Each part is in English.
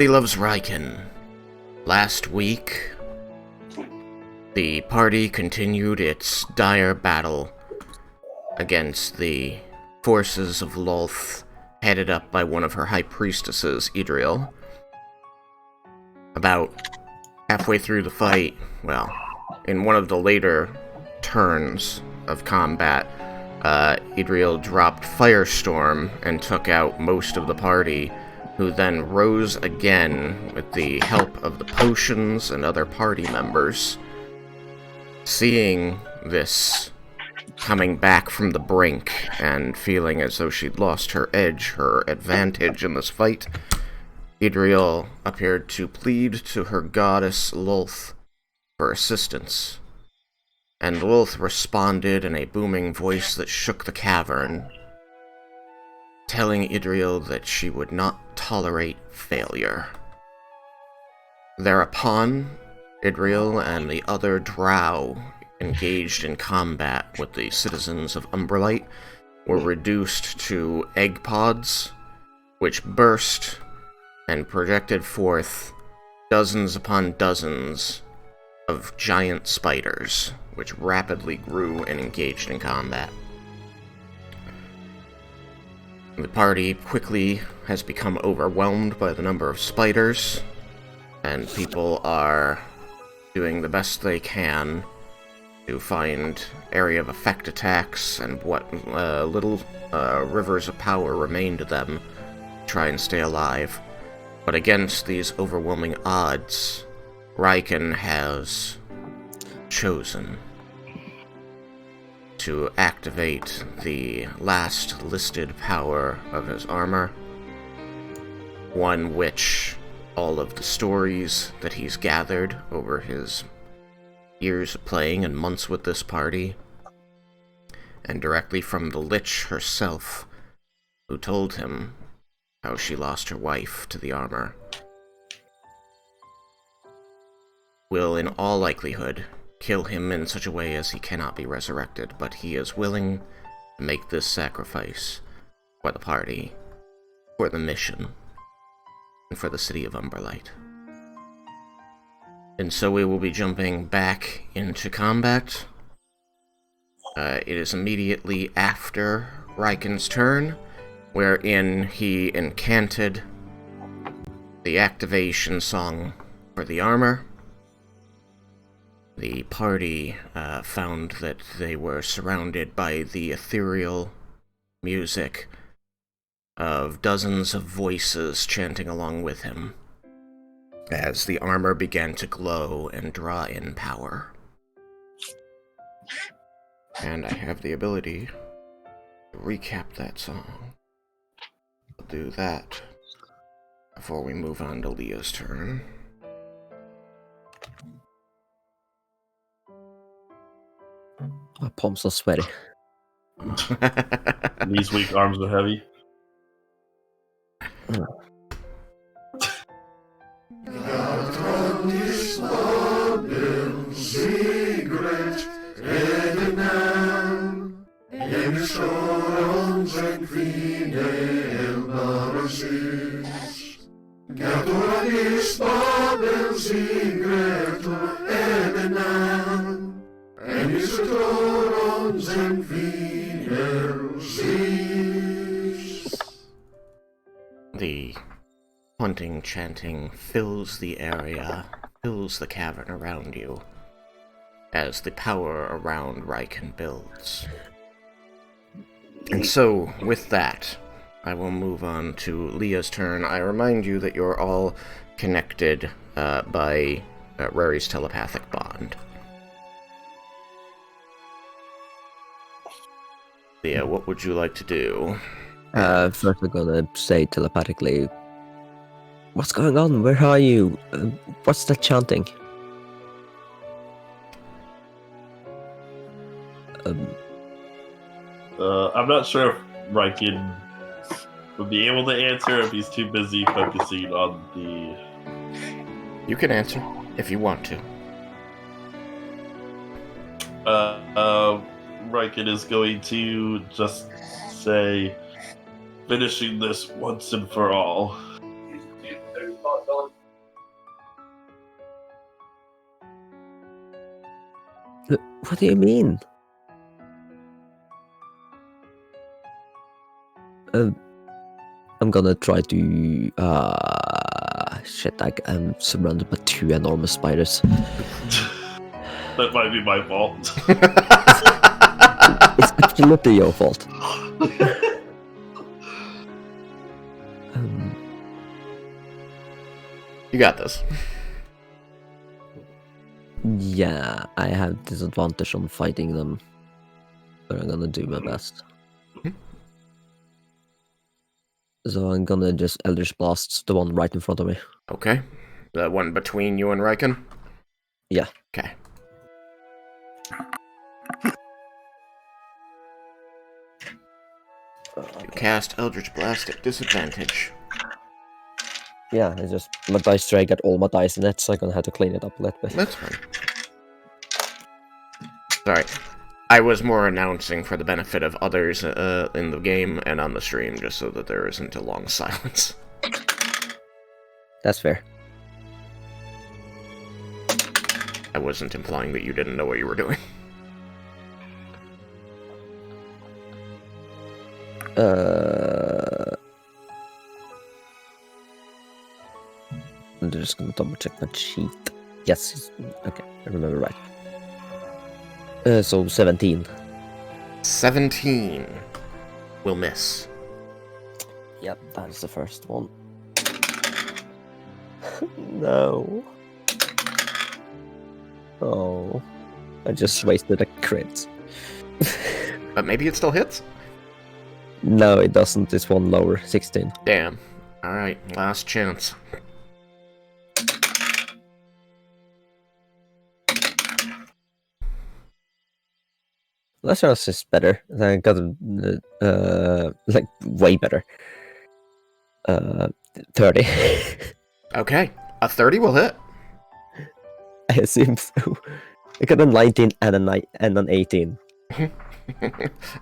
He loves Raiken. Last week, the party continued its dire battle against the forces of Lolth, headed up by one of her high priestesses, Idriel. About halfway through the fight, well, in one of the later turns of combat, Idriel dropped Firestorm and took out most of the party, who then rose again with the help of the potions and other party members. Seeing this coming back from the brink and feeling as though she'd lost her edge, her advantage in this fight, Idriel appeared to plead to her goddess Lolth for assistance. And Lolth responded in a booming voice that shook the cavern, telling Idriel that she would not tolerate failure. Thereupon, Idriel and the other drow engaged in combat with the citizens of Umbralight were reduced to egg pods, which burst and projected forth dozens upon dozens of giant spiders, which rapidly grew and engaged in combat. The party quickly has become overwhelmed by the number of spiders, and people are doing the best they can to find area of effect attacks and what little rivers of power remain to them to try and stay alive. But against these overwhelming odds, Raiken has chosen to activate the last listed power of his armor, one which all of the stories that he's gathered over his years of playing and months with this party, and directly from the Lich herself, who told him how she lost her wife to the armor, will in all likelihood kill him in such a way as he cannot be resurrected, but he is willing to make this sacrifice for the party, for the mission, and for the city of Umbralight. And so we will be jumping back into combat. It is immediately after Raiken's turn, wherein he incanted the activation song for the armor. The party found that they were surrounded by the ethereal music of dozens of voices chanting along with him, as the armor began to glow and draw in power. And I have the ability to recap that song. I'll do that before we move on to Leah's turn. My palms are sweaty. These weak arms are heavy. The haunting chanting fills the area, fills the cavern around you, as the power around Raiken builds. And so, with that, I will move on to Leah's turn. I remind you that you're all connected by Rary's telepathic bond. Leah, what would you like to do? First I'm gonna say telepathically, what's going on? Where are you? What's that chanting? I'm not sure if Raiken would be able to answer if he's too busy focusing on the... You can answer, if you want to. Raiken is going to just say, finishing this once and for all. What do you mean? I'm gonna try to. Shit! I'm surrounded by 2 enormous spiders. That might be my fault. It's absolutely your fault. You got this. Yeah, I have disadvantage on fighting them, but I'm gonna do my best. So I'm gonna just Eldritch Blast the one right in front of me. Okay. The one between you and Raiken? Yeah. Okay. You cast Eldritch Blast at disadvantage. Yeah, it's just my dice tray got all my dice in it, so I'm gonna have to clean it up a little bit. That's fine. Sorry. I was more announcing for the benefit of others in the game and on the stream, just so that there isn't a long silence. That's fair. I wasn't implying that you didn't know what you were doing. I'm just gonna double check my sheet. Yes, okay, I remember right. So 17. 17 will miss. Yep, that is the first one. No. Oh, I just wasted a crit. But maybe it still hits? No, it doesn't. It's one lower, 16. Damn. Alright, last chance. Last chance is better. I got like way better. 30. Okay, a 30 will hit. I assume so. I got a 19 and an 18.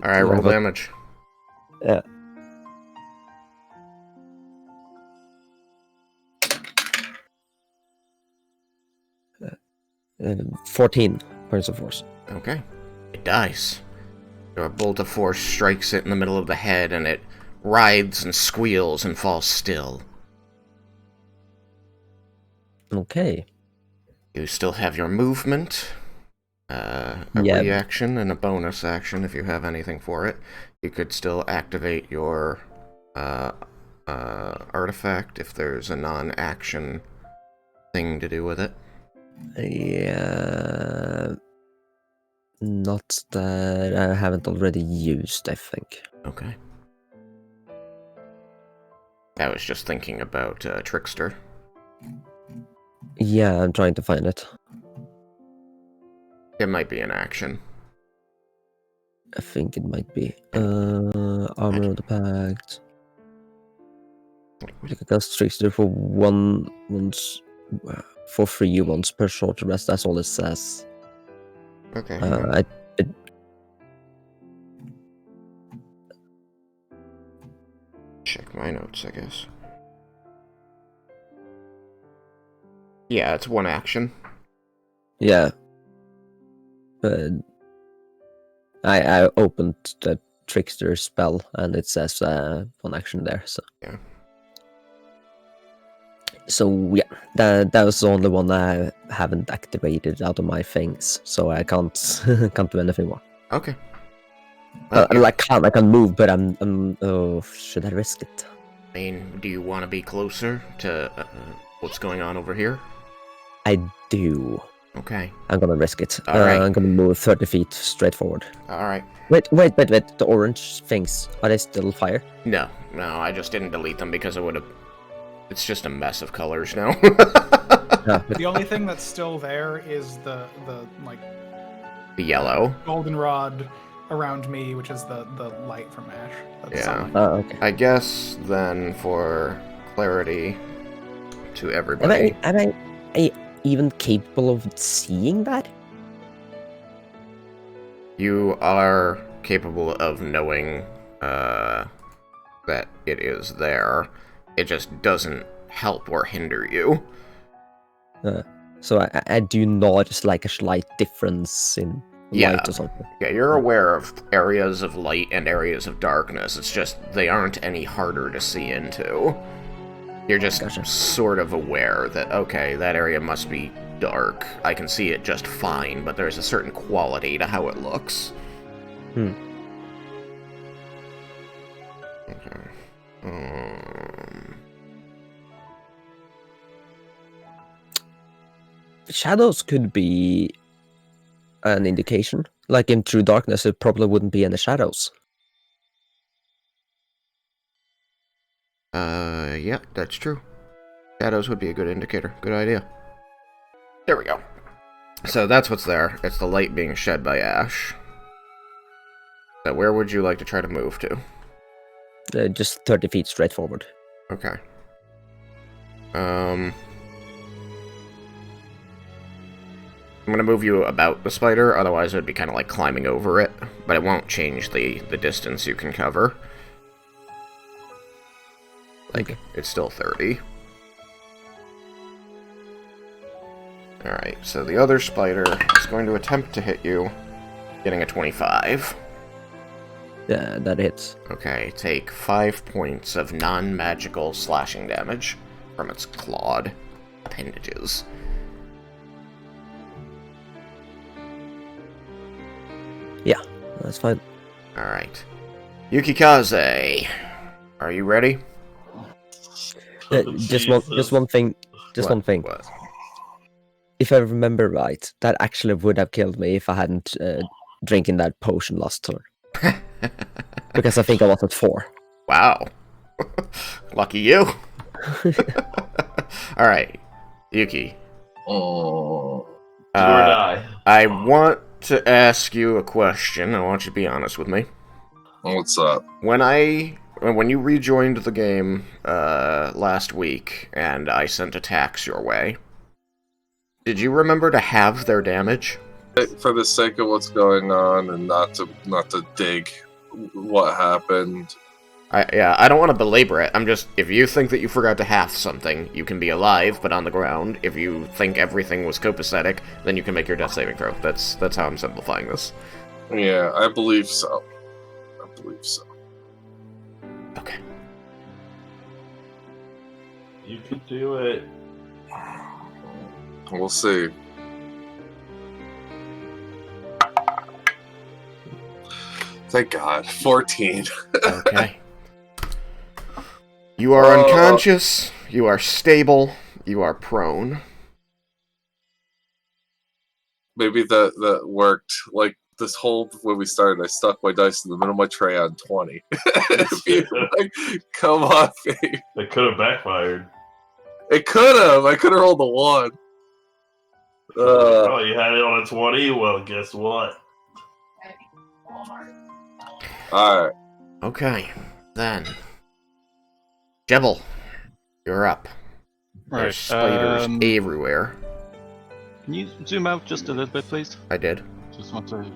Alright, roll damage. Yeah. 14 points of force. Okay. It dies. Your bolt of force strikes it in the middle of the head, and it writhes and squeals and falls still. Okay. You still have your movement, a Yeah. reaction, and a bonus action if you have anything for it. You could still activate your artifact if there's a non-action thing to do with it. Yeah. Not that I haven't already used, I think. Okay. I was just thinking about Trickster. Yeah, I'm trying to find it. It might be an action. I think it might be. Armor of the Pact. You can cast Trickster for once for free once per short rest. That's all it says. Okay. Check my notes, I guess. Yeah, it's one action. Yeah. But I opened the Trickster spell and it says one action there. So Yeah. So yeah, that was the only one I haven't activated out of my things, so I can't can't do anything more. Okay. Well, I can move, but oh, should I risk it? I mean, do you want to be closer to what's going on over here? I do. Okay. I'm gonna risk it. All right. I'm gonna move 30 feet straight forward. All right. Wait. The orange things, are they still fire? No, I just didn't delete them because it would have... It's just a mess of colors now. The only thing that's still there is the like The yellow. goldenrod around me, which is the light from Ash. That's Yeah. sunlight. Oh, okay. I guess then for clarity to everybody. Am I even capable of seeing that? You are capable of knowing that it is there. It just doesn't help or hinder you. So I do notice like a slight difference in Yeah. light or something. Yeah, you're aware of areas of light and areas of darkness. It's just they aren't any harder to see into. You're just Gotcha. sort of aware that, okay, that area must be dark. I can see it just fine, but there's a certain quality to how it looks. Hmm. Okay. Shadows could be an indication. Like in True Darkness, it probably wouldn't be any shadows. Yeah, that's true. Shadows would be a good indicator. Good idea. There we go. So that's what's there. It's the light being shed by Ash. So where would you like to try to move to? Just 30 feet straight forward. Okay. I'm gonna move you about the spider, otherwise it would be kind of like climbing over it, but it won't change the distance you can cover. Like, Okay. it's still 30. Alright, so the other spider is going to attempt to hit you, getting a 25. Yeah, that hits. Okay, take 5 points of non-magical slashing damage from its clawed appendages. Yeah, that's fine. Alright. Yukikaze, are you ready? Just one thing. Just What? one thing. What? If I remember right, that actually would have killed me if I hadn't drinking that potion last turn. Because I think I was at 4. Wow. Lucky you. Alright, Yuki. Oh. Do or die. I want to ask you a question. I want you to be honest with me. What's up? When you rejoined the game last week and I sent attacks your way, did you remember to have their damage? For the sake of what's going on and not to dig what happened. I don't want to belabor it. I'm just, if you think that you forgot to half something, you can be alive, but on the ground. If you think everything was copacetic, then you can make your death saving throw. That's how I'm simplifying this. Yeah, I believe so. Okay. You could do it. We'll see. Thank God. 14. Okay. You are unconscious, you are stable, you are prone. Maybe that worked. Like this whole when we started, I stuck my dice in the middle of my tray on 20. Like, come on, babe. That could have backfired. It could have. I could have rolled a 1. Oh, you had it on a 20? Well, guess what? Alright. Okay, then. Jebel, you're up. Right. There's spiders everywhere. Can you zoom out just a little bit, please? I did. Just want to.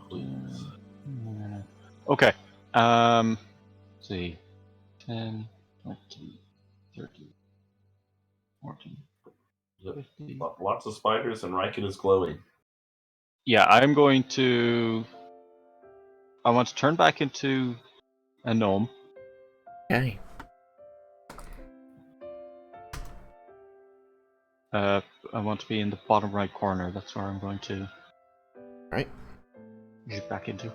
Please. Okay. Let's see. 10, 20, 30, 40, 50. Lots of spiders and Raiken is glowing. Yeah, I'm going to. I want to turn back into a gnome. Okay. I want to be in the bottom right corner. That's where I'm going to. Right. Get back into.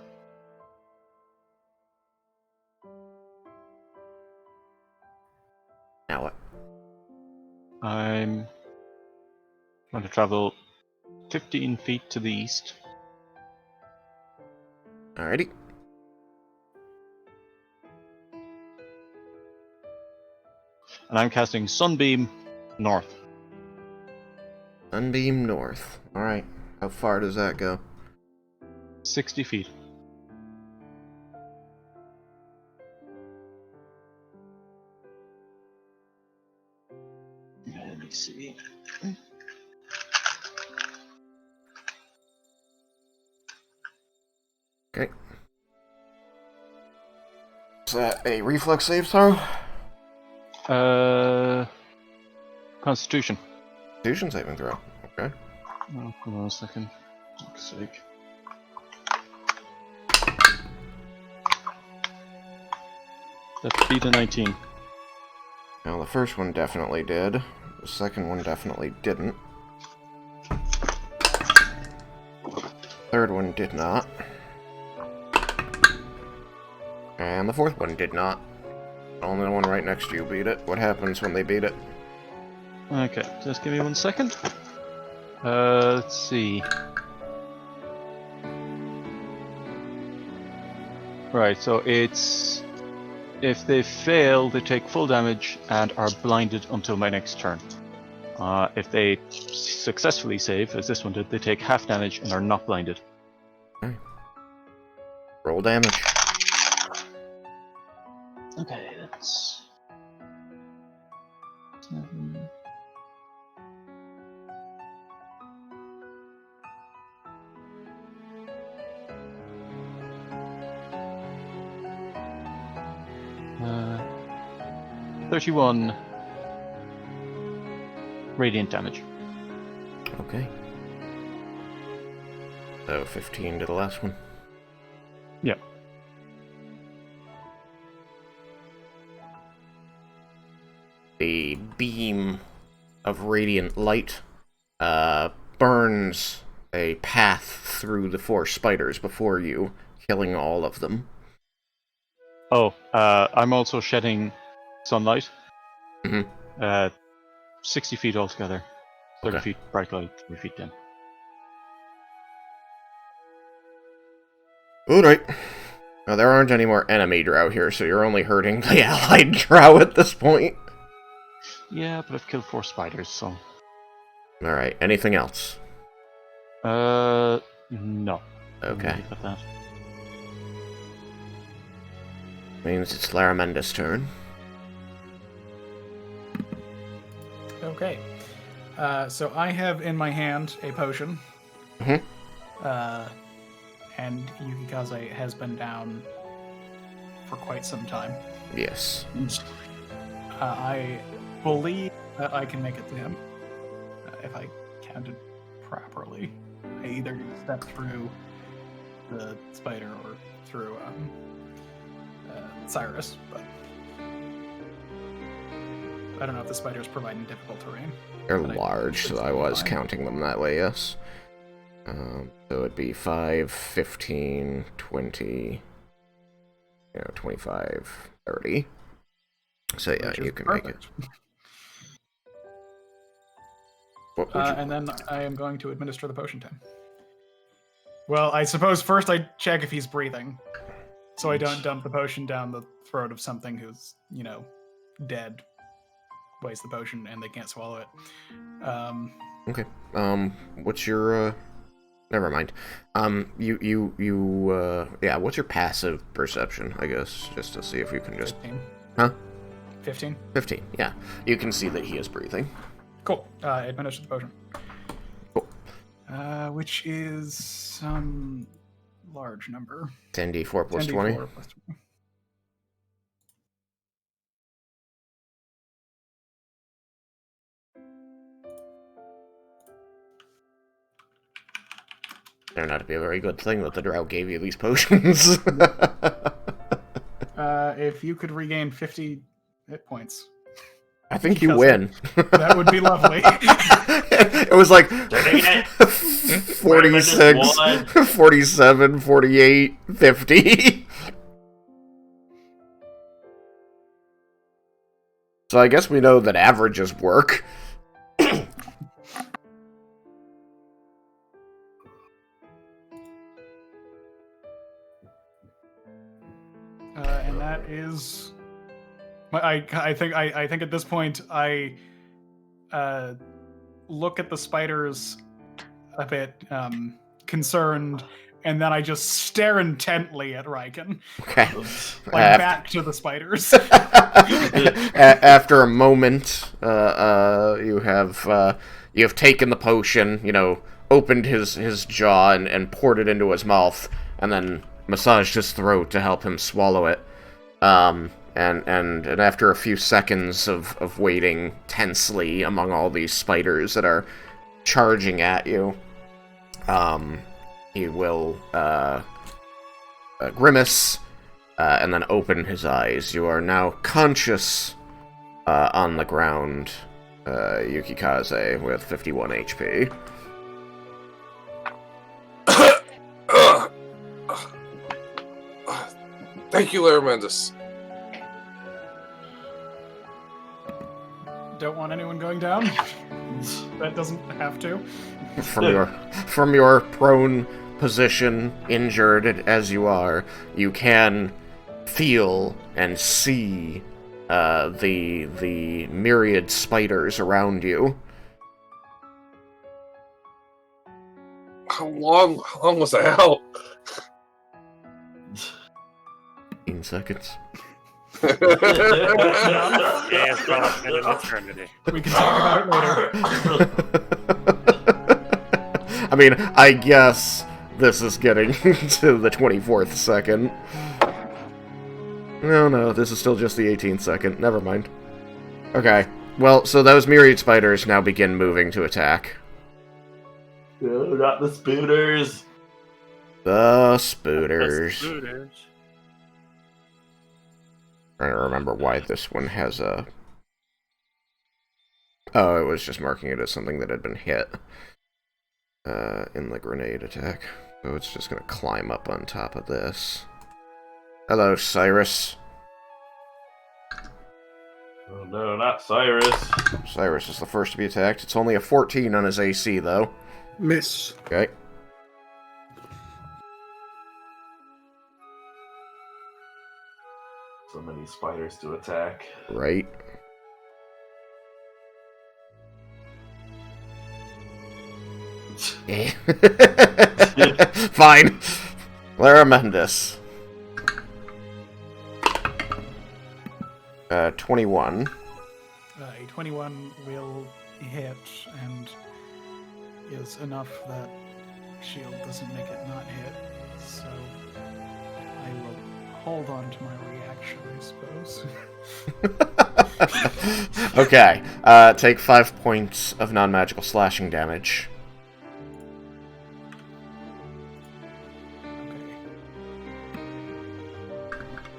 Now what? I'm going to travel 15 feet to the east. Alrighty. And I'm casting Sunbeam North. Sunbeam north. Alright. How far does that go? 60 feet. Let me see. Okay. Is that a reflex save throw? Constitution. Constitution saving throw. Okay. Oh, hold on a second. For fuck's sake. That beat a 19. Now, the first one definitely did. The second one definitely didn't. Third one did not. And the fourth one did not. Only the one right next to you beat it. What happens when they beat it? Okay, just give me 1 second. Let's see. Right, so it's... If they fail, they take full damage and are blinded until my next turn. If they successfully save, as this one did, they take half damage and are not blinded. Okay. Roll damage. Okay, that's... 7... Uh, 31 radiant damage. Okay. So 15 to the last one. Yep. A beam of radiant light burns a path through the 4 spiders before you, killing all of them. Oh, I'm also shedding sunlight. Mhm. 60 feet altogether. 30 Okay. feet bright light, 30 feet dim. Alright. Now, there aren't any more enemy drow here, so you're only hurting the allied drow at this point. Yeah, but I've killed 4 spiders, so... Alright, anything else? No. Okay. Leave it at that. Means it's Laramenda's turn. Okay. So I have in my hand a potion. Mhm. And Yukikaze has been down for quite some time. Yes. I believe that I can make it to him if I counted properly. I either step through the spider or through Cyrus, but I don't know if the spiders provide any difficult terrain. They're But large, so I was counting them that way, yes. So it'd be 5, 15, 20, 25, 30. So yeah, Which is you can make it. perfect. What would you... And then I am going to administer the potion to him. Well, I suppose first I check if he's breathing, so I don't dump the potion down the throat of something who's, dead. Waste the potion and they can't swallow it. Okay. What's your, never mind. Yeah, what's your passive perception, I guess, just to see if you can just... 15. Huh? 15? 15, yeah. You can see that he is breathing. Cool. Administer the potion. Cool. Which is some large number. 10d4 plus 20. 10d4 plus 20. Turned out to be a very good thing that the drow gave you these potions. If you could regain 50 hit points. I think you win. That would be lovely. It was like 46, 47, 48, 50. So I guess we know that averages work. And that is... I think at this point I look at the spiders a bit concerned, and then I just stare intently at Raiken. Okay. Back to the spiders. After a moment, you have taken the potion, opened his jaw and poured it into his mouth, and then massaged his throat to help him swallow it. and after a few seconds of waiting tensely among all these spiders that are charging at you, he will grimace and then open his eyes. You are now conscious on the ground, Yukikaze, with 51 HP. Thank you, Laramentus. Don't want anyone going down. That doesn't have to. From your prone position, injured as you are, you can feel and see the myriad spiders around you. How long was I out? 15 seconds. Yeah, it's probably been an eternity. We can talk about it later. I mean, I guess this is getting to the 24th second. No, this is still just the 18th second. Never mind. Okay, well, so those myriad spiders now begin moving to attack. No, not the spooters. The spooters. Spooters. Trying to remember why this one has a... Oh, it was just marking it as something that had been hit in the grenade attack. So it's just gonna climb up on top of this. Hello, Cyrus. Oh no, not Cyrus. Cyrus is the first to be attacked. It's only a 14 on his AC, though. Miss. Okay. So many spiders to attack. Right. Fine. Laramentus. 21. A 21 will hit and is enough that shield doesn't make it not hit. So I will hold on to my reaction, I suppose. Okay. Take 5 points of non-magical slashing damage.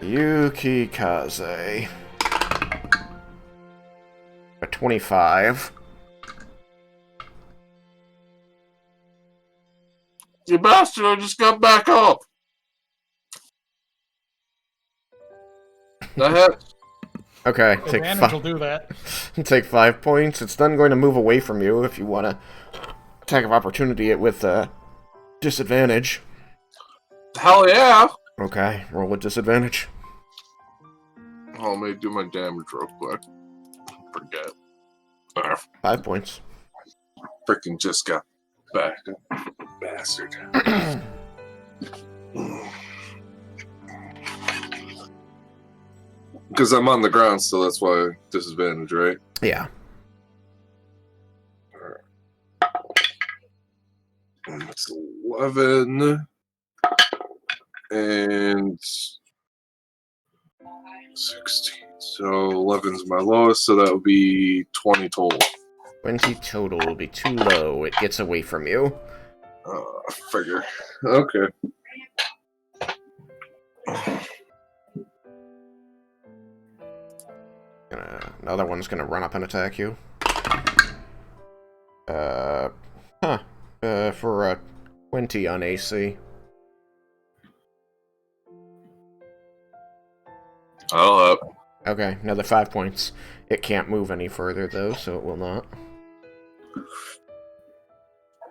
Okay. Yukikaze. A 25. You bastard, I just got back up. That hit. Okay, Advantage will do that. take 5 points. It's then going to move away from you if you want to attack of opportunity it with disadvantage. Hell yeah. Okay, roll with disadvantage. Oh, let me do my damage real quick. Forget. 5 points. Freaking just got back. Bastard. Because I'm on the ground, so that's why disadvantage, right? Yeah. It's 11. And 16. So 11's my lowest, so that would be 20 total. 20 total will be too low. It gets away from you. Figure. Okay. Another one's gonna run up and attack you. For a 20 on AC. I'll up. Okay, another 5 points. It can't move any further, though, so it will not.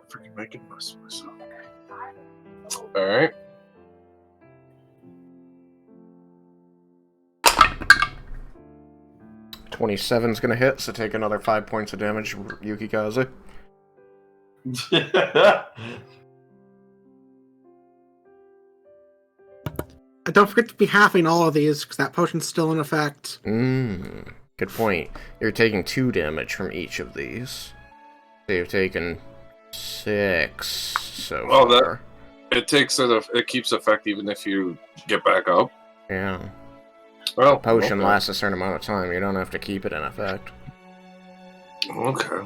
Freaking making most of myself. Alright. $27's gonna hit, so take another 5 points of damage, Yukikaze. Don't forget to be halving all of these, because that potion's still in effect. Good point. You're taking 2 damage from each of these. So you've taken 6 so Oh, that- far. It takes it keeps effect even if you get back up. Yeah. Oh, Potion okay. lasts a certain amount of time. You don't have to keep it in effect. Okay.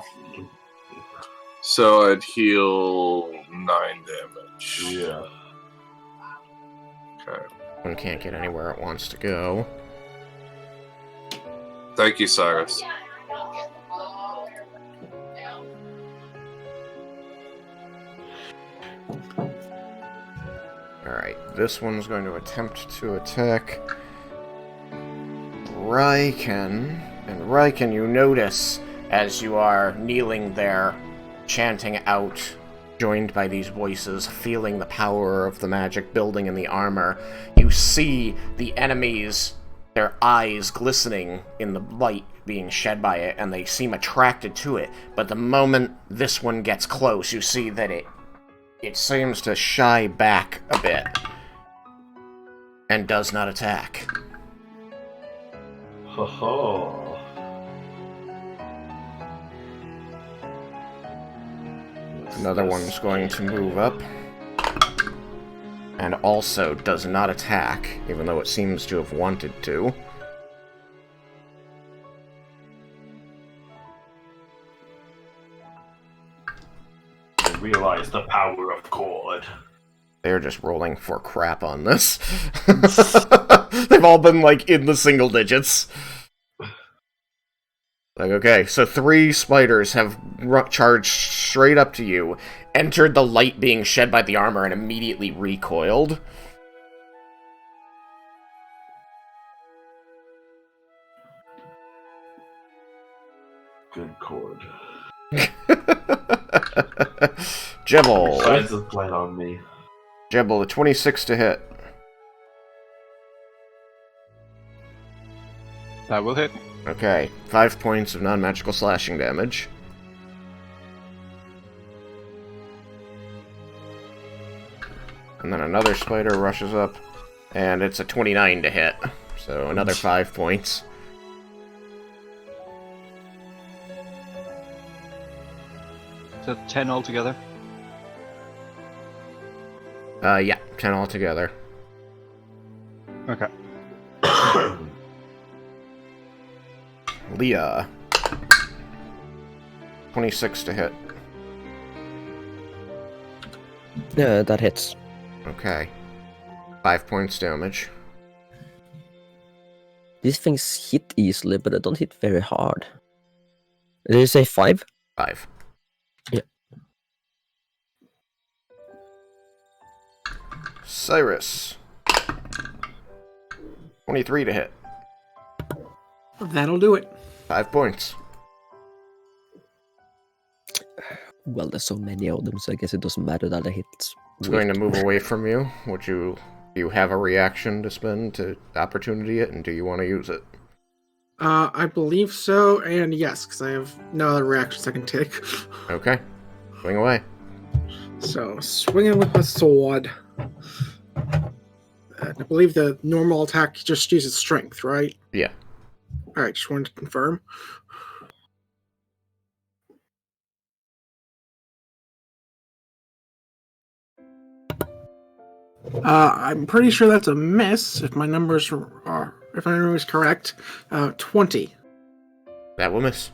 So I'd heal 9 damage. Yeah. Okay. One can't get anywhere it wants to go. Thank you, Cyrus. Alright, this one's going to attempt to attack Raiken. And Raiken, you notice, as you are kneeling there, chanting out, joined by these voices, feeling the power of the magic building in the armor, you see the enemies, their eyes glistening in the light being shed by it, and they seem attracted to it. But the moment this one gets close, you see that it seems to shy back a bit and does not attack. Ho-ho. Another one's going to move up and also does not attack, even though it seems to have wanted to. I realize the power of chord. They're just rolling for crap on this. They've all been, like, in the single digits. Like, okay, so 3 spiders have charged straight up to you, entered the light being shed by the armor, and immediately recoiled. Good chord. Jebble. Besides the light on me. Jebble, a 26 to hit. That will hit. Okay, 5 points of non-magical slashing damage. And then another spider rushes up, and it's a 29 to hit. So another 5 points. So 10 altogether. Yeah, 10 altogether. Okay. Leah. 26 to hit. That hits. Okay. 5 points damage. These things hit easily, but they don't hit very hard. Did you say 5? 5. Yeah. Cyrus. 23 to hit. That'll do it. 5 points. Well, there's so many of them, so I guess it doesn't matter that I hit. It's going to move away from you. Do you have a reaction to spend to opportunity it, and do you want to use it? I believe so, and yes, because I have no other reactions I can take. Okay. Swing away. So, swinging with my sword. I believe the normal attack just uses strength, right? Yeah. Alright, just wanted to confirm. I'm pretty sure that's a miss, if my numbers are, if my memory is correct. 20. That will miss.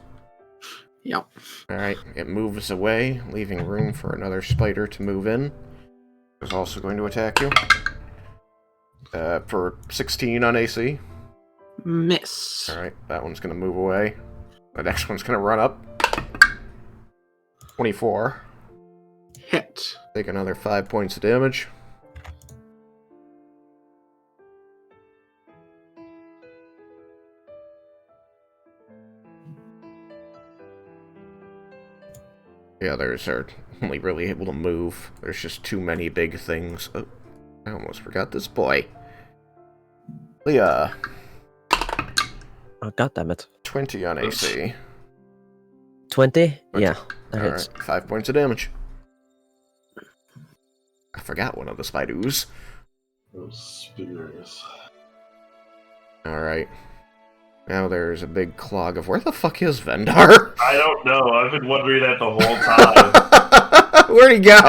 Yep. Alright, it moves away, leaving room for another spider to move in. It's also going to attack you. For 16 on AC. Miss. Alright, that one's going to move away. The next one's going to run up. 24. Hit. Take another 5 points of damage. The others are only really able to move. There's just too many big things. Oh, I almost forgot this boy. Leah. Oh, goddammit. 20 on AC. 20? Yeah, that hits. Alright, 5 points of damage. I forgot one of the spiders. Those spears. Alright. Now there's a big clog of... Where the fuck is Vendar? I don't know. I've been wondering that the whole time. Where'd he go?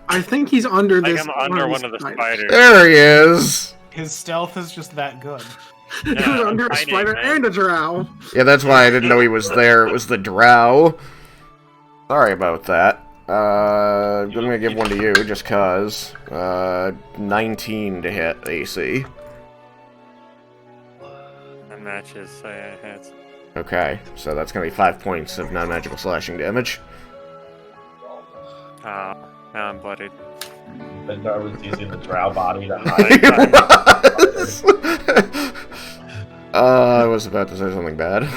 I think he's under Like this. I'm under one of the spiders. There he is! His stealth is just that good. He was I'm under a hiding, spider man. and a drow. Yeah, that's why I didn't know he was there. It was the drow. Sorry about that. I'm gonna give one to you, just cause. 19 to hit AC. That matches. So yeah, it's Okay, so that's gonna be 5 points of non-magical slashing damage. now I'm bloodied. Vendar was using the drow body to He hide. was! I was about to say something bad.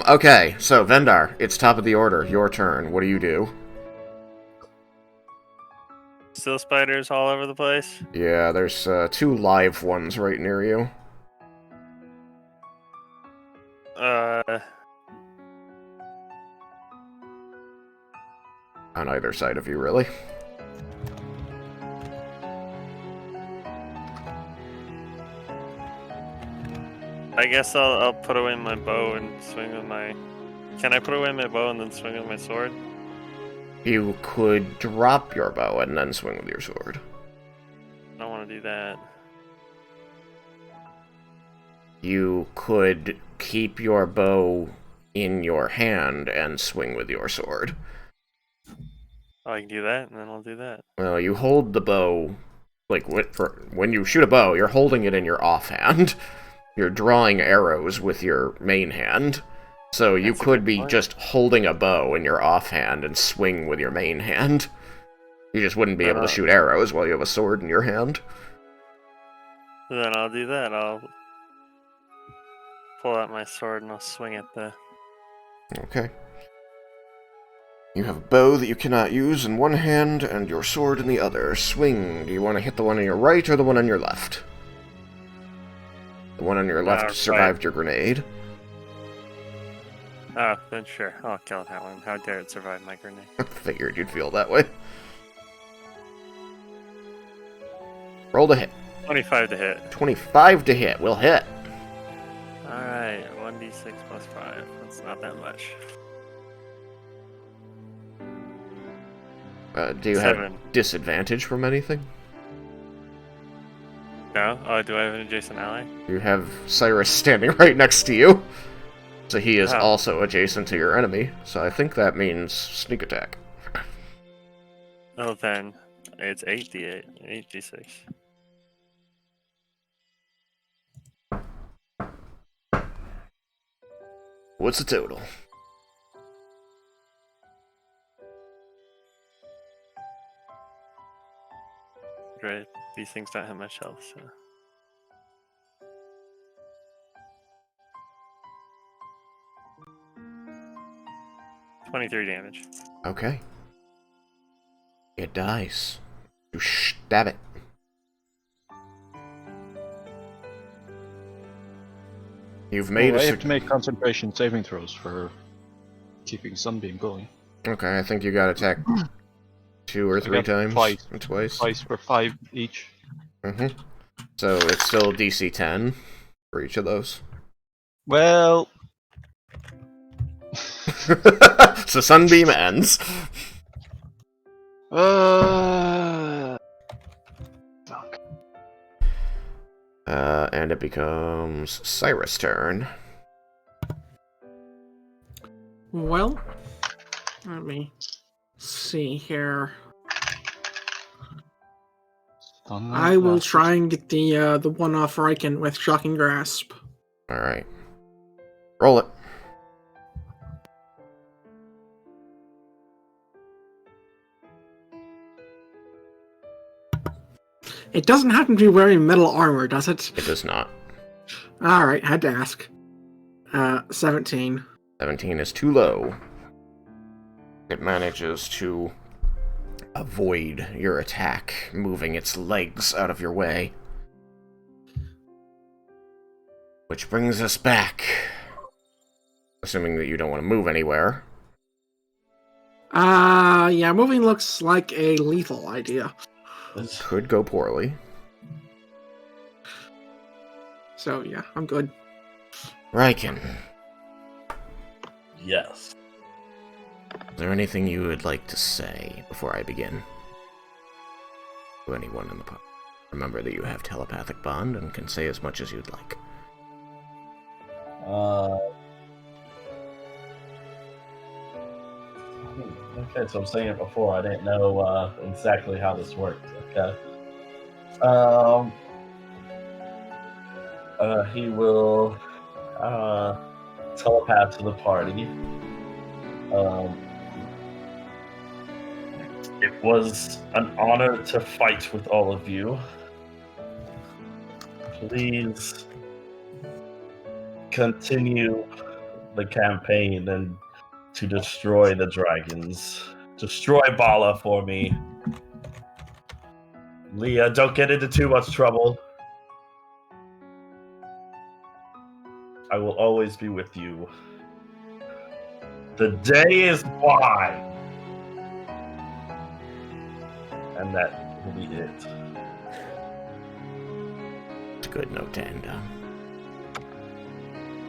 Okay, so Vendar, it's top of the order. Your turn. What do you do? Still spiders all over the place. Yeah, there's 2 live ones right near you. On either side of you, really. I guess I'll put away my bow and swing with my. Can I put away my bow and then swing with my sword? You could drop your bow and then swing with your sword. I don't want to do that. You could keep your bow in your hand and swing with your sword. Oh, I can do that, and then I'll do that. Well, you hold the bow, like, when you shoot a bow, you're holding it in your offhand. You're drawing arrows with your main hand. So you That's a could good be point. just holding a bow in your offhand and swing with your main hand. You just wouldn't be able to shoot arrows while you have a sword in your hand. Then I'll do that. I'll pull out my sword and I'll swing at the. Okay. You have a bow that you cannot use in one hand and your sword in the other. Swing. Do you want to hit the one on your right or the one on your left? The one on your left Right. survived your grenade. Oh, then sure. I'll kill that one. How dare it survive my grenade? Figured you'd feel that way. Roll to hit. 25 to hit. 25 to hit. Will hit. Alright, 1d6 plus 5. That's not that much. Do you 7. have disadvantage from anything? No? Oh, do I have an adjacent ally? You have Cyrus standing right next to you. So he is Oh. also adjacent to your enemy. So I think that means sneak attack. Oh, then it's 8d8. 8d6. What's the total? Right. These things don't have much health, so. $23 damage. Okay. It dies. You stab it. You've made I a have to make concentration saving throws for keeping Sunbeam going. Okay, I think you got attacked 2 or 3 got times. twice. Twice. Twice for 5 each. Mm-hmm. So it's still DC 10 for each of those. Well, So Sunbeam ends. fuck. And it becomes Cyrus' turn. Well, let me see here. I will try and get the one off Raiken with Shocking Grasp. Alright. Roll it. It doesn't happen to be wearing metal armor, does it? It does not. Alright, had to ask. 17. 17 is too low. It manages to avoid your attack, moving its legs out of your way. Which brings us back. Assuming that you don't want to move anywhere. Yeah, moving looks like a lethal idea. Could go poorly. So, yeah, I'm good. Raiken, Yes. is there anything you would like to say before I begin? To anyone in the pub? Remember that you have telepathic bond and can say as much as you'd like. Okay, so I'm saying it before. I didn't know exactly how this worked. Okay. He will telepath to the party. It was an honor to fight with all of you. Please continue the campaign and to destroy the dragons. Destroy Bala for me. Leah, don't get into too much trouble. I will always be with you. The day is wide. And that will be it. It's a good note to end on.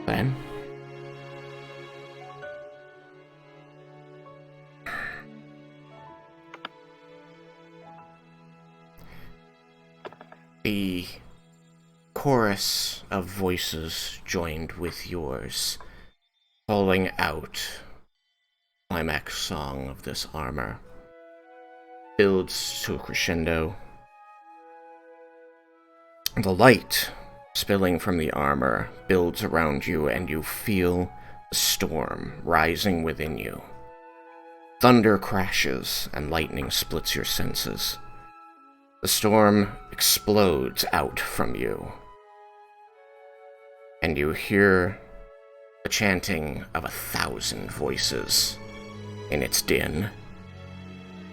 Then? The chorus of voices joined with yours, calling out climax song of this armor, builds to a crescendo. The light spilling from the armor builds around you, and you feel the storm rising within you. Thunder crashes, and lightning splits your senses. The storm explodes out from you, and you hear the chanting of 1,000 voices in its din.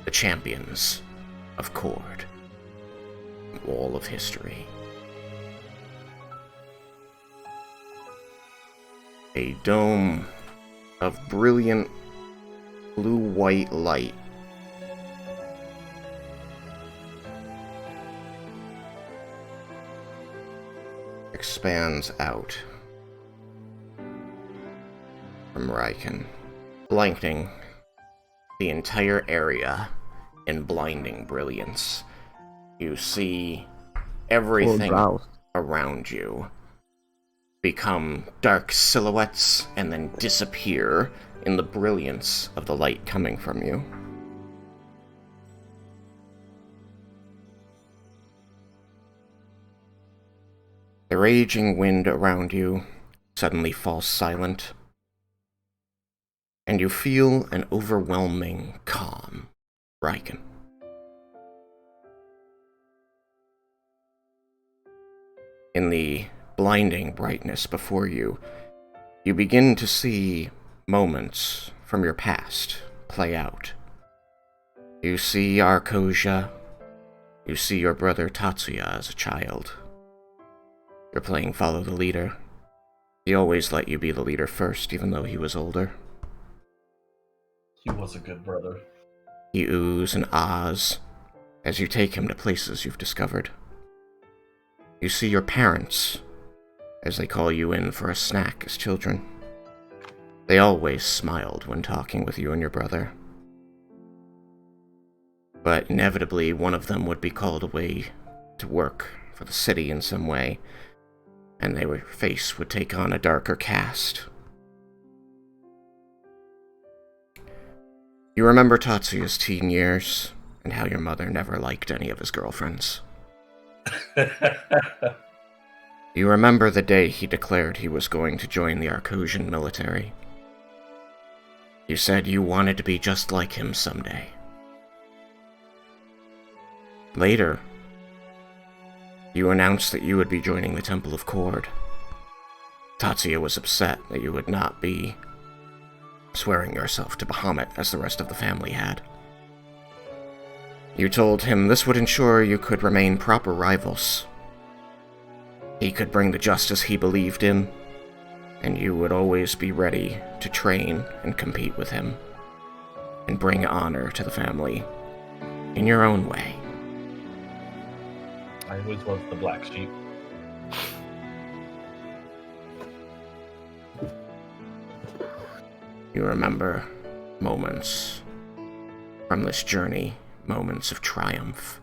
The champions of Cord, all of history. A dome of brilliant blue-white light expands out from Raiken, blanketing the entire area in blinding brilliance. You see everything around you become dark silhouettes and then disappear in the brilliance of the light coming from you. The raging wind around you suddenly falls silent, and you feel an overwhelming calm, Raiken. In the blinding brightness before you, you begin to see moments from your past play out. You see Arcosia, you see your brother Tatsuya as a child. You're playing Follow the Leader. He always let you be the leader first, even though he was older. He was a good brother. You oohs and ahs as you take him to places you've discovered. You see your parents as they call you in for a snack as children. They always smiled when talking with you and your brother. But inevitably, one of them would be called away to work for the city in some way, and their face would take on a darker cast. You remember Tatsuya's teen years, and how your mother never liked any of his girlfriends. You remember the day he declared he was going to join the Arcosian military. You said you wanted to be just like him someday. Later, you announced that you would be joining the Temple of Cord. Tatsuya was upset that you would not be swearing yourself to Bahamut as the rest of the family had. You told him this would ensure you could remain proper rivals. He could bring the justice he believed in, and you would always be ready to train and compete with him, and bring honor to the family in your own way. I always was the black sheep. You remember moments from this journey, moments of triumph.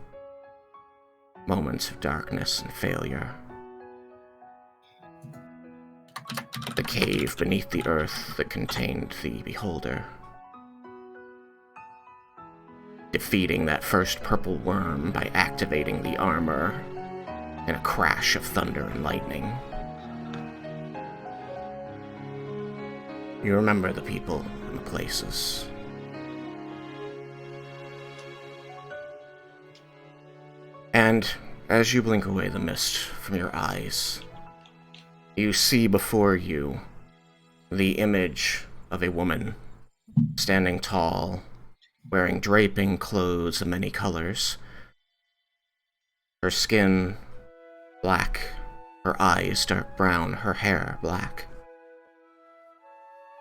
moments of darkness and failure. The cave beneath the earth that contained the beholder. Defeating that first purple worm by activating the armor in a crash of thunder and lightning. You remember the people and the places. And as you blink away the mist from your eyes, you see before you the image of a woman standing tall, wearing draping clothes of many colors. Her skin black, her eyes dark brown, her hair black.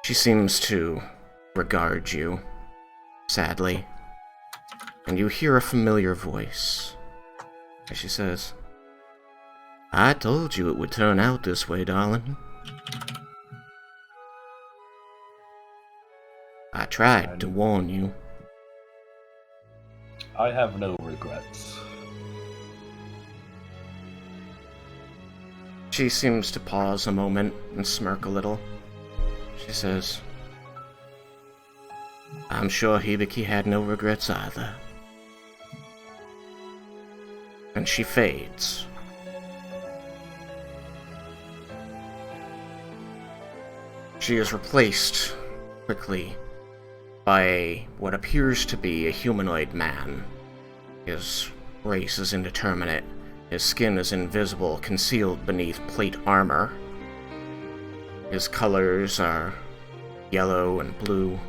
She seems to regard you, sadly, and you hear a familiar voice as she says, "I told you it would turn out this way, darling. I tried to warn you." I have no regrets. She seems to pause a moment and smirk a little. She says, "I'm sure Hibiki had no regrets either." And she fades. She is replaced quickly by what appears to be a humanoid man. His race is indeterminate. His skin is invisible, concealed beneath plate armor. His colors are yellow and blue,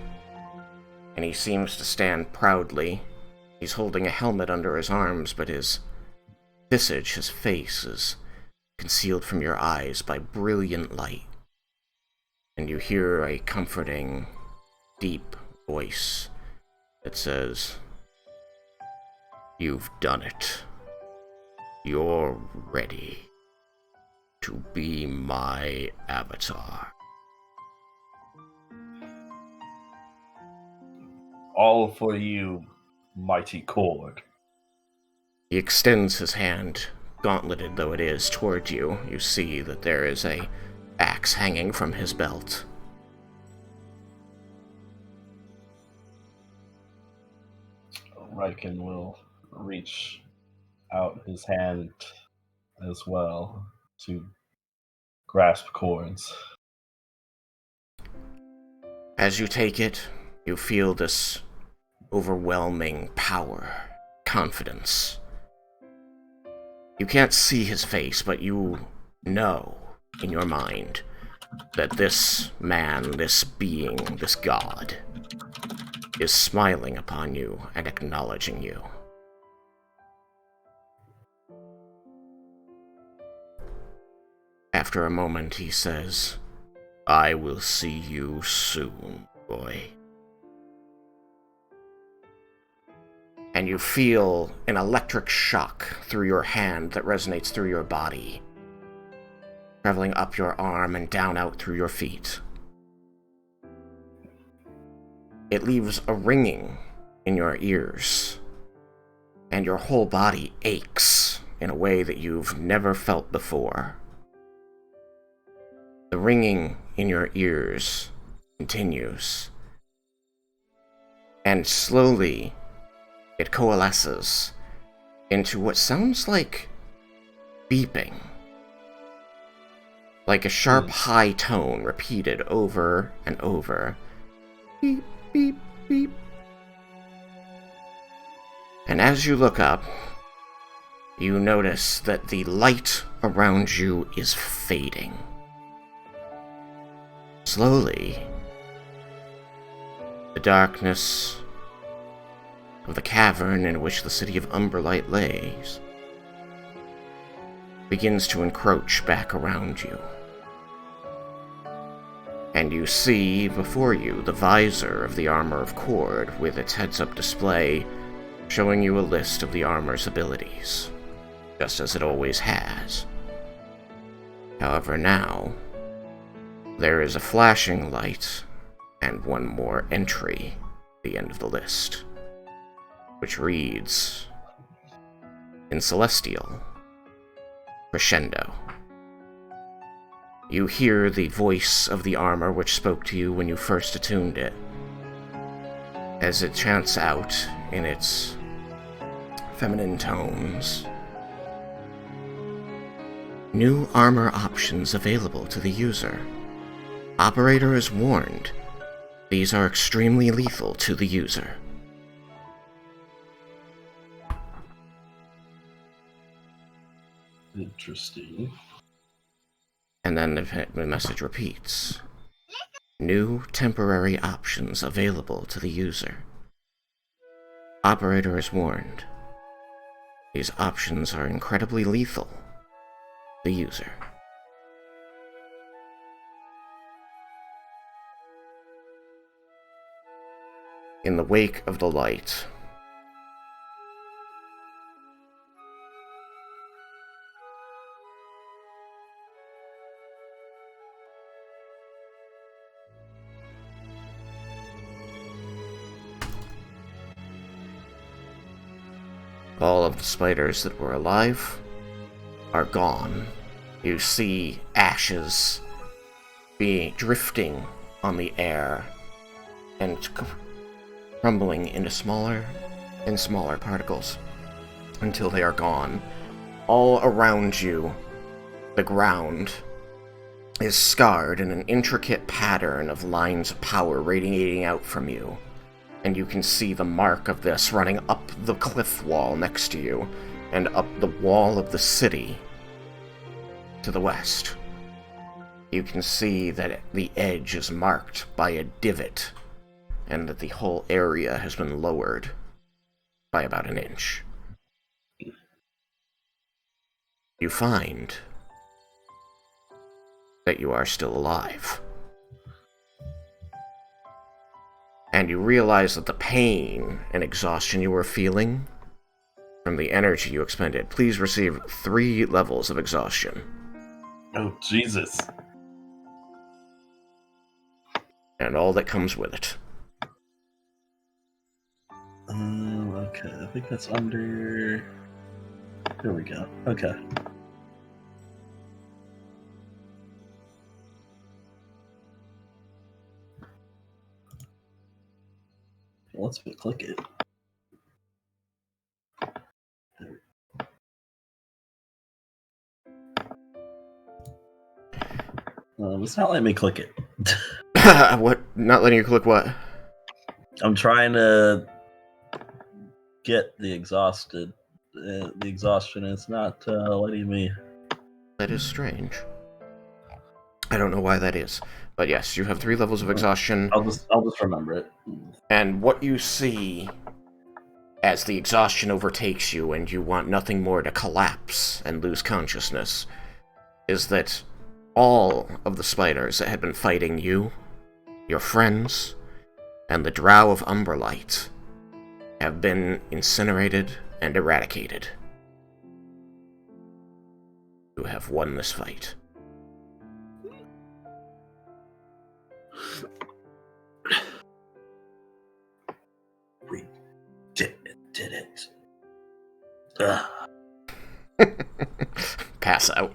and he seems to stand proudly. He's holding a helmet under his arms, but his visage, his face, is concealed from your eyes by brilliant light. And you hear a comforting, deep voice that says, "You've done it. You're ready to be my avatar." All for you, mighty Cord. He extends his hand, gauntleted though it is, toward you. You see that there is a axe hanging from his belt. Raiken will reach out his hand as well to grasp Cord's. As you take it, you feel this overwhelming power, confidence. You can't see his face, but you know in your mind that this man, this being, this god, is smiling upon you and acknowledging you. After a moment, he says, "I will see you soon, boy." And you feel an electric shock through your hand that resonates through your body, traveling up your arm and down out through your feet. It leaves a ringing in your ears, and your whole body aches in a way that you've never felt before. The ringing in your ears continues, and slowly it coalesces into what sounds like beeping. Like a sharp high tone repeated over and over. Beep, beep, beep. And as you look up, you notice that the light around you is fading. Slowly, the darkness of the cavern in which the city of Umbralight lays begins to encroach back around you. And you see before you the visor of the armor of Cord with its heads-up display showing you a list of the armor's abilities, just as it always has. However, now, there is a flashing light and one more entry at the end of the list, which reads, in Celestial. Crescendo. You hear the voice of the armor which spoke to you when you first attuned it, as it chants out in its feminine tones. New armor options available to the user. Operator is warned. These are extremely lethal to the user. Interesting. And then the message repeats. New temporary options available to the user. Operator is warned. These options are incredibly lethal. The user. In the wake of the light, all of the spiders that were alive are gone. You see ashes being drifting on the air and crumbling into smaller and smaller particles until they are gone. All around you, the ground is scarred in an intricate pattern of lines of power radiating out from you. And you can see the mark of this running up the cliff wall next to you, and up the wall of the city to the west. You can see that the edge is marked by a divot, and that the whole area has been lowered by about an inch. You find that you are still alive. And you realize that the pain and exhaustion you were feeling from the energy you expended, please receive 3 levels of exhaustion. Oh, Jesus. And all that comes with it. Okay, I think that's under... There we go. Okay. Let's click it. It's not letting me click it. What? Not letting you click what? I'm trying to get the exhaustion. It's not letting me. That is strange. I don't know why that is. But yes, you have 3 levels of exhaustion. I'll just remember it. And what you see as the exhaustion overtakes you and you want nothing more to collapse and lose consciousness is that all of the spiders that had been fighting you, your friends, and the drow of Umbralight have been incinerated and eradicated. You have won this fight. We did it. Ugh. Pass out.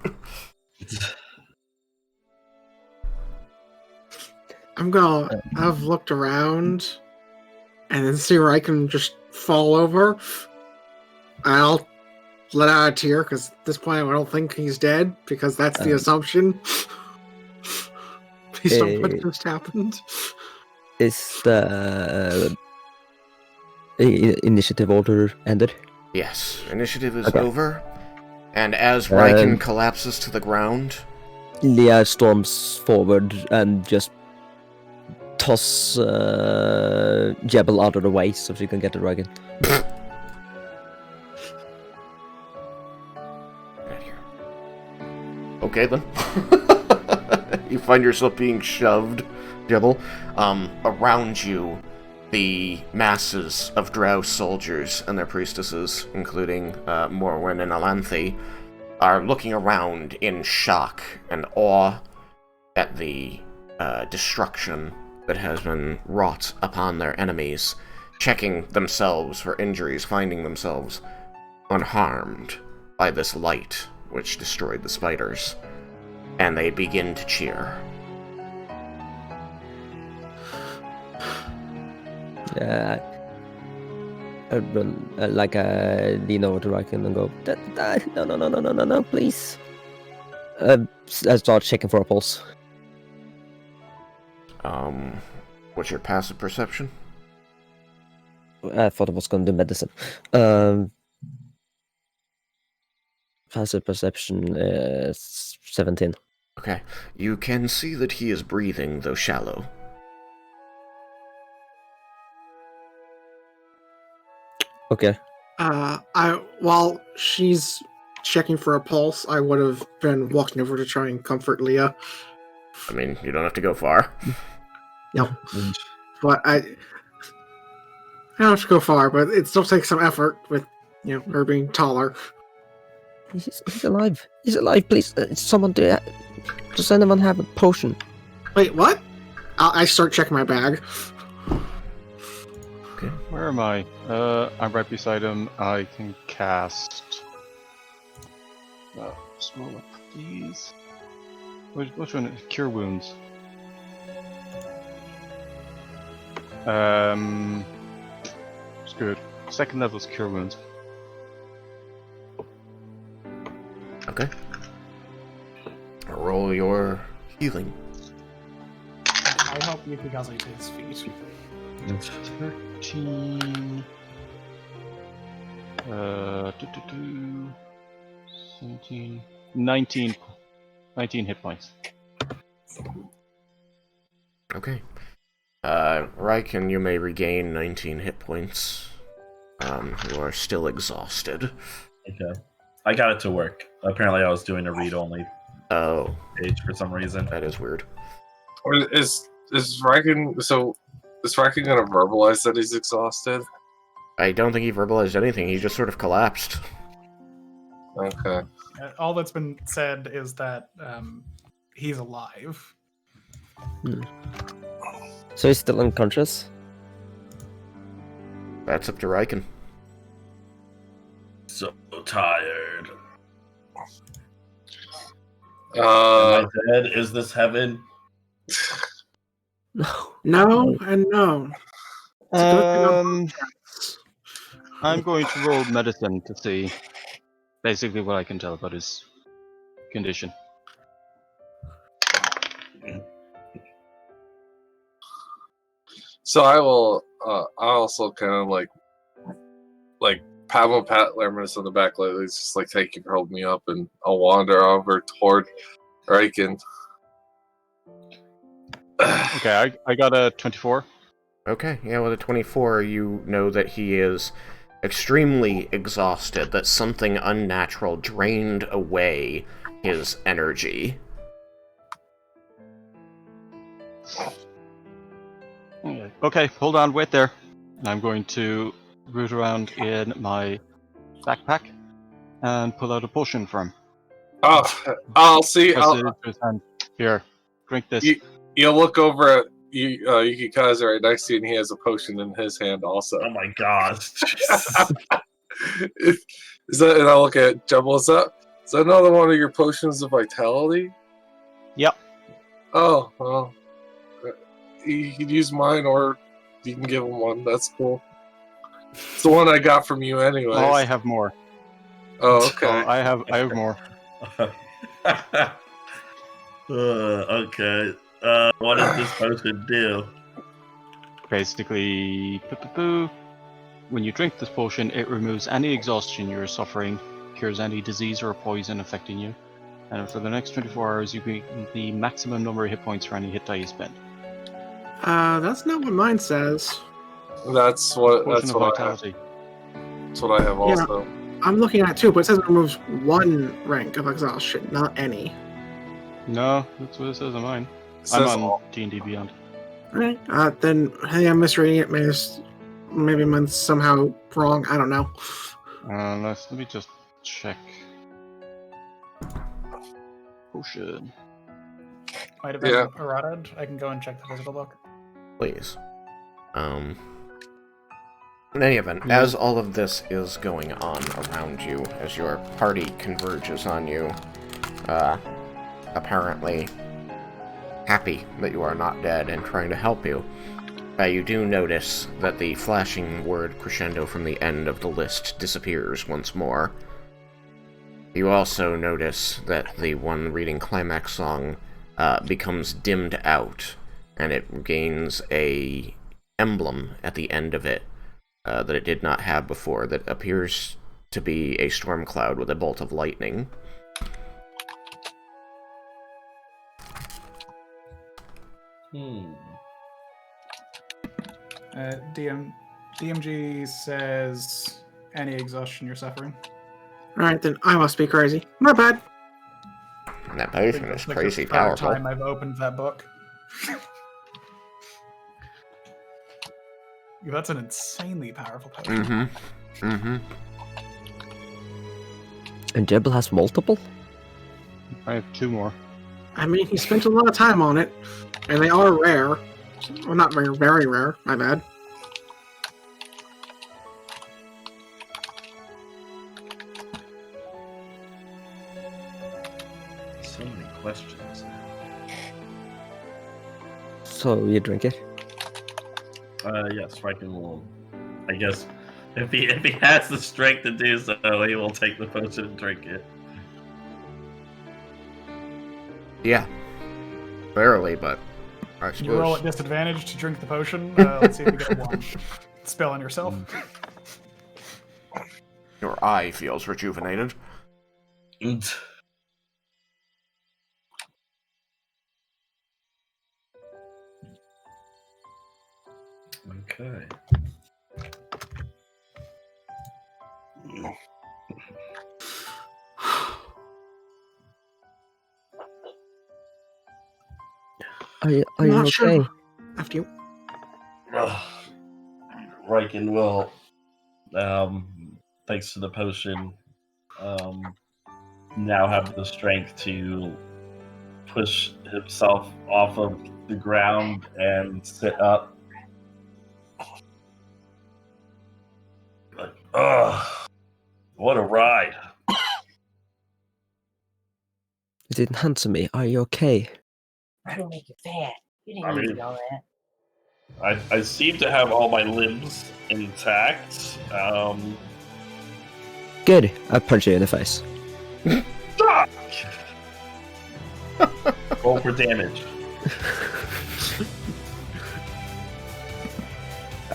I'm gonna have looked around and then see where I can just fall over. And I'll let out a tear because at this point I don't think he's dead because that's the assumption. Based on what just happened. Is the initiative order ended? Yes, initiative is Okay. over. And as Raiken collapses to the ground, Leah storms forward and just toss Jebel out of the way so she can get the dragon. Right here. Okay then. You find yourself being shoved, Jebel. Around you, the masses of drow soldiers and their priestesses, including Morwen and Alanthe, are looking around in shock and awe at the destruction that has been wrought upon their enemies, checking themselves for injuries, finding themselves unharmed by this light which destroyed the spiders, and they begin to cheer. Yeah, I will lean over to Raiken and go, no, please. I start checking for a pulse. What's your passive perception? I thought I was going to do medicine. Passive perception is 17. Okay. You can see that he is breathing, though shallow. Okay. While she's checking for a pulse, I would have been walking over to try and comfort Leah. I mean, you don't have to go far. Yep. But I don't have to go far, but it still takes some effort with, her being taller. He's alive. He's alive, please. Someone does anyone have a potion? Wait, what? I start checking my bag. Okay. Where am I? I'm right beside him. I can cast. Small up, please. Which one? Cure wounds. It's good. Second level's cure wounds. Okay. Roll your healing. I help you because I to his feet. 13. 17. 19 hit points. Okay. Raiken, you may regain 19 hit points. You are still exhausted. Okay. I got it to work. Apparently I was doing a read-only Oh, page for some reason. that is weird. Or is Raiken, so is Raiken gonna verbalize that he's exhausted? I don't think he verbalized anything, he just sort of collapsed. Okay. All that's been said is that he's alive. So he's still unconscious? That's up to Raiken. So tired. Am Uh, I dead? Is this heaven? No. No and no. It's a good thing I'm- I'm going to roll medicine to see basically what I can tell about his condition. so I will. I also kind of like pat Lermus on the back. Like it's just like, thank you for holding me up, and I'll wander over toward Raiken. Okay, I got a 24. Okay, yeah, with a 24, you know that he is extremely exhausted, that something unnatural drained away his energy. Okay, hold on, wait there. I'm going to root around in my backpack and pull out a potion for him. Oh, I'll see. Press it into his hand. Here, drink this. You'll look over at Yukikaze right next to you, and he has a potion in his hand also. Oh my gosh. Is that? And I look at Jumble. Is that another one of your potions of vitality? Yep. Oh, well. You could use mine, or you can give him one. That's cool. It's the one I got from you, anyway. Oh, I have more. Oh, okay. Oh, I have more. Okay. What does this potion do? Basically, when you drink this potion, it removes any exhaustion you're suffering, cures any disease or poison affecting you, and for the next 24 hours, you gain the maximum number of hit points for any hit die you spend. That's not what mine says. That's what I have. Vitality. That's what I have also. I'm looking at it too, but it says it removes one rank of exhaustion, not any. No, that's what it says on mine. It I'm says on D&D Beyond. Alright, then hey, I'm misreading it. Maybe mine's somehow wrong. I don't know. Let me just check. Potion. Might have been Yeah. eroded. I can go and check the physical book. Please. In any event, as all of this is going on around you, as your party converges on you, apparently happy that you are not dead and trying to help you, you do notice that the flashing word crescendo from the end of the list disappears once more. You also notice that the one reading climax song becomes dimmed out, and it gains a emblem at the end of it that it did not have before, that appears to be a storm cloud with a bolt of lightning. DMG says any exhaustion you're suffering. Alright, then I must be crazy. My bad. And that I think potion is that's like crazy the third powerful. time I've opened that book. Yeah, that's an insanely powerful potion. And Jebel has multiple? I have 2 more. I mean, he spent a lot of time on it, and they are rare. Well, not very, very rare. My bad. So many questions. So you drink it? Yes, Raiken will. I guess if he has the strength to do so, he will take the potion and drink it. Yeah. Barely, but I Can you roll at suppose. disadvantage to drink the potion? Let's see if you get 1. Spell on yourself. Your eye feels rejuvenated. Okay. Are you Not okay? sure. After you. Raiken will, thanks to the potion, now have the strength to push himself off of the ground and sit up. Like, what a ride! You didn't answer me. Are you okay? I don't make you fat. You didn't I need to mean- do all that. I seem to have all my limbs intact. Good. I punch you in the face. Fuck! Roll for damage.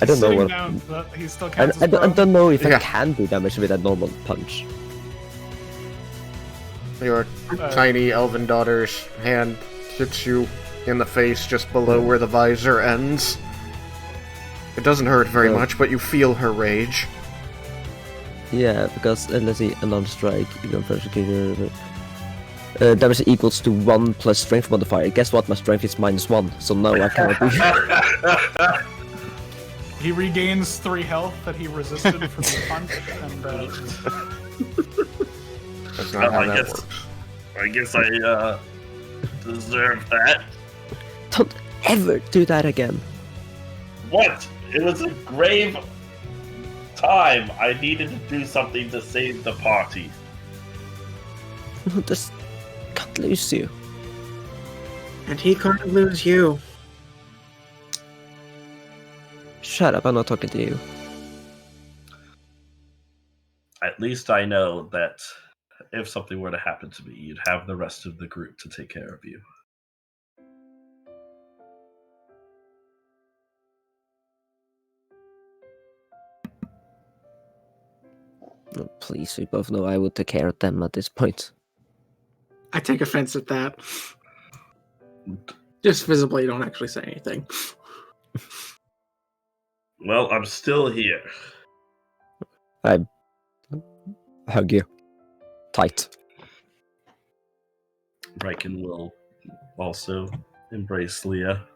I don't know Sitting what. down, but he still I counts as prone. don't know if I Yeah. can do damage with a normal punch. Your tiny elven daughter's hand hits you in the face just below where the visor ends. It doesn't hurt very Oh. much, but you feel her rage. Yeah, because let's see, another strike. You can pressure kicker. Damage equals to 1 plus strength modifier. Guess what? My strength is -1, so now I cannot do. He regains 3 health that he resisted from the punch, and That's not how I that guess- works. I guess I deserve that. Don't ever do that again. What? It was a grave time. I needed to do something to save the party. Just can't lose you. And he can't lose you. Shut up! I'm not talking to you. At least I know that if something were to happen to me, you'd have the rest of the group to take care of you. Oh, please, we both know I would take care of them at this point. I take offense at that. Just visibly, don't actually say anything. Well, I'm still here. Hug you. Tight. Raiken will also embrace Leah.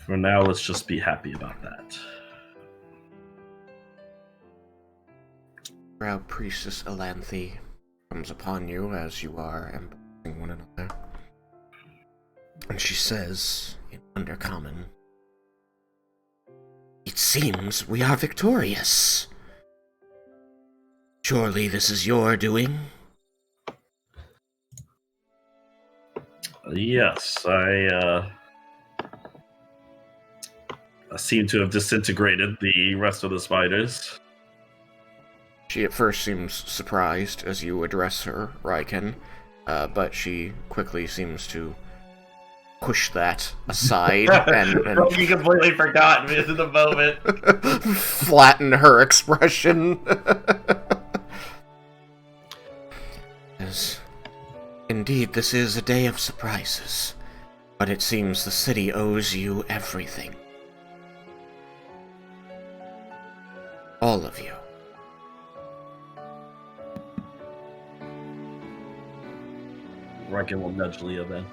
For now, let's just be happy about that. Proud Priestess Elanthe comes upon you as you are embracing one another. And she says, Undercommon. It seems we are victorious. Surely this is your doing? Yes, I seem to have disintegrated the rest of the spiders. She at first seems surprised as you address her, Raiken, but she quickly seems to push that aside and You completely forgot me in the moment. flatten her expression. As, indeed, this is a day of surprises, but it seems the city owes you everything. All of you. Raiken will nudge Leah then.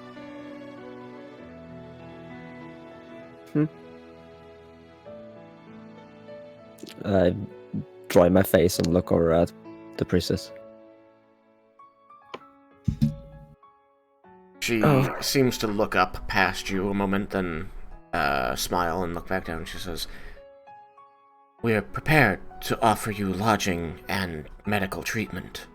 I dry my face and look over at the priestess. She seems to look up past you a moment, then smile and look back down. She says, "We are prepared to offer you lodging and medical treatment."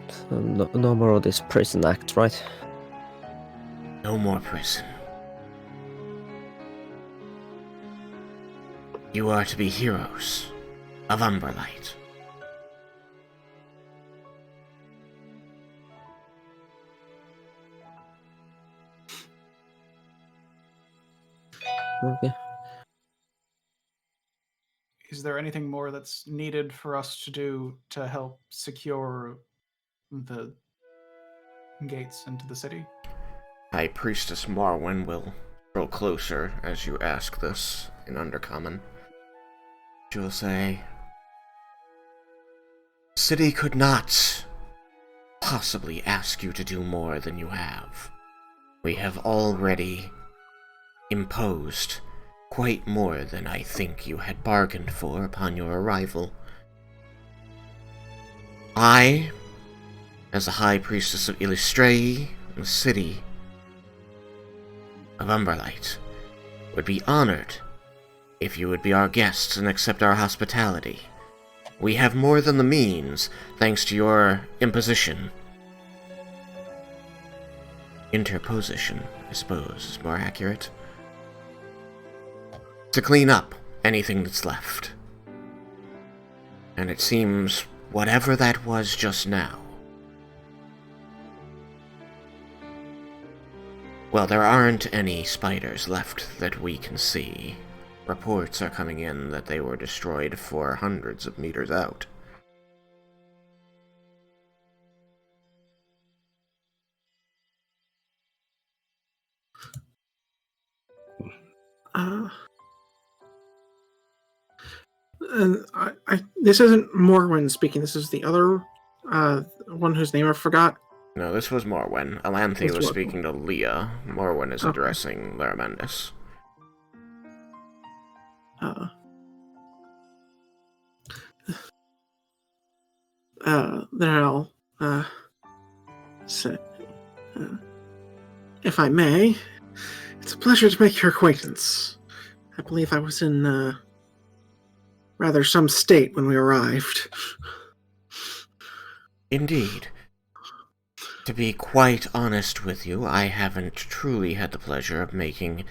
So no more of this prison act, right? No more prison. You are to be heroes of Umbralight. Okay. Is there anything more that's needed for us to do to help secure the gates into the city? High Priestess Marwyn will draw closer as you ask this in Undercommon. She will say, "The city could not possibly ask you to do more than you have. We have already imposed quite more than I think you had bargained for upon your arrival. I, as the High Priestess of Illustrae, the city of Umbralight, would be honored if you would be our guests and accept our hospitality. We have more than the means, thanks to your imposition. Interposition, I suppose, is more accurate. To clean up anything that's left. And it seems whatever that was just now, well, there aren't any spiders left that we can see. Reports are coming in that they were destroyed for hundreds of meters out. And this isn't Morwen speaking. This is the other one whose name I forgot. No, this was Morwen. Alanthe This was was- speaking to Leah. Morwen is Okay. addressing Laramendis. Then I'll say, if I may, it's a pleasure to make your acquaintance. I believe I was in rather some state when we arrived. Indeed. To be quite honest with you, I haven't truly had the pleasure of making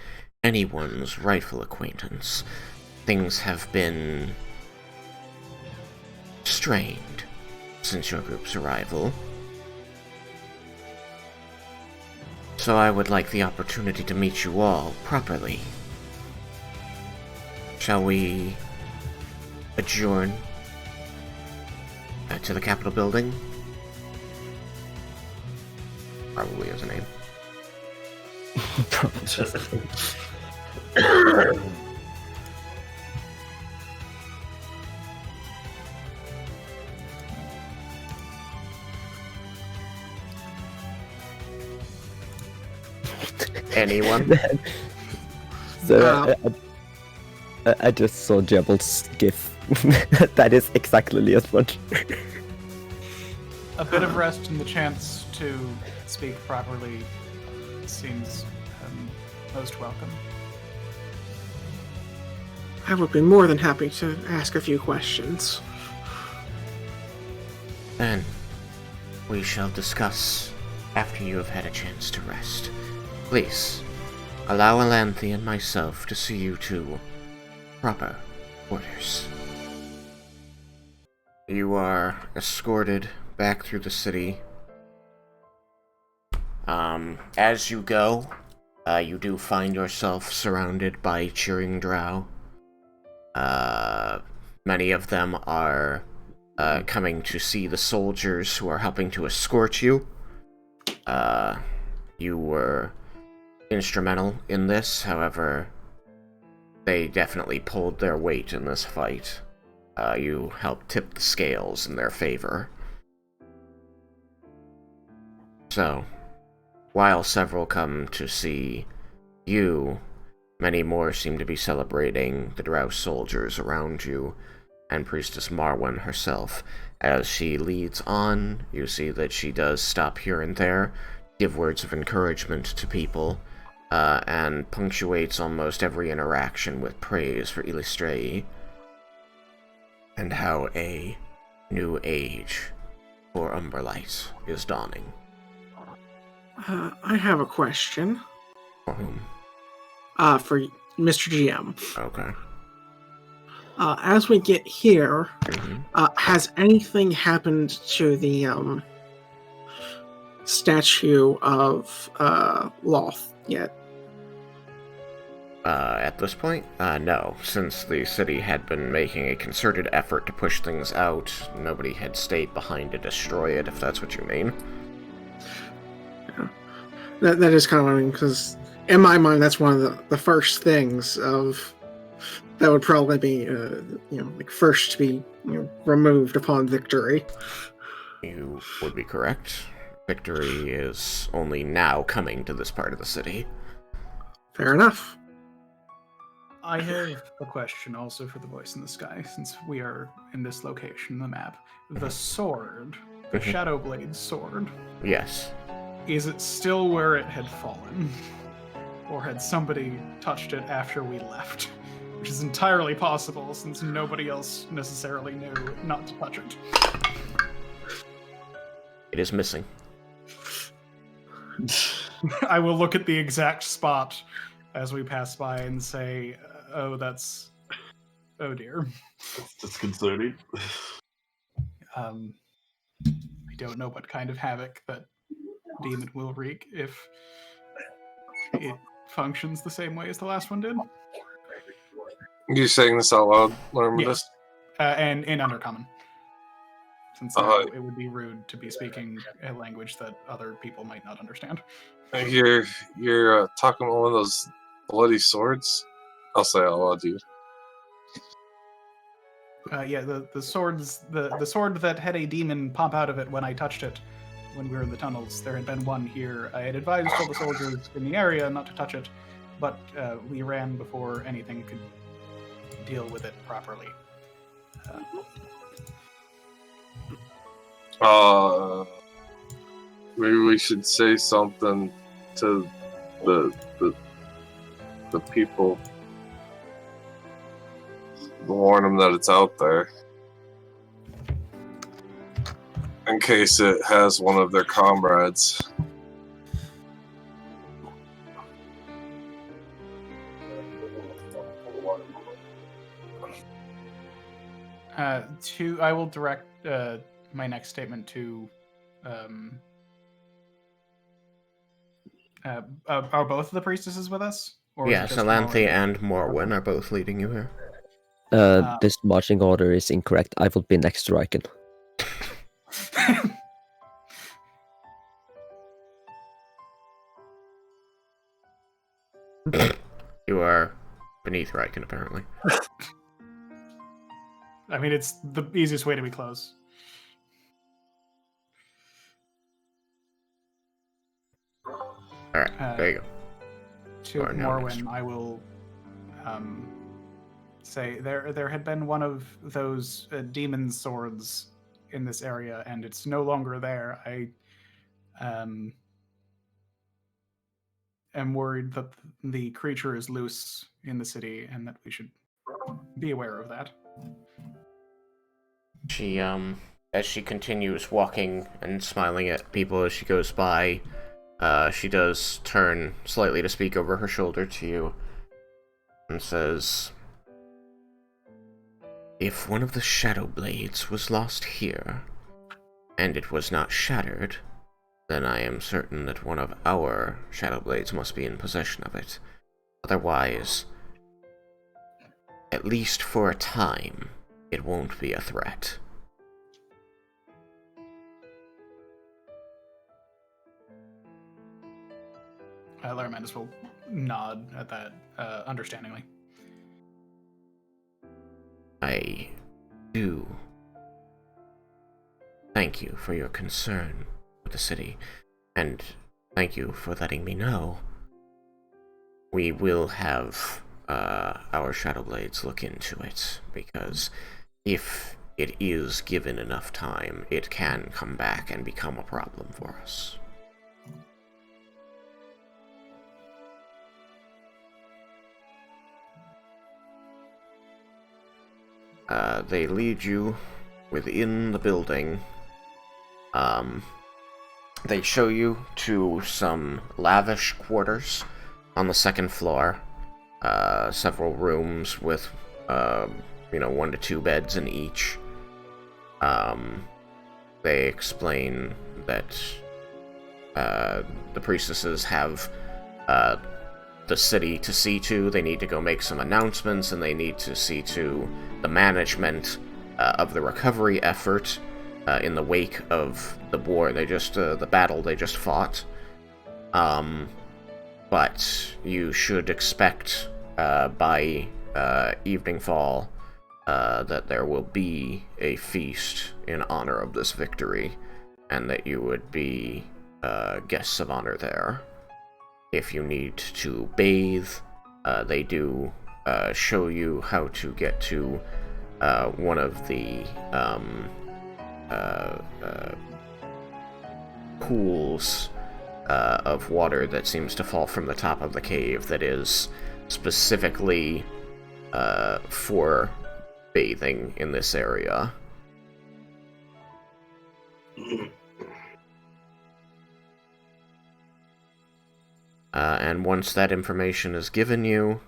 anyone's rightful acquaintance. Things have been strained since your group's arrival. So I would like the opportunity to meet you all properly. Shall we adjourn to the Capitol building? Probably is a name. Anyone? So I just saw Jebel's gif. That is exactly Leah's one. A bit of rest and the chance to speak properly seems most welcome. I would be more than happy to ask a few questions. Then, we shall discuss after you have had a chance to rest. Please, allow Alanthe and myself to see you to proper quarters. You are escorted back through the city. As you go, you do find yourself surrounded by cheering drow. Many of them are coming to see the soldiers who are helping to escort you. You were instrumental in this, however, they definitely pulled their weight in this fight. You helped tip the scales in their favor. So, while several come to see you, many more seem to be celebrating the drow soldiers around you, and Priestess Marwen herself. As she leads on, you see that she does stop here and there, give words of encouragement to people, and punctuates almost every interaction with praise for Illustrae, and how a new age for Umbralight is dawning. I have a question. For whom? For Mr. GM. Okay. As we get here, Mm-hmm. has anything happened to the statue of Loth yet? At this point, no. Since the city had been making a concerted effort to push things out, nobody had stayed behind to destroy it, if that's what you mean. Yeah. That is kind of what I mean, because in my mind, that's one of the first things of that would probably be, like first to be removed upon victory. You would be correct. Victory is only now coming to this part of the city. Fair enough. I have a question also for the voice in the sky, since we are in this location, the map. The sword, the Mhm. Shadowblade sword, Yes. is it still where it had fallen? Or had somebody touched it after we left? Which is entirely possible, since nobody else necessarily knew not to touch it. It is missing. I will look at the exact spot as we pass by and say, oh dear. It's disconcerting. I don't know what kind of havoc that demon will wreak if it functions the same way as the last one did. You saying this out loud, Lermadus? Yes. And in Undercommon. Since it would be rude to be speaking a language that other people might not understand. You're talking about one of those bloody swords? I'll say out loud to you. Yeah, the swords, the sword that had a demon pop out of it when I touched it when we were in the tunnels. There had been one here. I had advised all the soldiers in the area not to touch it, but we ran before anything could deal with it properly. Maybe we should say something to the people. Warn them that it's out there. In case it has one of their comrades. I will direct my next statement to. Are both of the priestesses with us? Or is it Yes, just Alanthe Morwen? and Morwen are both leading you here. This marching order is incorrect. I will be next to Raiken. You are beneath Raiken, apparently. I mean, it's the easiest way to be close. Alright, there you go. To Or no, Morwen, I will say there had been one of those demon swords in this area, and it's no longer there. am worried that the creature is loose in the city and that we should be aware of that. She, as she continues walking and smiling at people as she goes by, she does turn slightly to speak over her shoulder to you and says, "If one of the Shadow Blades was lost here, and it was not shattered, then I am certain that one of our Shadow Blades must be in possession of it. Otherwise, at least for a time, it won't be a threat." Laramandus will nod at that understandingly. I do thank you for your concern with the city, and thank you for letting me know. We will have our Shadow Blades look into it, because if it is given enough time, it can come back and become a problem for us. They lead you within the building. They show you to some lavish quarters on the second floor. Several rooms with, 1 to 2 beds in each. They explain that the priestesses have the city to see to. They need to go make some announcements, and they need to see to the management of the recovery effort in the wake of the war the battle they just fought. But you should expect by evening fall that there will be a feast in honor of this victory, and that you would be guests of honor there. If you need to bathe, they do show you how to get to one of the pools of water that seems to fall from the top of the cave that is specifically for bathing in this area. And once that information is given you,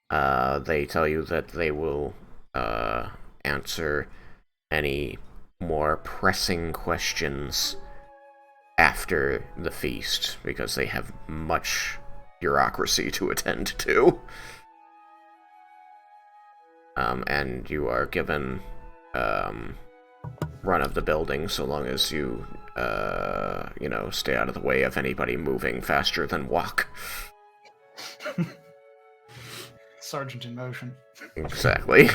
they tell you that they will answer any more pressing questions after the feast, because they have much bureaucracy to attend to. And you are given run of the building so long as you stay out of the way of anybody moving faster than walk. Sergeant in motion. Exactly.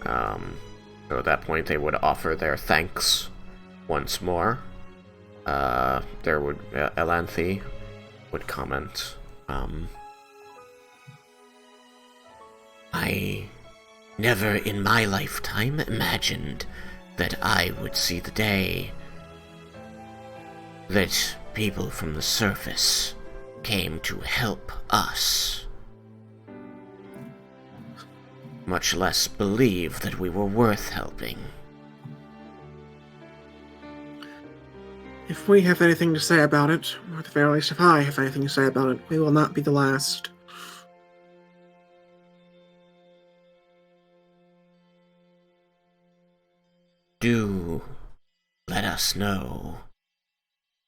So at that point, they would offer their thanks once more. There would Elanthe would comment. I never in my lifetime imagined that I would see the day that people from the surface came to help us. Much less believe that we were worth helping. If we have anything to say about it, or at the very least if I have anything to say about it, we will not be the last. Do let us know,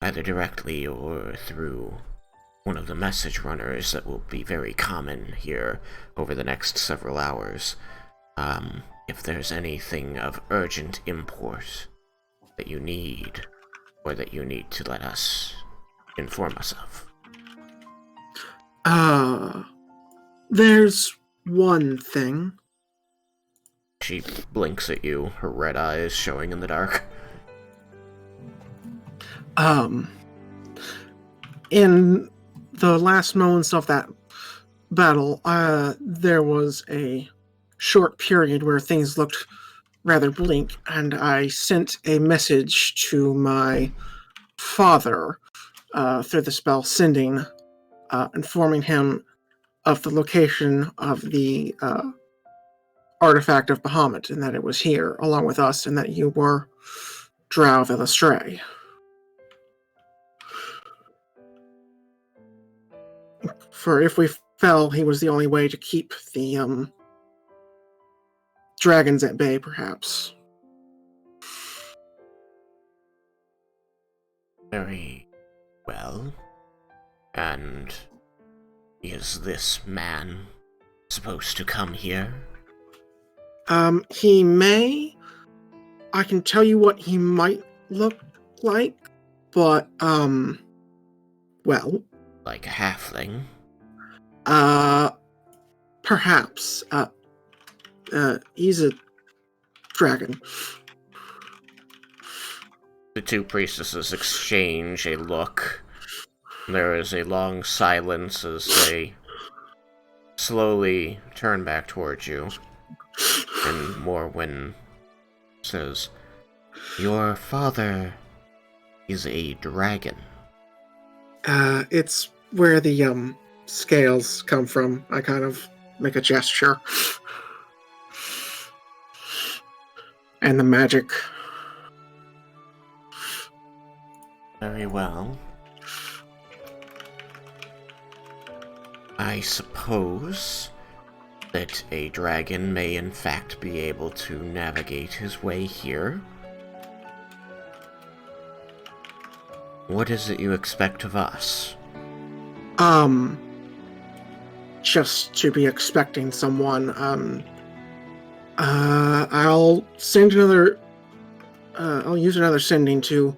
either directly or through one of the message runners that will be very common here over the next several hours, if there's anything of urgent import that you need, or that you need to let us inform us of. There's one thing. She blinks at you, her red eyes showing in the dark. In the last moments of that battle, there was a short period where things looked rather bleak, and I sent a message to my father through the spell Sending, informing him of the location of the artifact of Bahamut, and that it was here, along with us, and that you were Drow the Stray. For if we fell, he was the only way to keep the dragons at bay, perhaps. Very well. And is this man supposed to come here? He may. I can tell you what he might look like, but, well. Like a halfling? Perhaps. He's a dragon. The two priestesses exchange a look. There is a long silence as they slowly turn back towards you. And Morwen says, "Your father is a dragon." It's where the, scales come from. I kind of make a gesture. And the magic. Very well. I suppose that a dragon may in fact be able to navigate his way here. What is it you expect of us? Just to be expecting someone. I'll send another. I'll use another sending to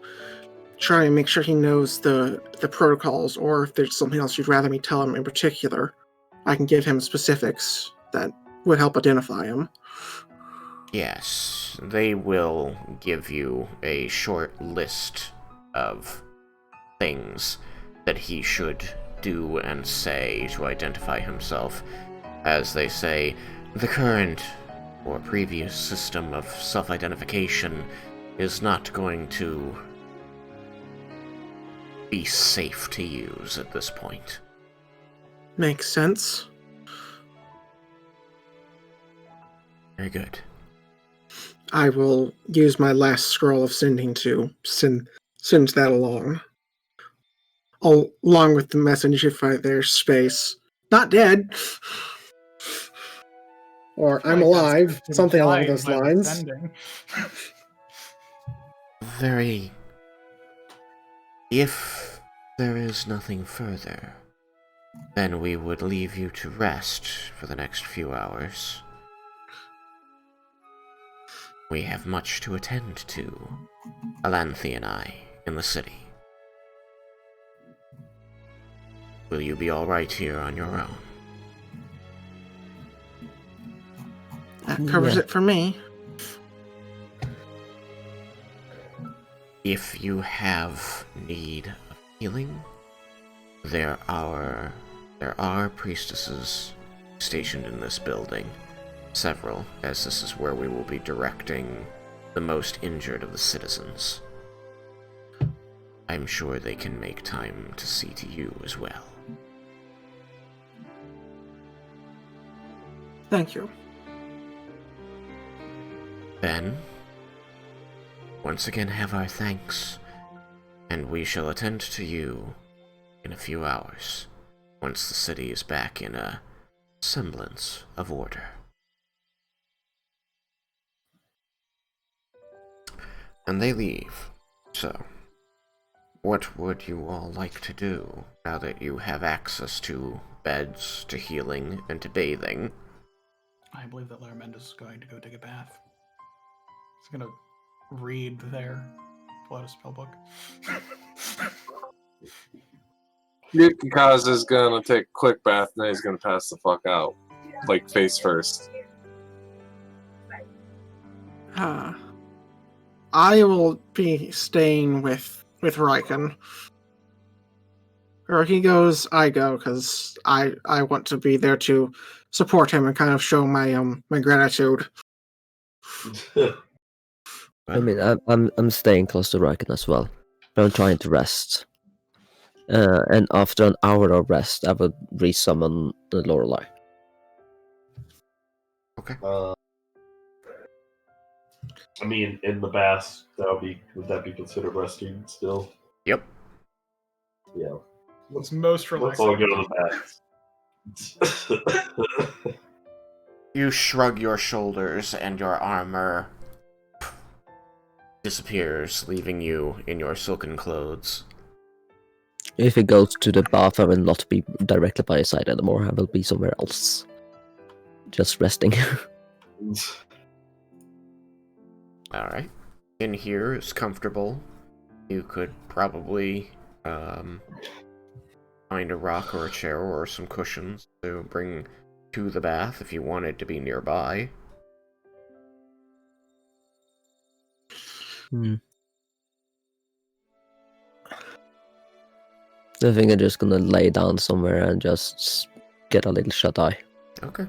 try and make sure he knows the protocols, or if there's something else you'd rather me tell him in particular, I can give him specifics that would help identify him. Yes, they will give you a short list of things that he should do and say to identify himself. As they say, the current or previous system of self-identification is not going to be safe to use at this point. Makes sense. Very good. I will use my last scroll of sending to send that along. Along with the message if there's space. Not dead. Or I'm alive. Something along those lines. Very... If there is nothing further, then we would leave you to rest for the next few hours. We have much to attend to, Alanthi and I, in the city. Will you be alright here on your own? That covers it for me. If you have need of healing, there are priestesses stationed in this building. Several, as this is where we will be directing the most injured of the citizens. I'm sure they can make time to see to you as well. Thank you. Then, once again have our thanks, and we shall attend to you in a few hours, once the city is back in a semblance of order. And they leave. So, what would you all like to do now that you have access to beds, to healing, and to bathing? I believe that Laramenda's is going to go take a bath. He's gonna read there. Pull out a spell book. Yukikaze is gonna take a quick bath, and then he's gonna pass the fuck out. Like, face first. I will be staying with Raiken. Or he goes, I go, because I want to be there to support him and kind of show my my gratitude. I mean, I'm staying close to Raiken as well, but I'm trying to rest. And after an hour of rest, I would resummon the Lorelei. Okay. I mean, in the bath, would that be considered resting still? Yep. Yeah. It's most Let's relaxing. all go to the bath. You shrug your shoulders, and your armor disappears, leaving you in your silken clothes. If it goes to the bath, I will not be directly by his side anymore. I will be somewhere else. Just resting. Alright. In here is comfortable. You could probably find a rock or a chair or some cushions to bring to the bath if you wanted to be nearby. I think I'm just gonna lay down somewhere and just get a little shut-eye. Okay.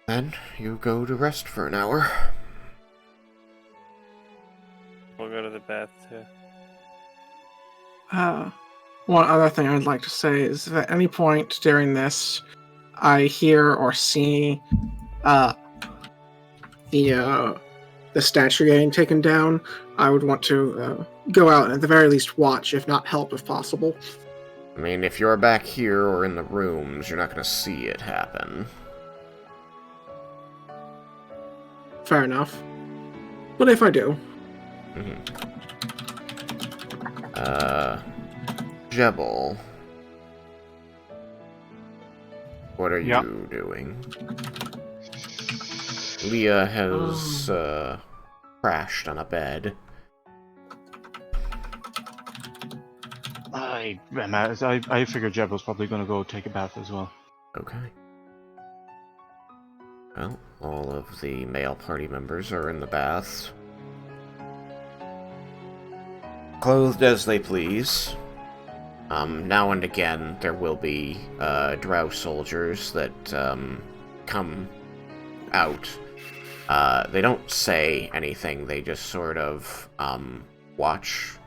Then you go to rest for an hour. We'll go to the bath too. One other thing I'd like to say is if at any point during this I hear or see the statue getting taken down, I would want to go out and at the very least watch, if not help, if possible. I mean, if you're back here or in the rooms, you're not going to see it happen. Fair enough. But if I do... Jebel. What are Yeah. you doing? Leah has crashed on a bed. I figured Jeb was probably going to go take a bath as well. Okay. Well, all of the male party members are in the baths. Clothed as they please. Now and again, there will be drow soldiers that come out. They don't say anything, they just sort of watch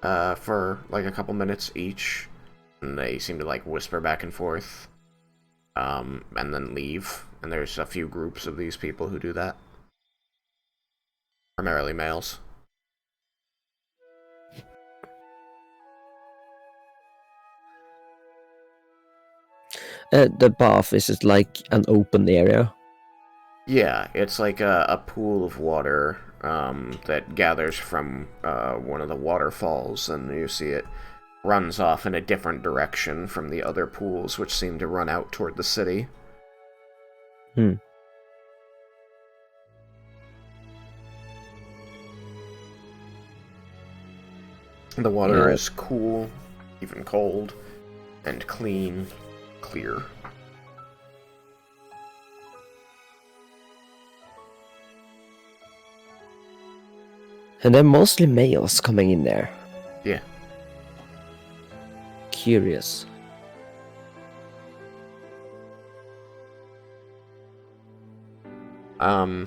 for like a couple minutes each. And they seem to like whisper back and forth. And then leave. And there's a few groups of these people who do that. Primarily males. The bath, is it like an open area? Yeah, it's like a pool of water that gathers from one of the waterfalls, and you see it runs off in a different direction from the other pools, which seem to run out toward the city. The water is cool, even cold, and clean, clear. And they're mostly males coming in there. Yeah. Curious. I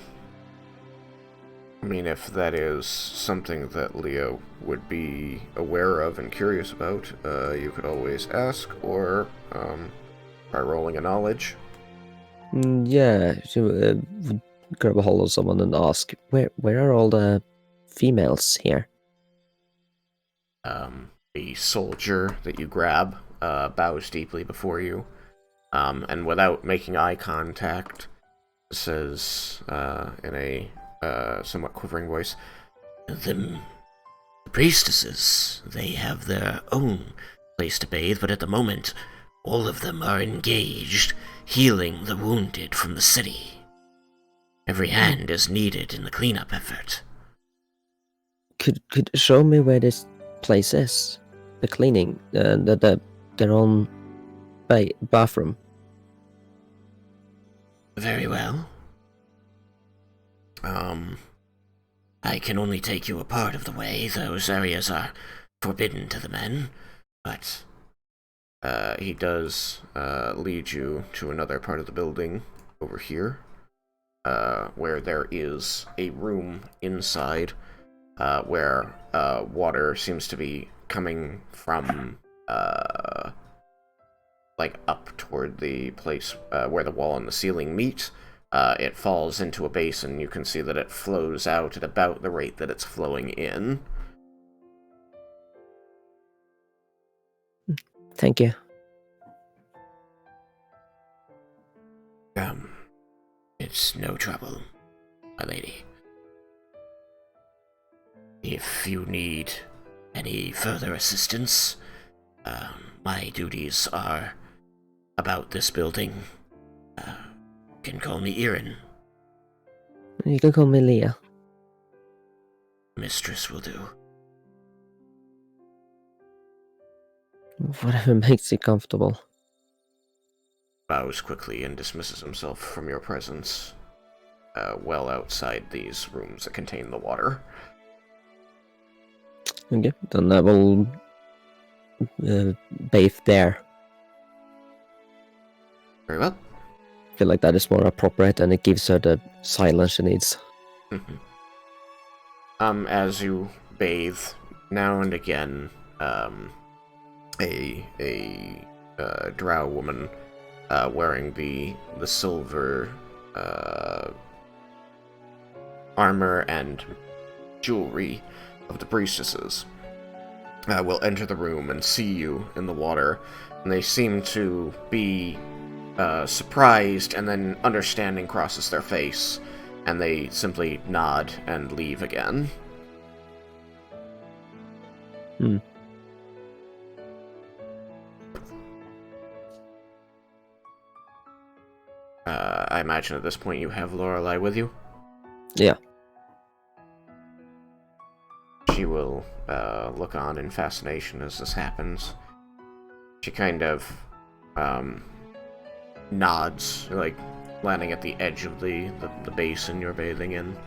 mean, if that is something that Leo would be aware of and curious about, you could always ask, or try rolling a knowledge. Yeah, would grab a hold of someone and ask, where are all the females here? The soldier that you grab bows deeply before you, and without making eye contact, says in a somewhat quivering voice, "The priestesses, they have their own place to bathe, but at the moment, all of them are engaged, healing the wounded from the city. Every hand is needed in the cleanup effort." Could show me where this place is? The cleaning, their own bathroom. Very well. I can only take you a part of the way. Those areas are forbidden to the men, but he does lead you to another part of the building over here, where there is a room inside where water seems to be coming from like up toward the place where the wall and the ceiling meet. It falls into a basin. You can see that it flows out at about the rate that it's flowing in. Thank you. It's no trouble, my lady. If you need any further assistance, my duties are about this building. You can call me Erin. You can call me Leah. Mistress will do. Whatever makes you comfortable. Bows quickly and dismisses himself from your presence, well outside these rooms that contain the water. Okay, then I will bathe there. Very well. I feel like that is more appropriate and it gives her the silence she needs. As you bathe, now and again, a drow woman wearing the silver armor and jewelry of the priestesses will enter the room and see you in the water, and they seem to be surprised, and then understanding crosses their face, and they simply nod and leave again. I imagine at this point you have Lorelei with you? Yeah. She will look on in fascination as this happens. She kind of nods, like landing at the edge of the basin you're bathing in,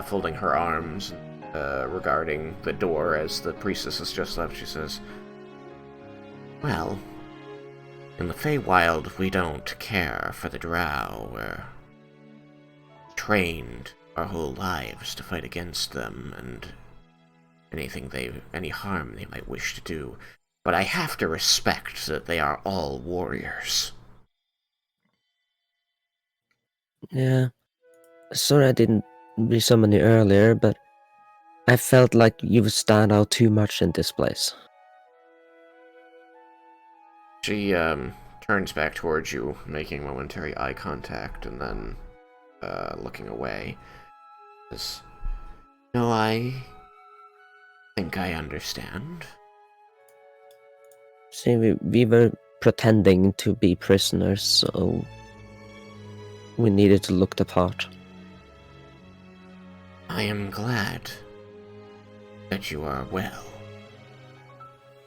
folding her arms regarding the door as the priestess has just left. She says, "Well, in the Feywild, we don't care for the drow. We're trained our whole lives to fight against them and any harm they might wish to do. But I have to respect that they are all warriors." Yeah. Sorry I didn't resummon you earlier, but I felt like you stand out too much in this place. She turns back towards you, making momentary eye contact, and then looking away. Says, "No, I think I understand." See, we were pretending to be prisoners, so we needed to look the part. I am glad that you are well.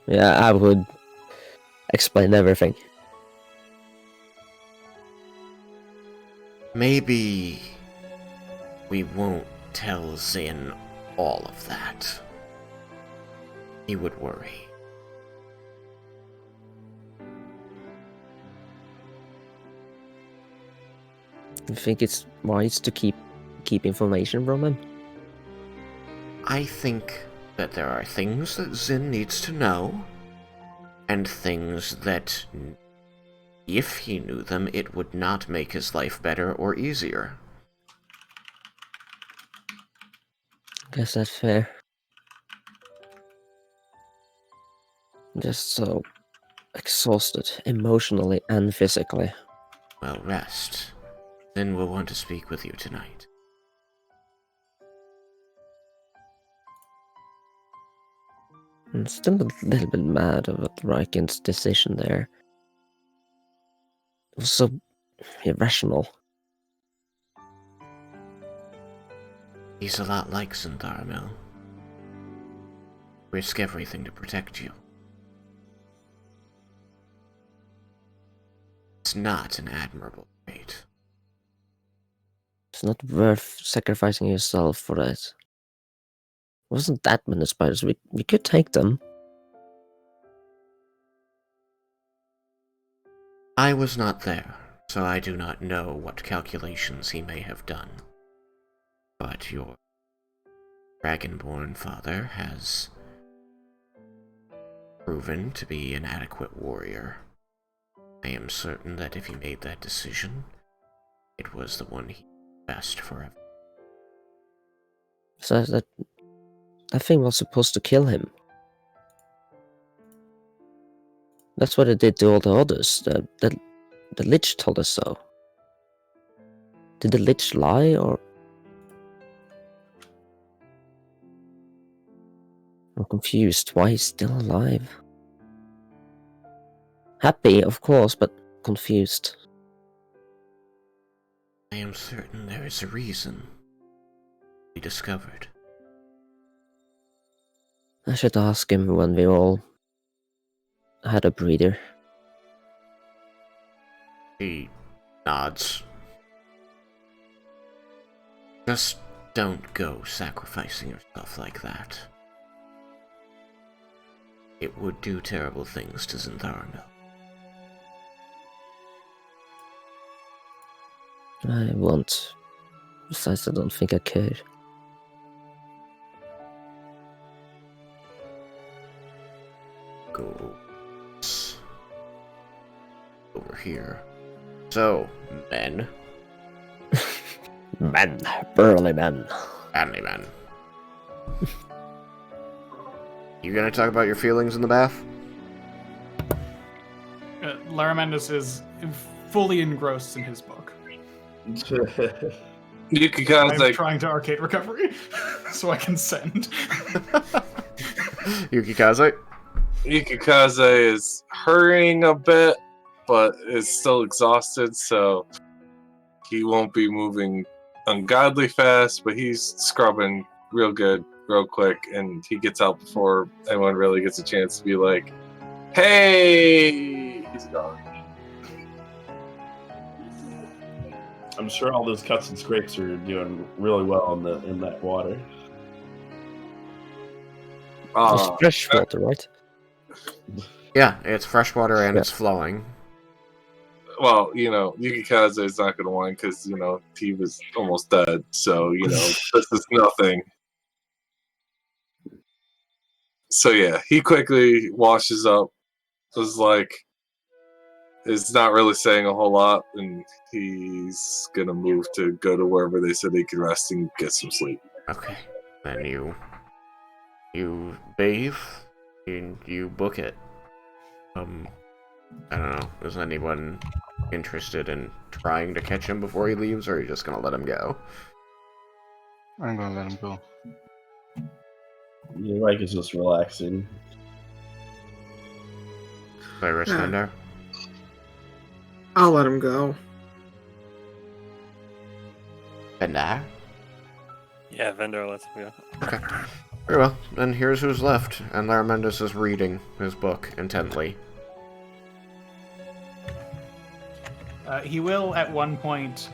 Yeah, I would explain everything. Maybe we won't tell Zin all of that. He would worry. You think it's wise to keep information from him? I think that there are things that Zin needs to know, and things that, if he knew them, it would not make his life better or easier. Guess that's fair. Just so exhausted, emotionally and physically. Well, rest. Zin will want to speak with you tonight. I'm still a little bit mad about Raiken's decision there. It was so irrational. He's a lot like Zintharamil. Risk everything to protect you. It's not an admirable trait. It's not worth sacrificing yourself for that. It wasn't that many spiders. We could take them. I was not there, so I do not know what calculations he may have done. But your Dragonborn father has proven to be an adequate warrior. I am certain that if he made that decision, it was the one he best for him. So that thing was supposed to kill him. That's what it did to all the others. The Lich told us so. Did the Lich lie, or... I'm confused. Why he's still alive? Happy, of course, but confused. I am certain there is a reason we discovered. I should ask him when we all had a breather. He nods. Just don't go sacrificing yourself like that. It would do terrible things to Zentharmel. I won't. Besides, I don't think I could. Go over here. So, men. Men. Burly men. Manly men. You gonna talk about your feelings in the bath? Laramendus is fully engrossed in his book. Yukikaze, I'm trying to arcade recovery, so I can send. Yukikaze? Yukikaze is hurrying a bit, but is still exhausted, so he won't be moving ungodly fast, but he's scrubbing real good, real quick, and he gets out before anyone really gets a chance to be like, hey! He's gone. I'm sure all those cuts and scrapes are doing really well in that water. It's fresh water, right? Yeah, it's fresh water and Yeah. it's flowing. Well, Yukikaze is not going to whine because, he was almost dead. So, this is nothing. So, yeah, he quickly washes up. Is not really saying a whole lot. And he's going to move to go to wherever they said he could rest and get some sleep. Okay. Then you bathe and you book it. I don't know. Is anyone interested in trying to catch him before he leaves, or are you just gonna let him go? I'm gonna let him go. Mike is just relaxing. Cyrus Yeah. Fender? I'll let him go. Fender? Yeah, Vendor lets him go. Okay. Very well. Then here's who's left, and Laramendus is reading his book intently. He will, at one point,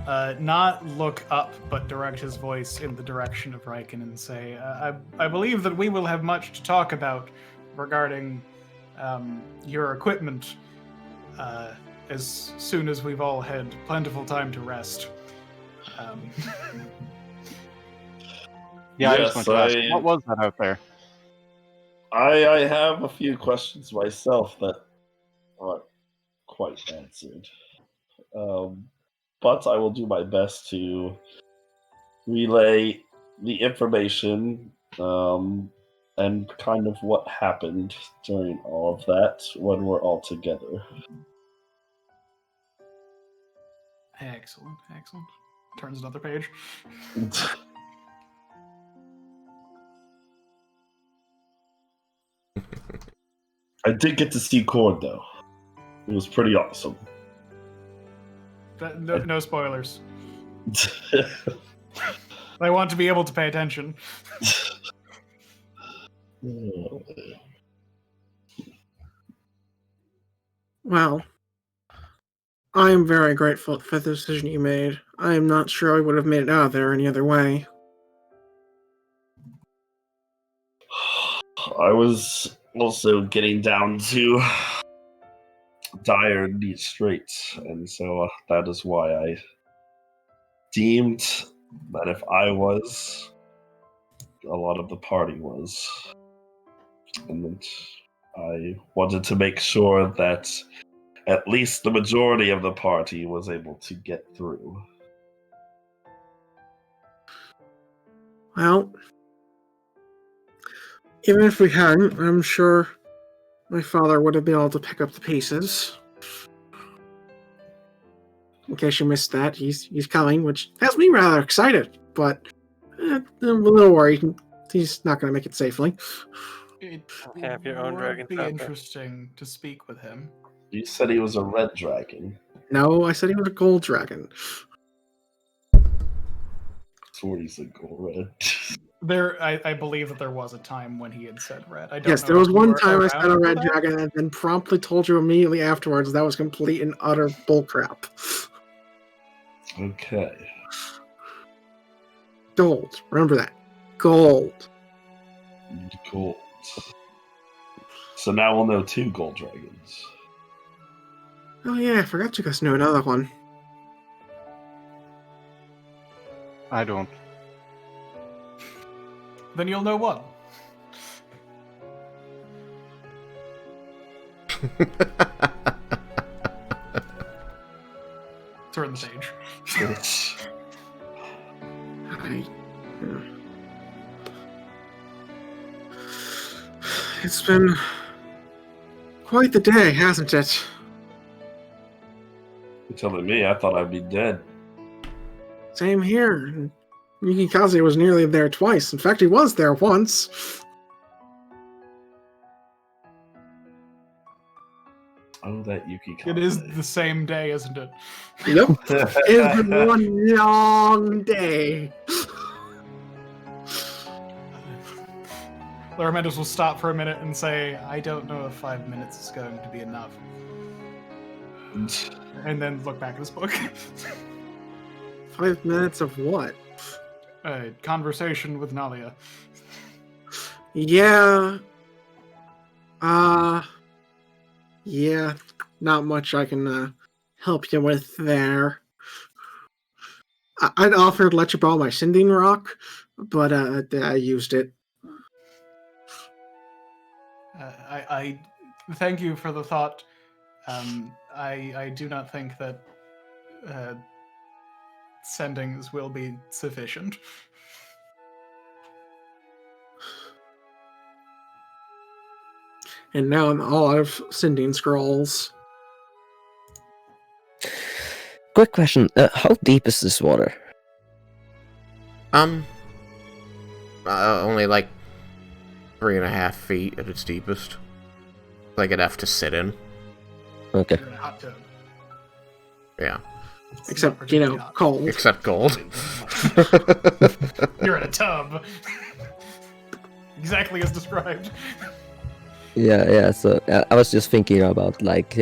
not look up, but direct his voice in the direction of Raiken and say, I believe that we will have much to talk about regarding your equipment as soon as we've all had plentiful time to rest. Yeah, I Yes, just want to ask, what was that out there? I have a few questions myself that aren't quite answered. But I will do my best to relay the information and kind of what happened during all of that when we're all together. Excellent. Turns another page. I did get to see Cord, though. It was pretty awesome. No spoilers. I want to be able to pay attention. Well, I am very grateful for the decision you made. I am not sure I would have made it out of there any other way. I was also getting down to dire and deep straits, and so that is why I deemed that if I was a lot of the party was. And I wanted to make sure that at least the majority of the party was able to get through. Well, even if we hadn't, I'm sure my father would have been able to pick up the pieces. In case you missed that, he's coming, which has me rather excited, but I'm a little worried. He's not going to make it safely. It Have your own would dragon be chopper. interesting to speak with him. You said he was a red dragon. No, I said he was a gold dragon. He's a gold red. I believe that there was a time when he had said red. I don't Yes, know there was if you one were time I said a around for red that. dragon and then promptly told you immediately afterwards that was complete and utter bullcrap. Okay. Gold. Remember that. Gold. Gold. So now we'll know 2 gold dragons. Oh yeah, I forgot you guys knew another one. I don't. Then you'll know one. Turn the page. It's been quite the day, hasn't it? You're telling me I thought I'd be dead. Same here. Yukikaze was nearly there twice. In fact, he was there once. Oh, that Yukikaze. It is the same day, isn't it? Yep. It's been one long day. Laramentus will stop for a minute and say, I don't know if 5 minutes is going to be enough. And then look back at his book. 5 minutes of what? Conversation with Nalia. Yeah. Yeah. Not much I can help you with there. I'd offered to let you borrow my sending rock, but I used it. I thank you for the thought. I do not think that sendings will be sufficient. And now I'm all out of sending scrolls. Quick question: how deep is this water? Only like 3.5 feet at its deepest. Like enough to sit in. Okay. You're in a hot tub. Yeah. It's Except, not you know, particularly hot. cold. Except gold. You're in a tub. Exactly as described. Yeah. So I was just thinking about like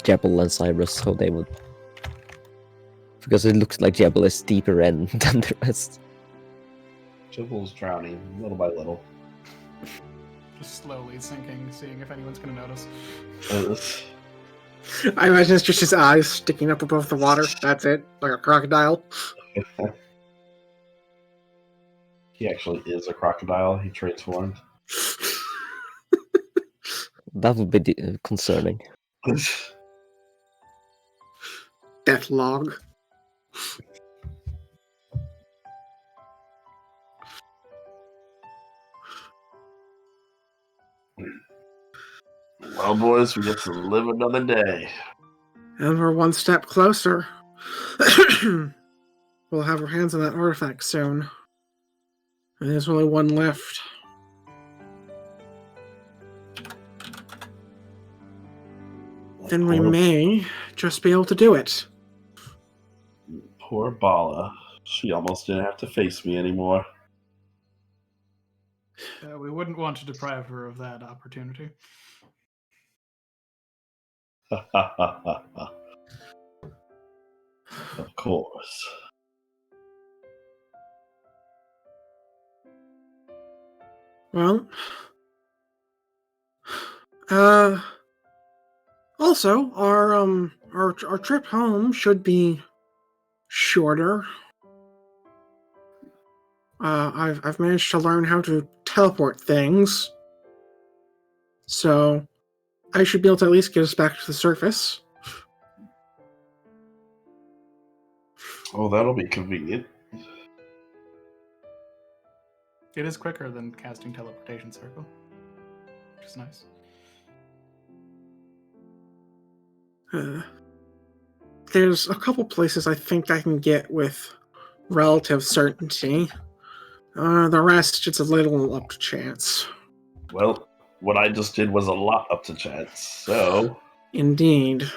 Jebel and Cyrus, how they would, because it looks like Jebel is deeper in than the rest. Jibble's drowning, little by little. Just slowly sinking, seeing if anyone's going to notice. I imagine it's just his eyes sticking up above the water. That's it, like a crocodile. He actually is a crocodile. He transformed. That would be concerning. Death log. Well, boys, we get to live another day. And we're one step closer. We'll have our hands on that artifact soon. And there's only one left. Then we may just be able to do it. Poor Bala. She almost didn't have to face me anymore. We wouldn't want to deprive her of that opportunity. Of course. Well, also, our trip home should be shorter. I've managed to learn how to teleport things, so I should be able to at least get us back to the surface. Oh, that'll be convenient. It is quicker than casting teleportation circle, which is nice. There's a couple places I think I can get with relative certainty. The rest, it's a little up to chance. Well, what I just did was a lot up to chance, so... Indeed.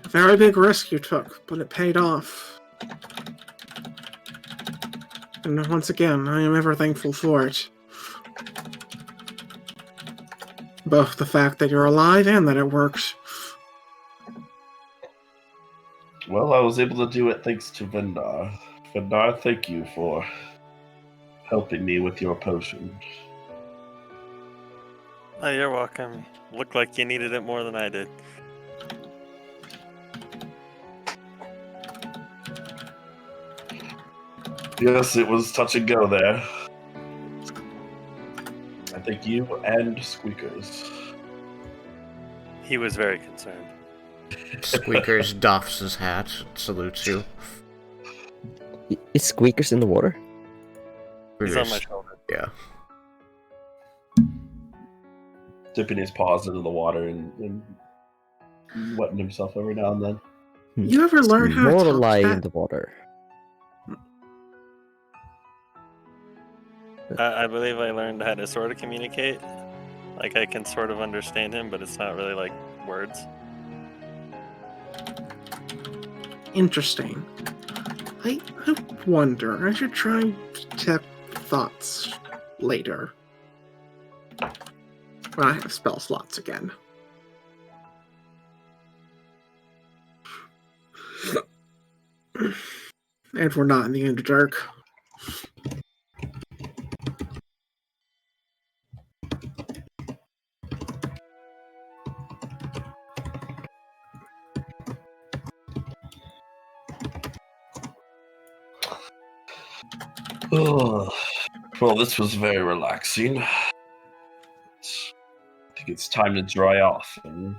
A very big risk you took, but it paid off. And once again, I am ever thankful for it. Both the fact that you're alive and that it worked. Well, I was able to do it thanks to Vendar. Vendar, thank you for helping me with your potion. Oh, you're welcome. Looked like you needed it more than I did. Yes, it was touch and go there. I thank you and Squeakers. He was very concerned. Squeakers doffs his hat, salutes you. Is Squeakers in the water? He's on my Squeakers- shoulder. Yeah. Dipping his paws into the water and wetting himself every now and then. You ever learn how to talk Umbralight to in that? the water. I believe I learned how to sort of communicate. Like, I can sort of understand him, but it's not really like words. Interesting. I wonder. I should try and detect thoughts later. When I have spell slots again. And we're not in the Underdark. Oh, well, this was very relaxing. I think it's time to dry off and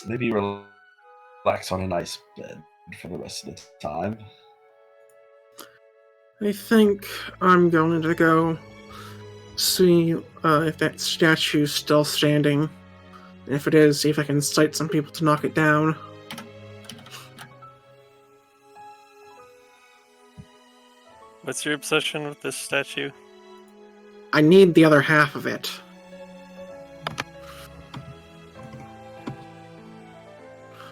maybe relax on a nice bed for the rest of the time. I think I'm going to go see if that statue's still standing. And if it is, see if I can incite some people to knock it down. What's your obsession with this statue? I need the other half of it.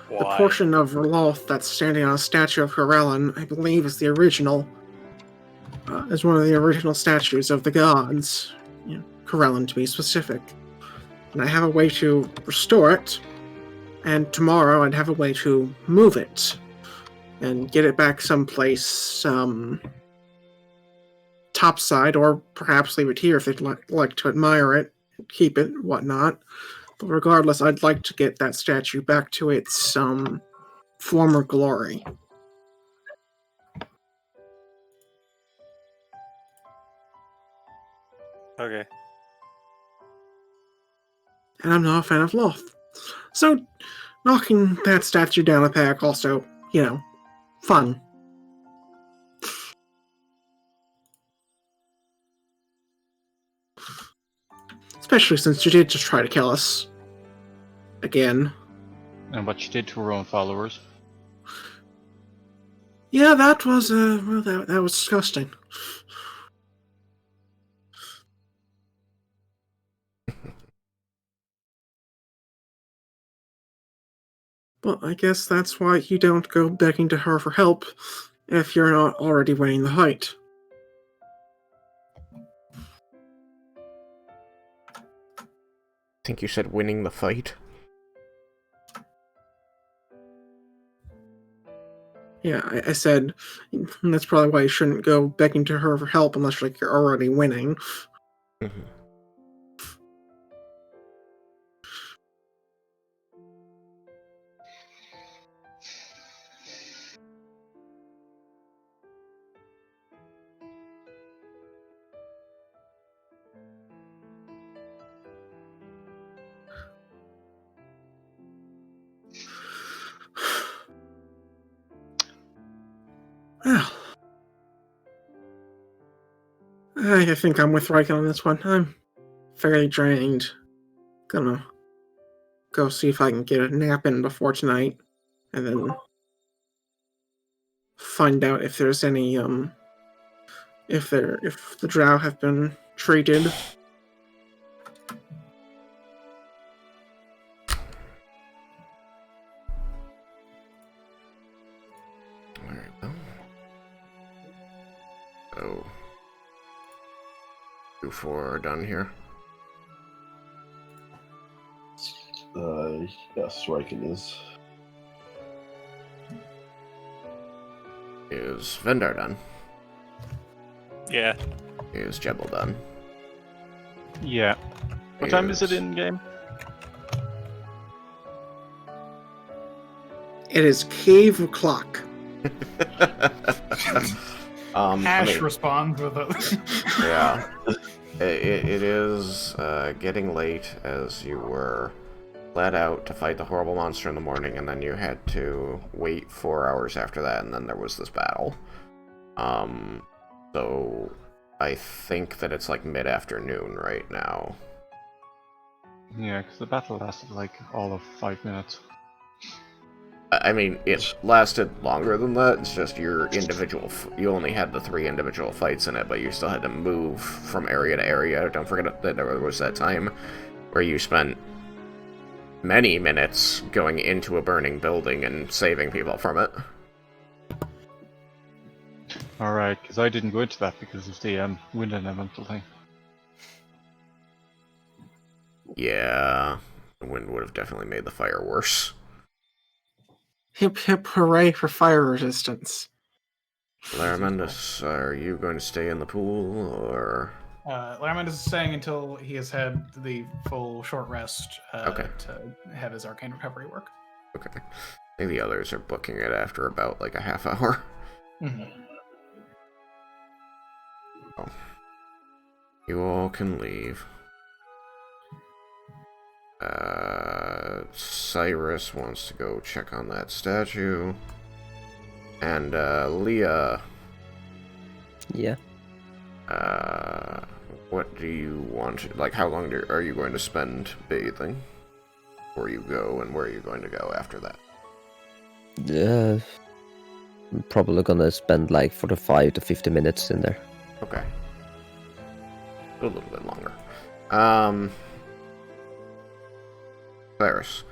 Why? The portion of Roloth that's standing on a statue of Corellin, I believe, is the original. Is one of the original statues of the gods. You know, Corellin to be specific. And I have a way to restore it. And tomorrow I'd have a way to move it. And get it back someplace, topside, or perhaps leave it here if they'd like to admire it, keep it, whatnot. But regardless, I'd like to get that statue back to its former glory. Okay. And I'm not a fan of Loth. So, knocking that statue down a peg also, fun. Especially since you did just try to kill us. Again. And what you did to her own followers. Yeah, that was, that was disgusting. But I guess that's why you don't go begging to her for help if you're not already winning the fight. I think you said winning the fight. Yeah, I said that's probably why you shouldn't go begging to her for help unless you're already winning. Mm-hmm. Well, I think I'm with Raiken on this one. I'm fairly drained. Gonna go see if I can get a nap in before tonight, and then find out if there's any if the drow have been treated. Alright, well. So, you four are done here. Yes, Raiken is. Is Vendar done? Yeah. Is Jebel done? Yeah. What time is it in game? It is cave o'clock. Ash responds with a. Yeah. It is getting late as you were led out to fight the horrible monster in the morning, and then you had to wait 4 hours after that, and then there was this battle. So I think that it's like mid-afternoon right now. Yeah, because the battle lasted like all of 5 minutes. I mean, it lasted longer than that. It's just your individual. You only had the 3 individual fights in it, but you still had to move from area to area. Don't forget that there was that time where you spent many minutes going into a burning building and saving people from it. Alright, because I didn't go into that because of the wind elemental thing. Yeah, the wind would have definitely made the fire worse. Hip hip hooray for fire resistance. Laramendus, are you going to stay in the pool, or...? Laramendus is staying until he has had the full short rest Okay. to have his arcane recovery work. Okay. I think the others are booking it after about like a half hour. Mm-hmm. Oh. You all can leave. Cyrus wants to go check on that statue. And, Leah. Yeah. What do you want? Like, how long are you going to spend bathing? Before you go, and where are you going to go after that? I'm probably gonna spend like 45 to 50 minutes in there. Okay. A little bit longer. Cyrus.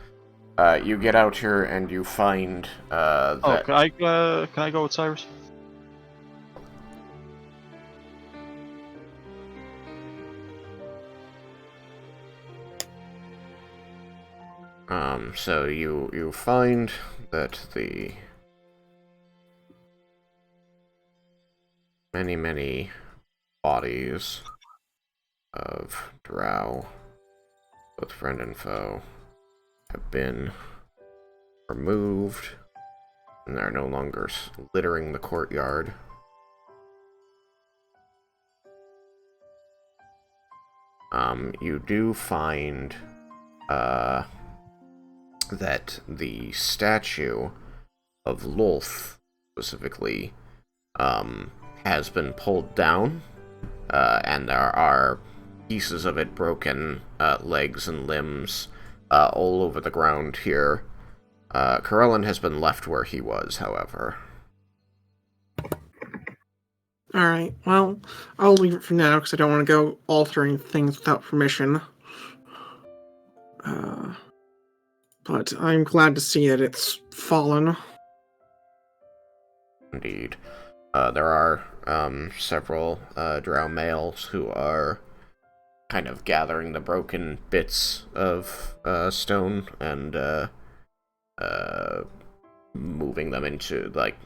You get out here and you find, that... Oh, can I go with Cyrus? So you find that the many bodies of drow, both friend and foe, have been removed, and they're no longer littering the courtyard. You do find that the statue of Lolth, specifically, has been pulled down, and there are pieces of it broken, legs and limbs, all over the ground here. Corellin has been left where he was, however. Alright, well, I'll leave it for now because I don't want to go altering things without permission. But I'm glad to see that it's fallen. Indeed. There are several drow males who are kind of gathering the broken bits of stone and moving them into, like,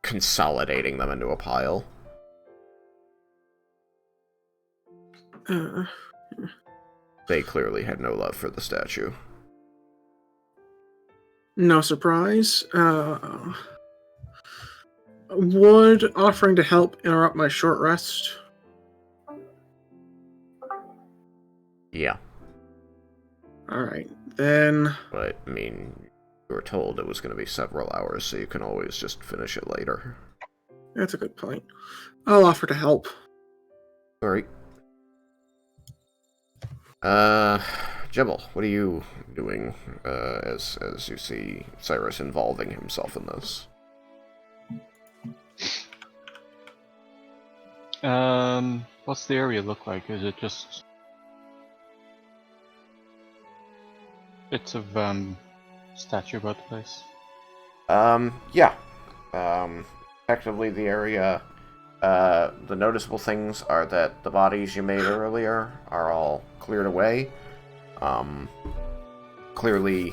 consolidating them into a pile. They clearly had no love for the statue. No surprise. Would offering to help interrupt my short rest? Yeah. Alright, then... But, I mean, you were told it was going to be several hours, so you can always just finish it later. That's a good point. I'll offer to help. Alright. Jibble, what are you doing as you see Cyrus involving himself in this? What's the area look like? Is it just bits of statue about the place? Yeah. Effectively the area, the noticeable things are that the bodies you made earlier are all cleared away. Clearly,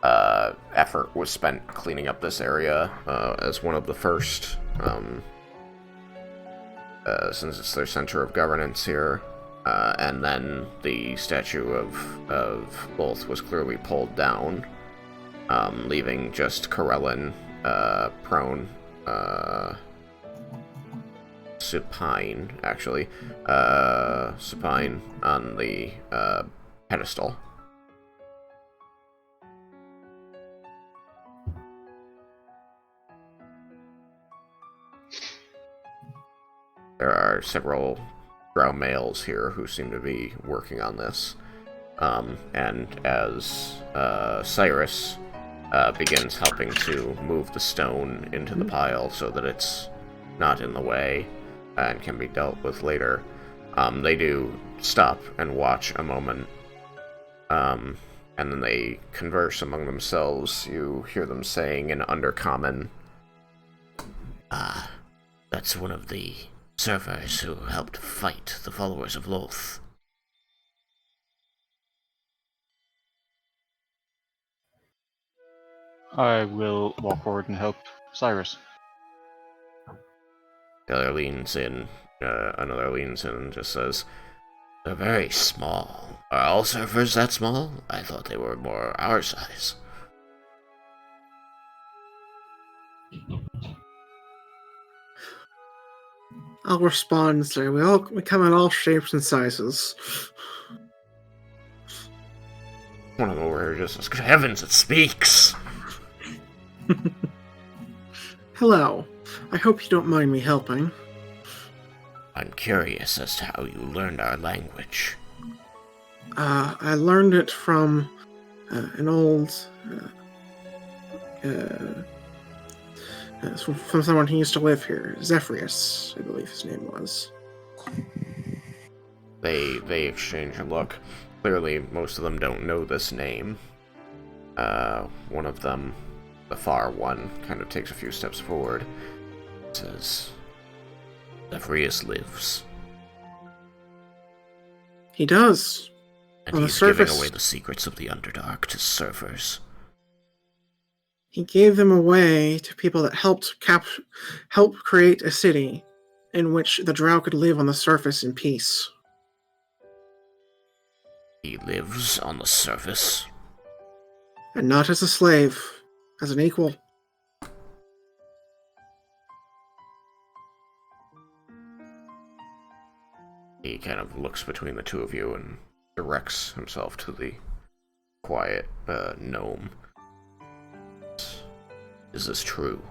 effort was spent cleaning up this area, as one of the first, since it's their center of governance here. And then the statue of Lolth was clearly pulled down, leaving just Corellin, prone, supine, actually, supine on the, pedestal. There are several drow males here who seem to be working on this. And as Cyrus begins helping to move the stone into the pile so that it's not in the way and can be dealt with later, they do stop and watch a moment. And then they converse among themselves. You hear them saying in Undercommon, That's one of the servers who helped fight the followers of Lolth. I will walk forward and help Cyrus. the other leans in, another leans in and just says, They're very small. Are all servers that small? I thought they were more our size. I'll respond and say, we come in all shapes and sizes. one of them over here just says, Good heavens, it speaks! Hello. I hope you don't mind me helping. I'm curious as to how you learned our language. I learned it from an old... from someone who used to live here. Zephyrius, I believe his name was. They exchange a look. Clearly, most of them don't know this name. One of them, the far one, kind of takes a few steps forward. Says, Zephyrius lives, He does. and On the he's giving surface. away the secrets of the Underdark to servers. He gave them away to people that helped create a city in which the drow could live on the surface in peace. He lives on the surface. And not as a slave, as an equal. he kind of looks between the two of you and directs himself to the quiet gnome. Is this true?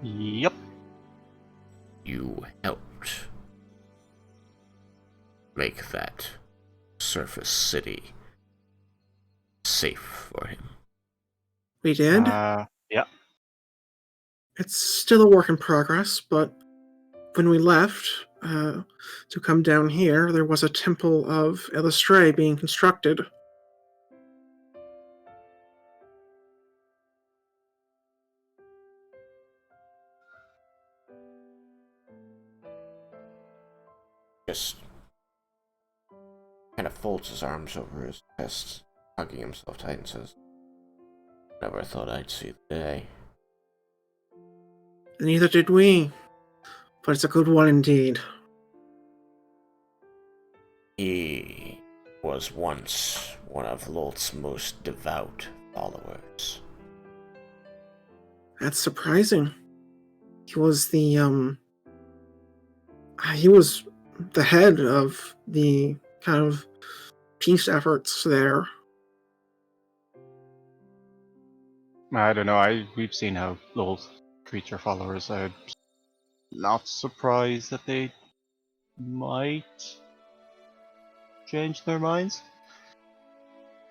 Yep. You helped make that surface city safe for him. We did. Yeah. It's still a work in progress, but when we left to come down here, there was a temple of Illustray being constructed. Just kind of folds his arms over his chest, hugging himself tight, and says, Never thought I'd see the day. Neither did we, but it's a good one indeed. He was once one of Lolth's most devout followers. That's surprising. He was the he was the head of the kind of peace efforts there. I don't know. We've seen how Lolth creature followers, I'm not surprised that they might change their minds.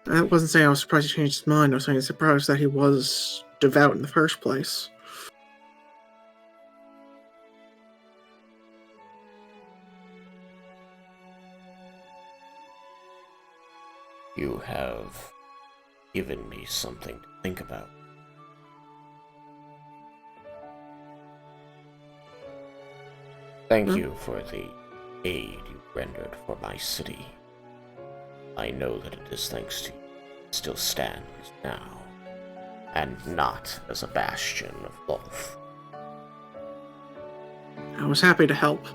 I wasn't saying I was surprised he changed his mind. I was saying surprised that he was devout in the first place. You have given me something to think about. Thank you for the aid you rendered for my city. I know that it is thanks to you it still stands now, and not as a bastion of Lolth. I was happy to help.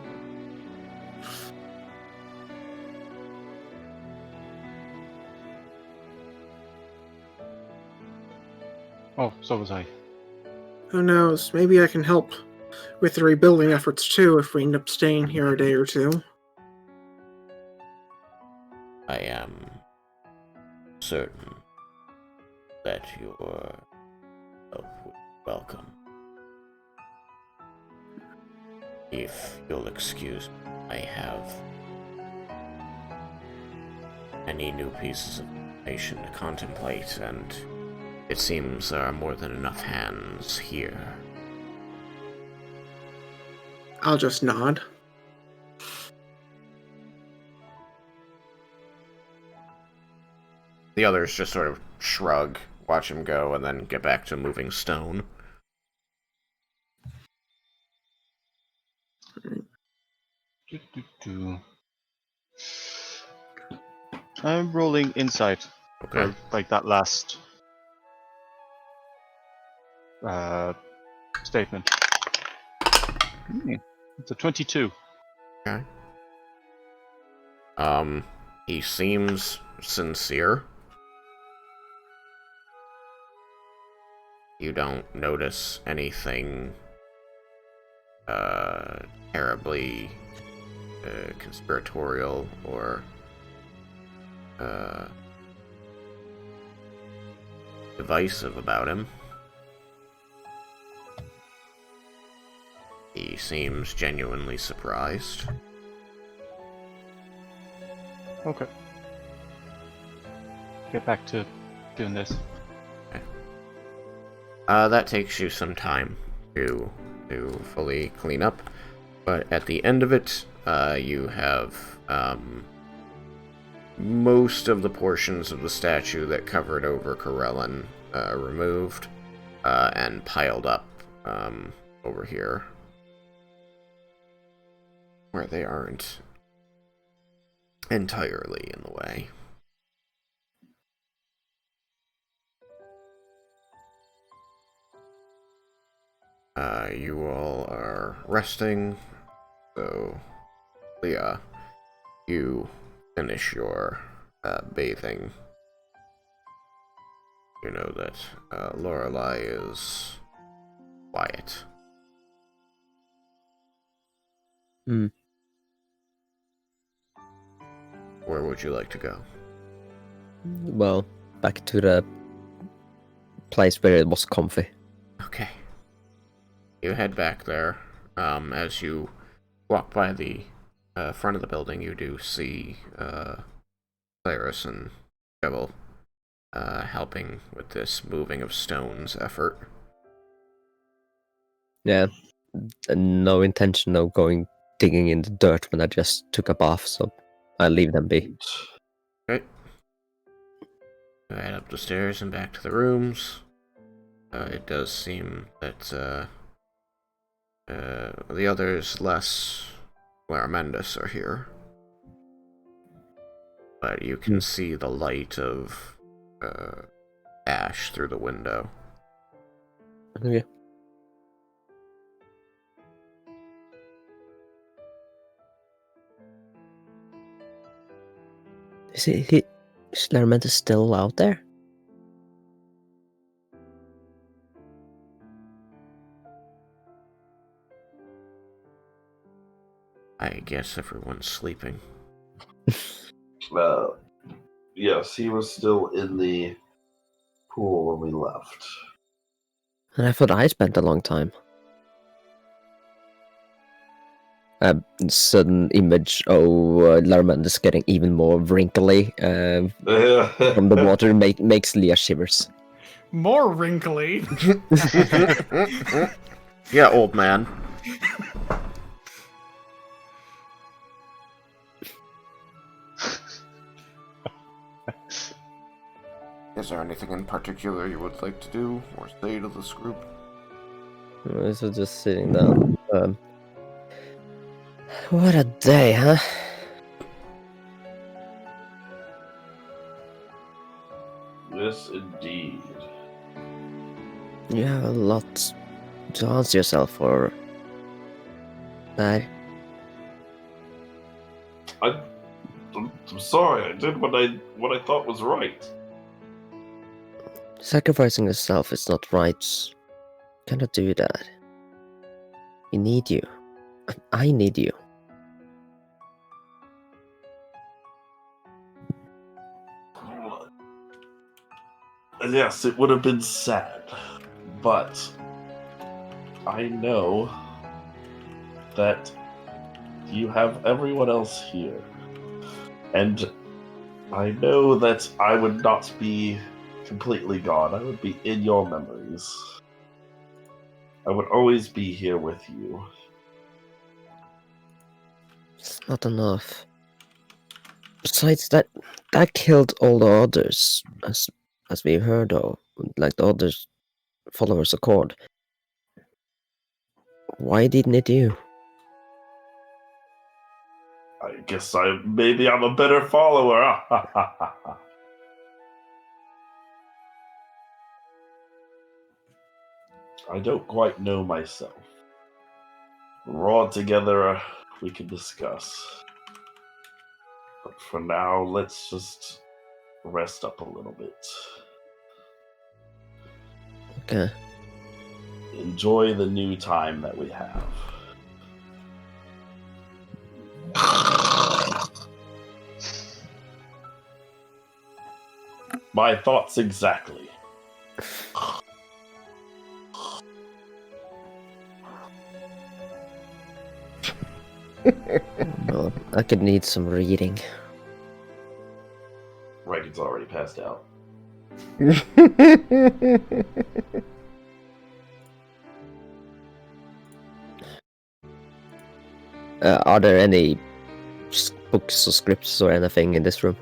Oh, so was I. Who knows? Maybe I can help with the rebuilding efforts too if we end up staying here a day or two. I am certain that your help will be welcome. If you'll excuse me, I have many new pieces of information to contemplate, and it seems there are more than enough hands here. I'll just nod. The others just sort of shrug, watch him go, and then get back to moving stone. I'm rolling insight Okay. for like that last statement. It's a 22. Okay. He seems sincere. You don't notice anything terribly conspiratorial or divisive about him. He seems genuinely surprised. Okay. Get back to doing this. That takes you some time to fully clean up, but at the end of it, you have most of the portions of the statue that covered over Corellin removed and piled up over here, where they aren't entirely in the way. You all are resting, so Leah, you finish your bathing. You know that Lorelei is quiet. Hmm. Where would you like to go? Well, back to the place where it was comfy. Okay. You head back there. As you walk by the front of the building, you do see Cyrus and Devil helping with this moving of stones effort. Yeah, and no intention of going digging in the dirt when I just took a bath, so I'll leave them be. Okay. Right up the stairs and back to the rooms. It does seem that the others, less Laramendas, are here. But you can see the light of ash through the window. Okay. Is Laramentus still out there? I guess everyone's sleeping. Yes, he was still in the pool when we left. And I thought I spent a long time. a sudden image of Larmanus getting even more wrinkly from the water makes Leah shivers. More wrinkly. Yeah, old man. Is there anything in particular you would like to do or say to this group? So just sitting down. What a day, huh? Yes, indeed. You have a lot to answer yourself for, Dad. I'm sorry. I did what I thought was right. Sacrificing yourself is not right. Cannot do that. We need you. I need you. Yes, it would have been sad, but I know that you have everyone else here, and I know that I would not be completely gone. I would be in your memories. I would always be here with you. It's not enough. Besides that killed all the others, as we heard of, like the others followers accord. Why didn't it you? I guess maybe I'm a better follower. I don't quite know myself. When we're all together, we can discuss. But for now, let's just rest up a little bit. Okay. Enjoy the new time that we have. My thoughts exactly. No, I could need some reading. Raiken's already passed out. Are there any books or scripts or anything in this room?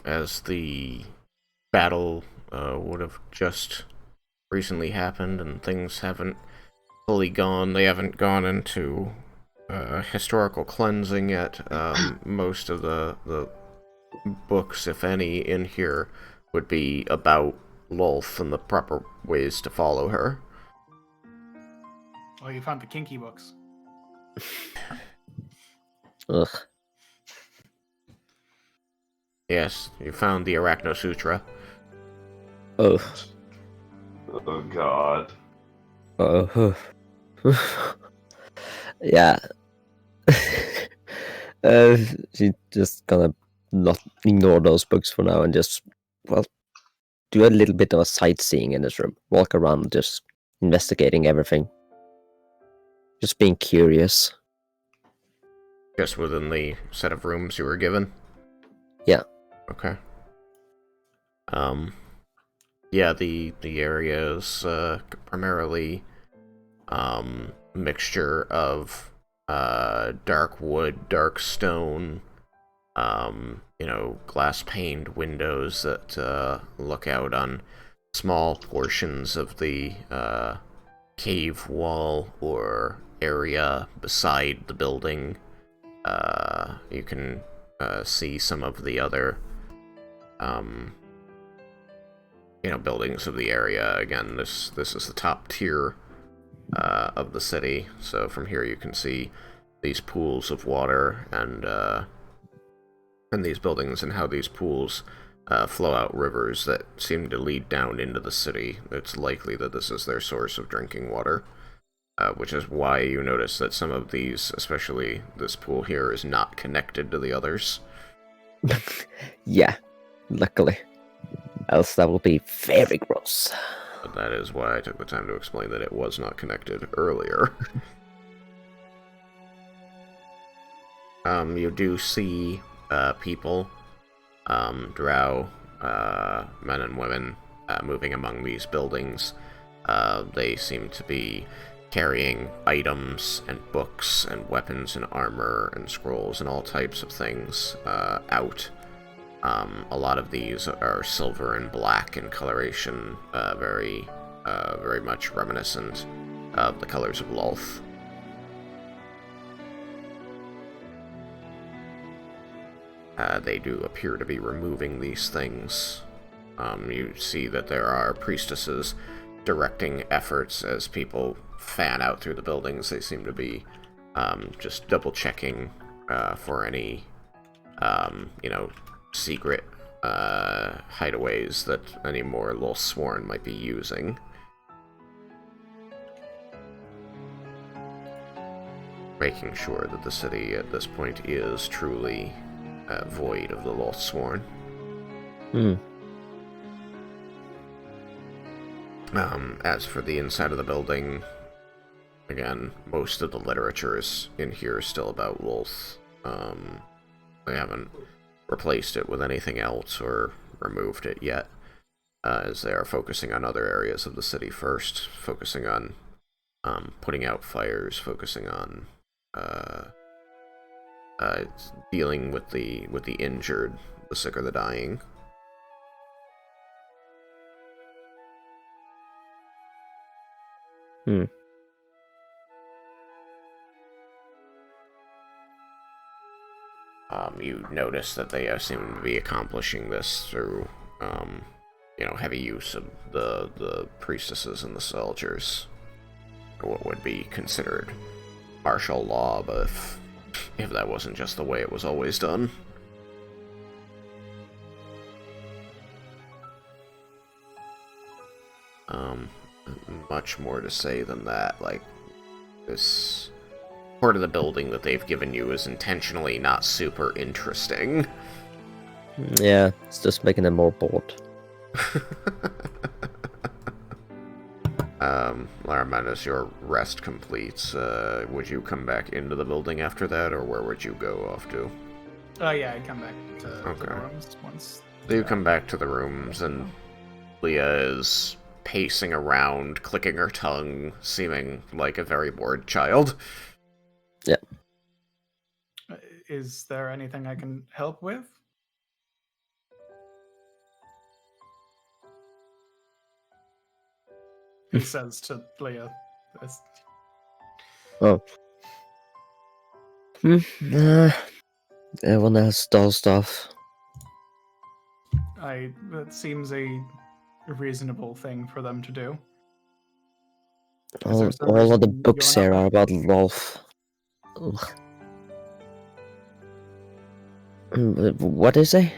As the battle would have just recently happened and things haven't fully gone, they haven't gone into historical cleansing yet. Most of the books, if any, in here would be about Lolth and the proper ways to follow her. Oh, you found the kinky books. Ugh. Yes, you found the Arachno Sutra. Oh. Oh God. Oh. Yeah. She's just gonna not ignore those books for now and just, well, do a little bit of a sightseeing in this room. Walk around, just investigating everything. Just being curious. Just within the set of rooms you were given? Yeah. Okay. Yeah, the area is primarily mixture of dark wood, dark stone, glass-paned windows that look out on small portions of the cave wall or area beside the building. You can see some of the other buildings of the area. Again, this is the top tier of the city, so from here you can see these pools of water and these buildings and how these pools flow out rivers that seem to lead down into the city. It's likely that this is their source of drinking water, which is why you notice that some of these, especially this pool here, is not connected to the others. Yeah, luckily. else that would be very gross. But that is why I took the time to explain that it was not connected earlier. You do see people, drow, men and women, moving among these buildings. They seem to be carrying items and books and weapons and armor and scrolls and all types of things out. A lot of these are silver and black in coloration, very much reminiscent of the colors of Lolth. They do appear to be removing these things. You see that there are priestesses directing efforts as people fan out through the buildings. They seem to be just double-checking for any, secret hideaways that any more Lolthsworn might be using. Making sure that the city at this point is truly void of the Lolthsworn. As for the inside of the building, again, most of the literature is in here is still about Lolth. They haven't replaced it with anything else or removed it yet, as they are focusing on other areas of the city first, focusing on putting out fires, focusing on dealing with the injured, the sick or the dying. You notice that they seem to be accomplishing this through, heavy use of the priestesses and the soldiers. What would be considered martial law, but if that wasn't just the way it was always done. Much more to say than that. Like, this part of the building that they've given you is intentionally not super interesting. Yeah, it's just making them more bored. Laraman, as your rest completes, would you come back into the building after that, or where would you go off to? Yeah, I'd come back to the rooms once. So you come back to the rooms, and Leah is pacing around, clicking her tongue, seeming like a very bored child. Yeah. Is there anything I can help with? He says to Leah. Everyone else does stuff. That seems a reasonable thing for them to do. All of the books here are about Lolth. What is it?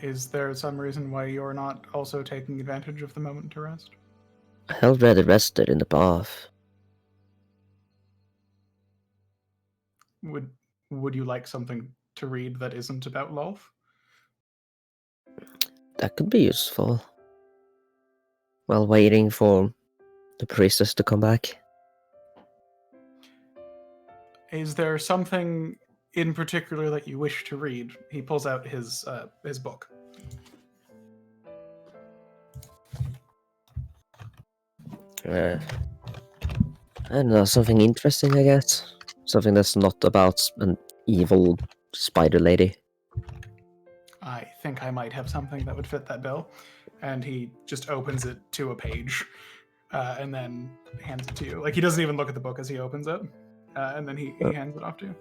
Is there some reason why you're not also taking advantage of the moment to rest? I already rested in the bath. Would you like something to read that isn't about Lolth? That could be useful. While waiting for the priestess to come back. Is there something in particular that you wish to read? He pulls out his book. I don't know, something interesting, I guess. Something that's not about an evil spider lady. I think I might have something that would fit that bill. And he just opens it to a page and then hands it to you. Like, he doesn't even look at the book as he opens it. And then he hands it off to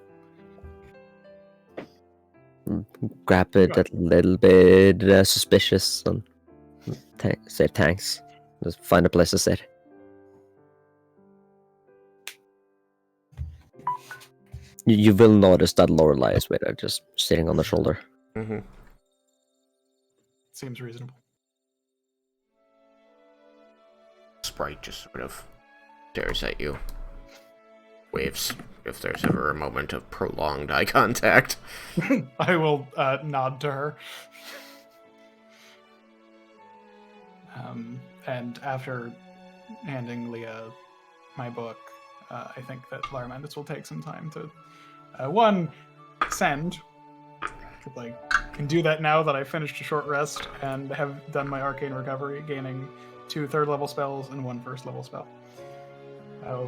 you. Grab it a little bit suspicious and say thanks. Just find a place to sit. You will notice that Lorelei is with her, just sitting on the shoulder. Mm-hmm. Seems reasonable. Sprite just sort of stares at you. Waves if there's ever a moment of prolonged eye contact. I will nod to her. And after handing Leah my book, I think that Larmandus will take some time to, one, send. I can do that now that I finished a short rest and have done my arcane recovery, gaining 2 third-level spells and 1 first-level spell.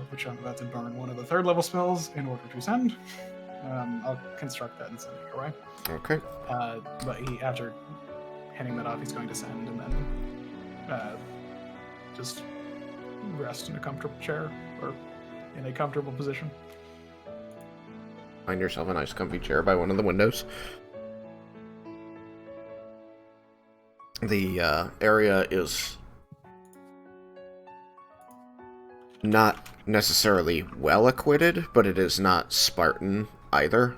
Which I'm about to burn one of the third-level spells in order to send. I'll construct that and send it your way. Okay. But after handing that off, he's going to send and then just rest in a comfortable chair or in a comfortable position. Find yourself a nice comfy chair by one of the windows. The area is not necessarily well acquitted, but it is not Spartan either.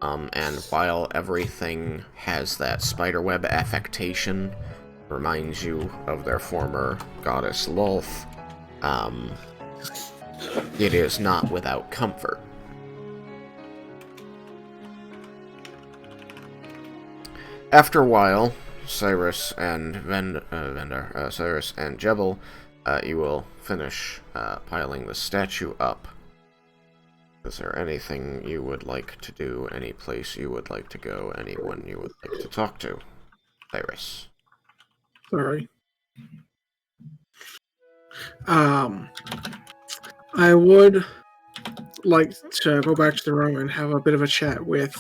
And while everything has that spiderweb affectation, reminds you of their former goddess Lolth, it is not without comfort. After a while, Cyrus and Cyrus and Jebel, you will finish piling the statue up. Is there anything you would like to do? Any place you would like to go? Anyone you would like to talk to? Cyrus. Sorry. I would like to go back to the room and have a bit of a chat with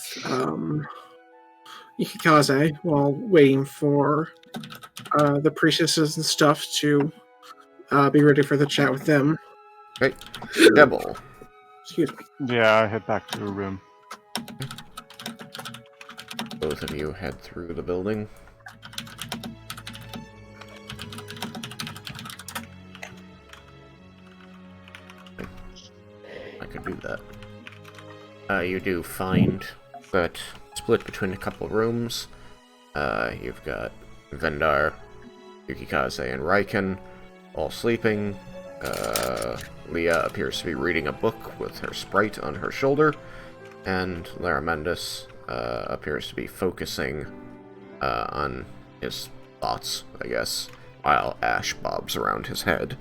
Ikikaze while waiting for the priestesses and stuff to be ready for the chat with them. Okay. Jebel. Excuse me. Yeah, I head back to the room. Both of you head through the building. I could do that. You do find that split between a couple rooms. You've got Vendar, Yukikaze, and Raiken all sleeping. Leah appears to be reading a book with her sprite on her shoulder, and Laramandus appears to be focusing on his thoughts, I guess, while ash bobs around his head.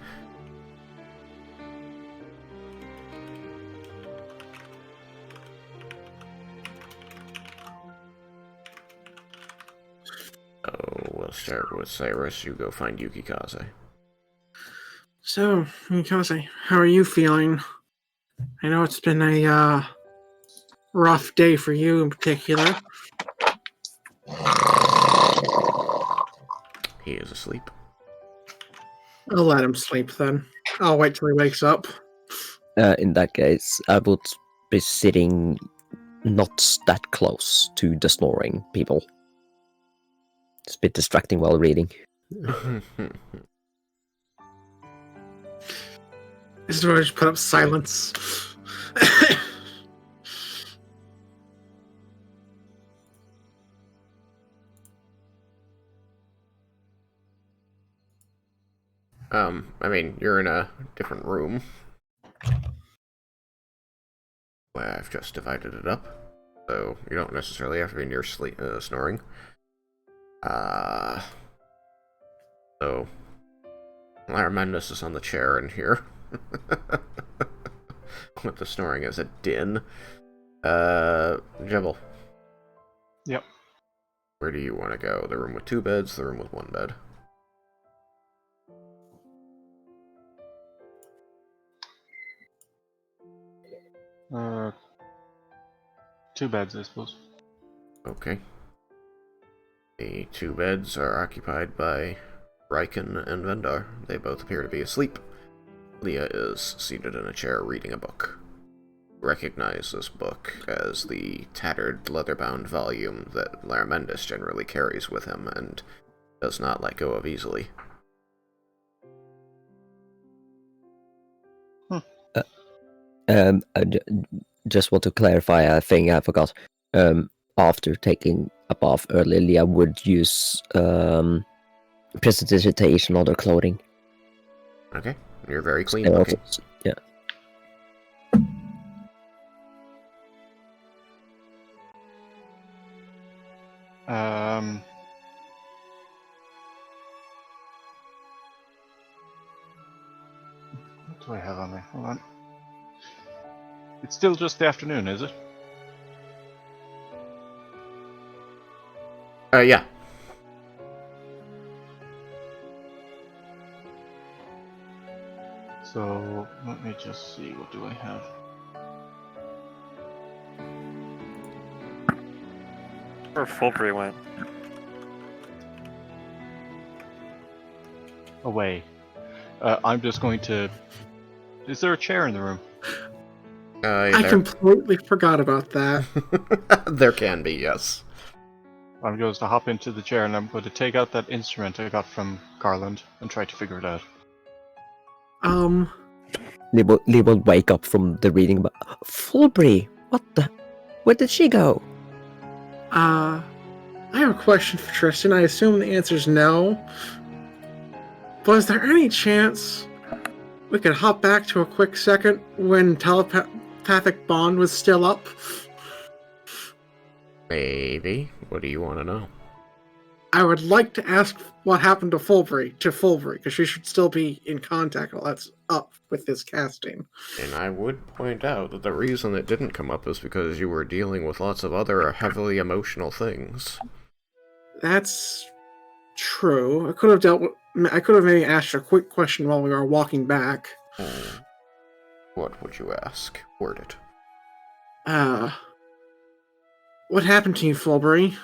So we'll start with Cyrus. You go find Yukikaze. So, Yukikaze, how are you feeling? I know it's been a rough day for you in particular. He is asleep. I'll let him sleep then. I'll wait till he wakes up. In that case, I would be sitting not that close to the snoring people. It's a bit distracting while reading. This is where I just put up silence. I mean, you're in a different room. Well, I've just divided it up, so you don't necessarily have to be near snoring. So, Laramandus is on the chair in here. With the snoring as a din. Jebel. Yep. Where do you want to go? The room with 2 beds, the room with 1 bed? Two beds, I suppose. Okay. The 2 beds are occupied by Raiken and Vendar. They both appear to be asleep. Leah is seated in a chair reading a book. You recognize this book as the tattered leather-bound volume that Laramandus generally carries with him and does not let go of easily. Just want to clarify a thing I forgot. After taking a bath earlier, Leah would use prestidigitation on their clothing. Okay, you're very clean And looking. also, yeah. do I have on me? Hold on. It's still just the afternoon, is it? Yeah. So let me just see. What do I have? Where Fulbury went. Away. I'm just going to. Is there a chair in the room? I completely forgot about that. There can be, yes. I'm going to hop into the chair and I'm going to take out that instrument I got from Garland and try to figure it out. Lee will wake up from the reading about Fulbury. What the? Where did she go? I have a question for Tristan. I assume the answer is no. But is there any chance we could hop back to a quick second when telepathic bond was still up? Maybe. What do you want to know? I would like to ask what happened to Fulbury, because she should still be in contact while that's up with this casting. And I would point out that the reason it didn't come up is because you were dealing with lots of other heavily emotional things. That's true. I could have maybe asked a quick question while we were walking back. What would you ask? Word it. What happened to you, Fulbury?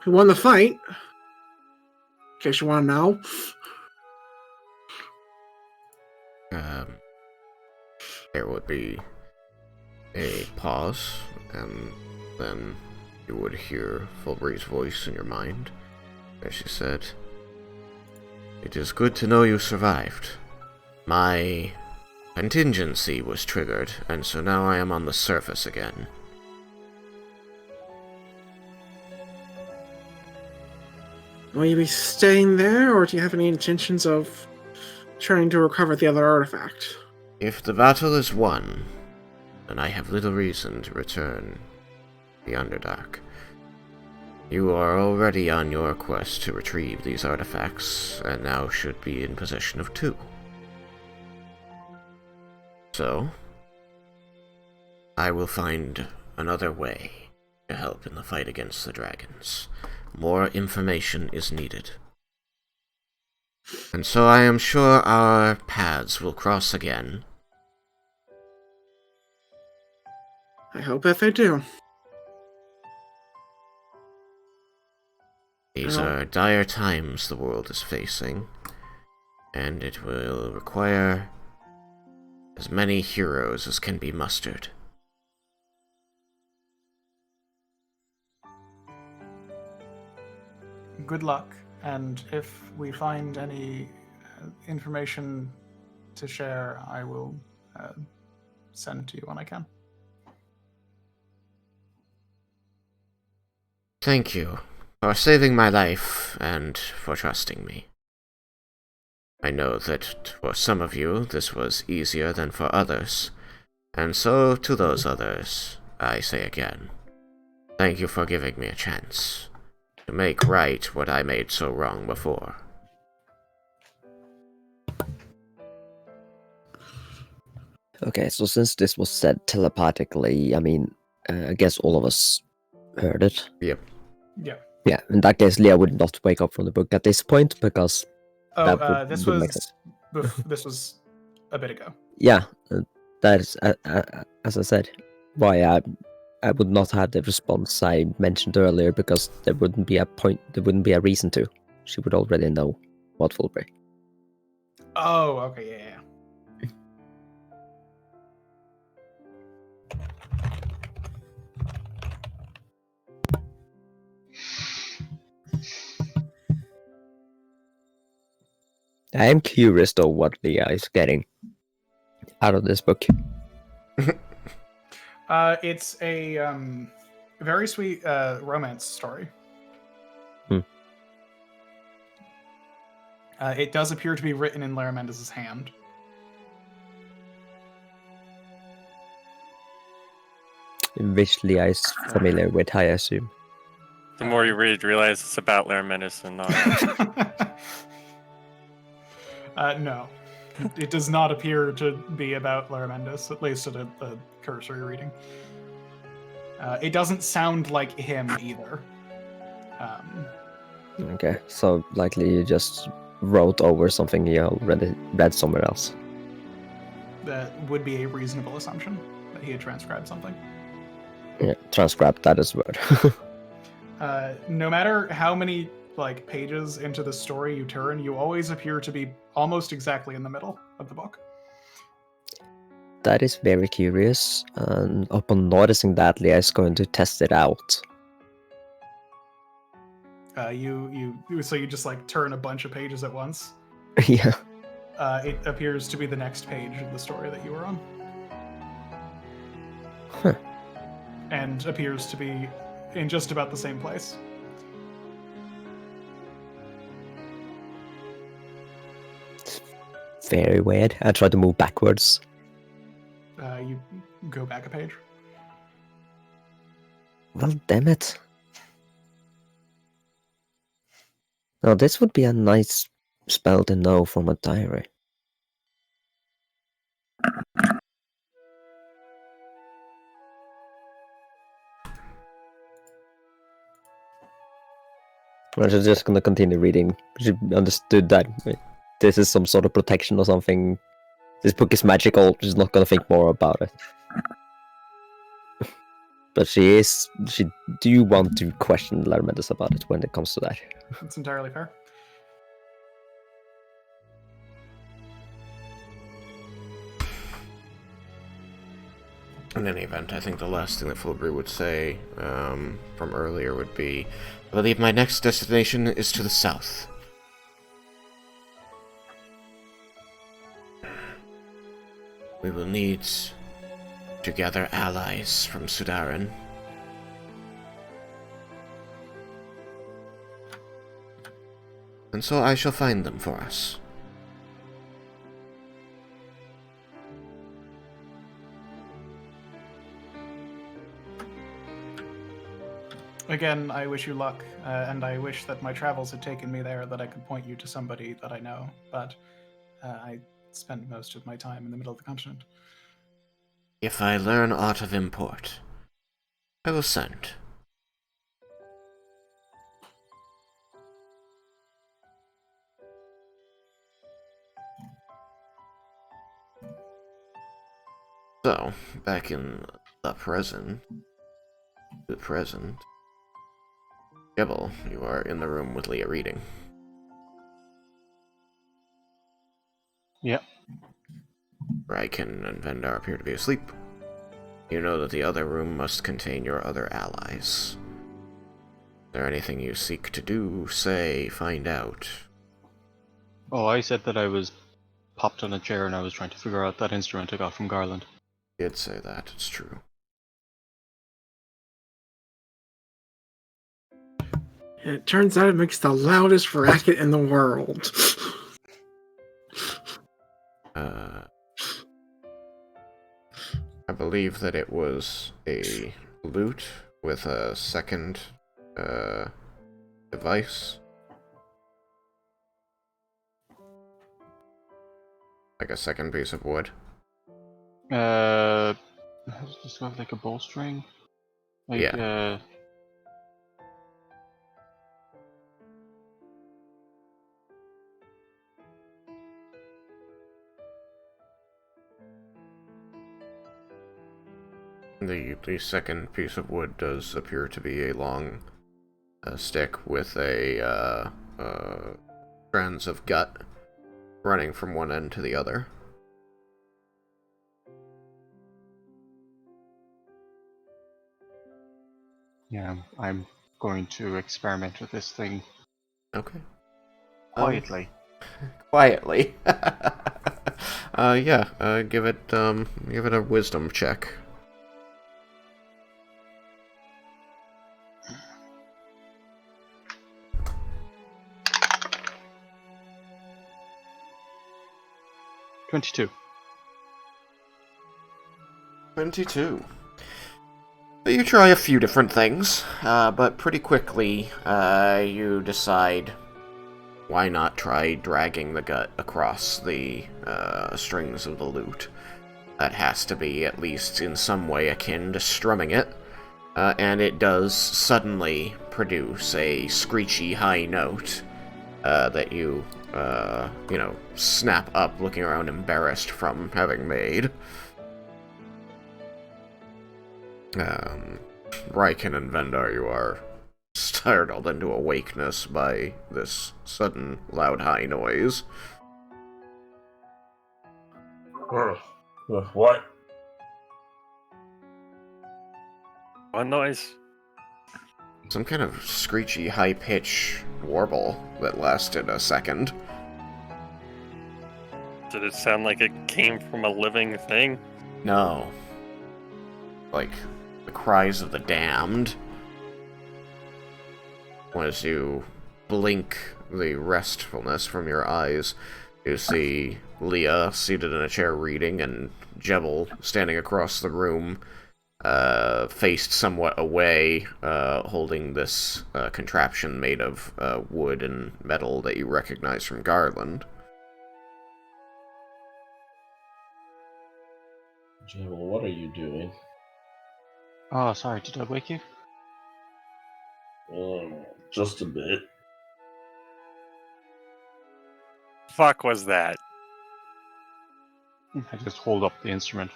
Who won the fight? In case you want to know. There would be a pause, and then you would hear Fulbury's voice in your mind, as she said, "It is good to know you survived. My contingency was triggered, and so now I am on the surface again. Will you be staying there, or do you have any intentions of trying to recover the other artifact? If the battle is won, then I have little reason to return the Underdark. You are already on your quest to retrieve these artifacts, and now should be in possession of 2. So, I will find another way to help in the fight against the dragons. More information is needed. And so I am sure our paths will cross again. I hope that they do. These are dire times the world is facing, and it will require as many heroes as can be mustered. Good luck, and if we find any information to share, I will send it to you when I can. Thank you for saving my life and for trusting me. I know that for some of you this was easier than for others, and so to those others, I say again, thank you for giving me a chance to make right what I made so wrong before. Okay, so since this was said telepathically, I mean, I guess all of us heard it. Yep. Yeah. Yeah, in that case, Leah would not wake up from the book at this point because This was a bit ago. Yeah, that is, as I said, why I would not have the response I mentioned earlier because there wouldn't be a reason to. She would already know what Fulbury. Oh, okay, yeah. I am curious though what Leah is getting out of this book. It's a very sweet romance story. It does appear to be written in Laramendez's hand. Which Leah is familiar with, I assume. The more you read, you realize it's about Laramendez and not. No. It does not appear to be about Laramentis, at least at a cursory reading. It doesn't sound like him either. Okay, so likely you just wrote over something you already read somewhere else. That would be a reasonable assumption that he had transcribed something. Yeah, transcribe that as word. No matter how many pages into the story you turn, you always appear to be almost exactly in the middle of the book. That is very curious, and upon noticing that, Leah is going to test it out. So you just turn a bunch of pages at once. Yeah. It appears to be the next page of the story that you were on. Huh. And appears to be in just about the same place. Very weird. I tried to move backwards. You go back a page. Well, damn it. Now, this would be a nice spell to know from a diary. I'm just gonna continue reading. She understood that this is some sort of protection or something. This book is magical. She's not gonna think more about it. But she do want to question Laramentis about it when it comes to that. That's entirely fair. In any event, I think the last thing that Fulbury would say from earlier would be, I believe my next destination is to the south. We will need to gather allies from Sudaran. And so I shall find them for us. Again, I wish you luck, and I wish that my travels had taken me there, that I could point you to somebody that I know, but I spend most of my time in the middle of the continent. If I learn aught of import, I will send. So, back in the present. Gebel, you are in the room with Leah reading. Yep. Raiken and Vendar appear to be asleep. You know that the other room must contain your other allies. Is there anything you seek to do, say, find out? Oh, I said that I was popped on a chair and I was trying to figure out that instrument I got from Garland. You did say that, it's true. It turns out it makes the loudest racket in the world. I believe that it was a lute with a second device. Like a second piece of wood. Does this have like a bowstring? Like, Yeah. The second piece of wood does appear to be a long stick with a strands of gut running from one end to the other. Yeah, I'm going to experiment with this thing Okay. quietly. Quietly. Give it a wisdom check. $22. 22. You try a few different things, but pretty quickly you decide why not try dragging the gut across the strings of the lute? That has to be at least in some way akin to strumming it. And it does suddenly produce a screechy high note that you, snap up looking around embarrassed from having made. Raiken and Vendar, you are startled into awakeness by this sudden loud high noise. What? What noise? Some kind of screechy high-pitch warble that lasted a second. Did it sound like it came from a living thing? No. Like the cries of the damned. As you blink the restfulness from your eyes, you see Leah seated in a chair reading, and Jebel standing across the room, faced somewhat away, holding this contraption made of wood and metal that you recognize from Garland. Jebel, what are you doing? Oh, sorry, did I wake you? Just a bit. Fuck was that? I just hold up the instrument.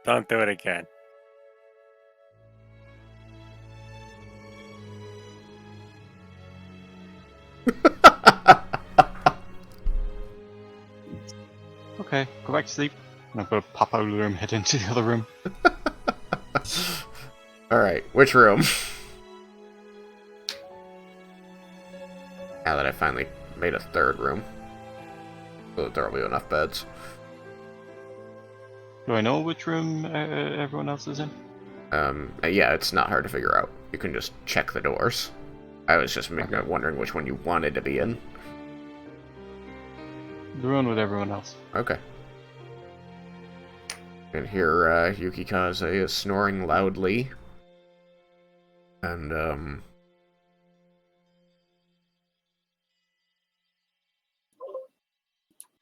Don't do it again. Okay, go back to sleep. I'm gonna pop out of the room, head into the other room. Alright, which room? Now that I finally made a third room, so that there will be enough beds. Do I know which room everyone else is in? Yeah, it's not hard to figure out. You can just check the doors. I was just wondering which one you wanted to be in. The one with everyone else. Okay. And here, Yukikaze is snoring loudly. And,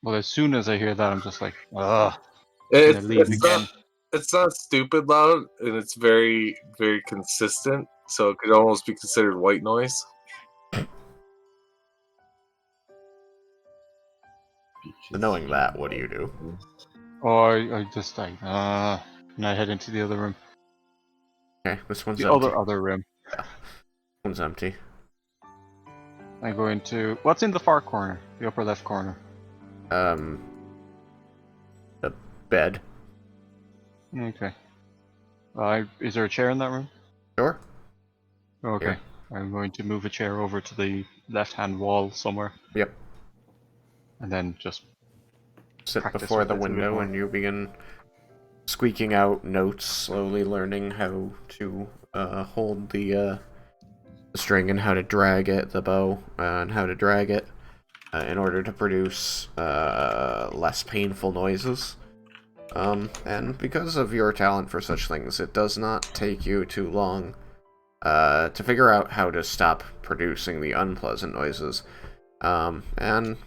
Well, as soon as I hear that, I'm just like, ugh. It's, leave it's again. not it's not stupid loud, and it's very, very consistent, so it could almost be considered white noise. knowing that, what do you do? Or I just like, and I head into the other room. Okay, this one's The empty. other room. One's empty. I go into what's in the far corner, the upper left corner. The bed. Okay. Is there a chair in that room? Sure. Okay. Yeah. I'm going to move a chair over to the left-hand wall somewhere, Yep. and then just Sit practice before with the it a bit window more. and you begin squeaking out notes, slowly learning how to hold the string and how to drag it, the bow, and how to drag it in order to produce less painful noises. And because of your talent for such things, it does not take you too long to figure out how to stop producing the unpleasant noises. And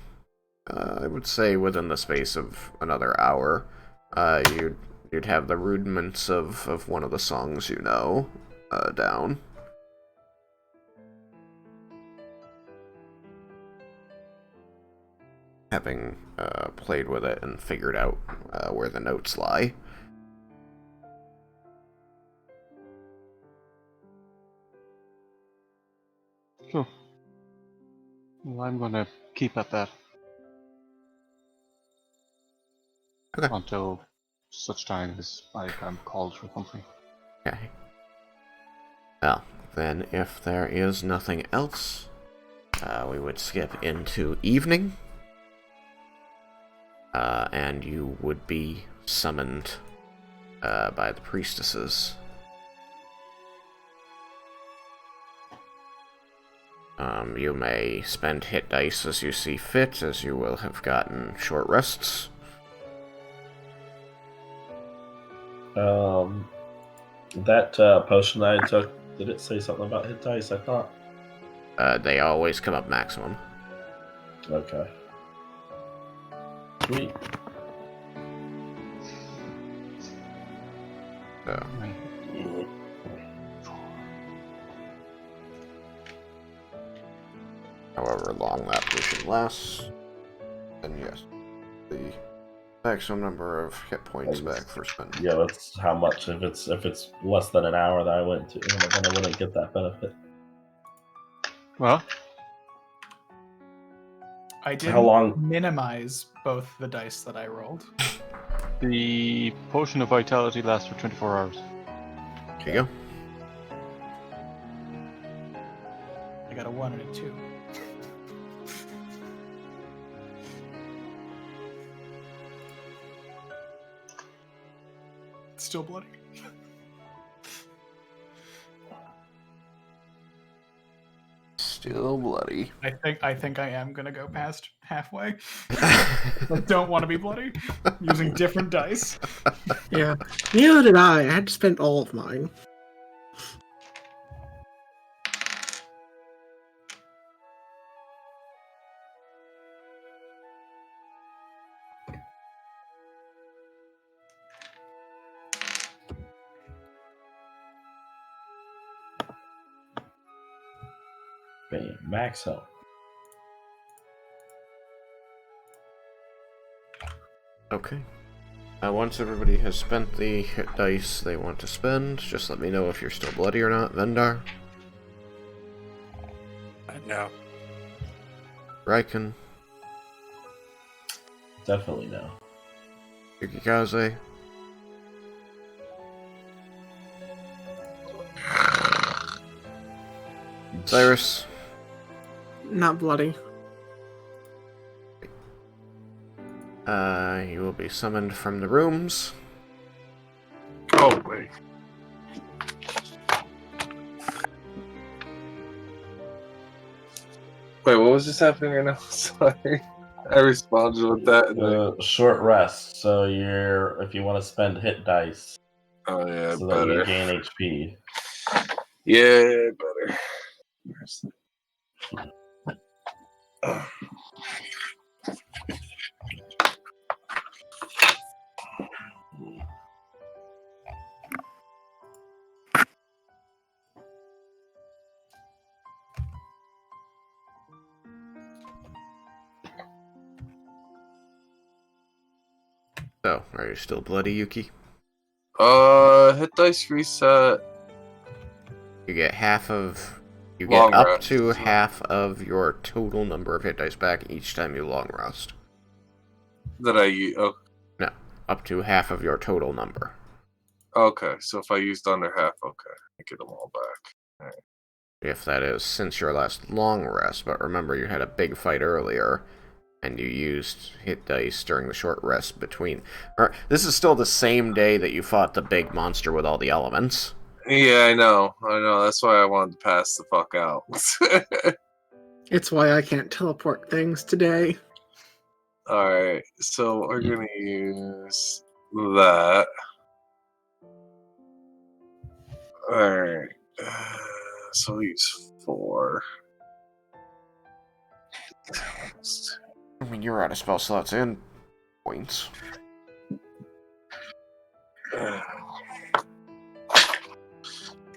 I would say within the space of another hour, you'd have the rudiments of one of the songs you know down. Having played with it and figured out where the notes lie. Cool. Well, I'm gonna keep at that. Okay. Until such time as I'm called for something. Okay. Well, then if there is nothing else, we would skip into evening. And you would be summoned by the priestesses. You may spend hit dice as you see fit, as you will have gotten short rests. That potion that I took, did it say something about hit dice? I thought. They always come up maximum. Okay. Sweet. So, however long that potion lasts, and yes, the maximum number of hit points back for spending. Yeah, that's how much. If it's less than an hour that I went to, then I wouldn't get that benefit. Well, I did How long? minimize both the dice that I rolled. the potion of vitality lasts for 24 hours. There you go. I got a 1 and a 2. It's still bloody. Still bloody. I think I am gonna go past halfway. I don't want to be bloody. Using different dice. Yeah. Neither did I. I had to spend all of mine. Bam, max health. Okay. Once everybody has spent the hit dice they want to spend, just let me know if you're still bloody or not. Vendar, No. Raiken, Definitely no. Yukikaze, Cyrus, Not bloody. you will be summoned from the rooms. Oh, wait. Wait, what was just happening right now? Sorry. I responded with that. And Short rest. So if you want to spend hit dice, oh, yeah, so better. that you gain HP. Yeah, better. So, are you still bloody, Yuki? Hit dice reset. You get you Long get up rest. to half of your total number of hit dice back each time you long rest. That I use. Oh, No, up to half of your total number. okay, so if I used under half, okay, I get them all back. If that is since your last long rest, but remember you had a big fight earlier, and you used hit dice during the short rest between. This is still the same day that you fought the big monster with all the elements. Yeah, I know. That's why I wanted to pass the fuck out. It's why I can't teleport things today. Alright, so we're gonna use that. Alright, so we'll use 4. I mean, you're out of spell slots and points.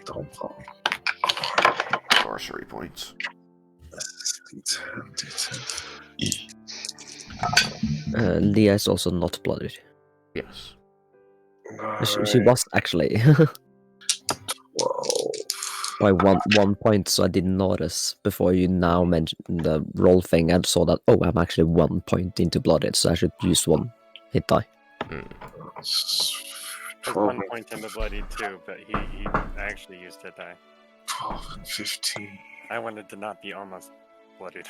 Don't fall. Sorcery points. Leah is also not blooded. Yes. She was actually 12. by one point, so I didn't notice before you now mentioned the roll thing. I saw that, oh, I'm actually 1 point into blooded, so I should use 1 hit die. There's 12, 1 point in the bloody too, but he actually used hit die. 12 and 15. I wanted to not be almost bloodied.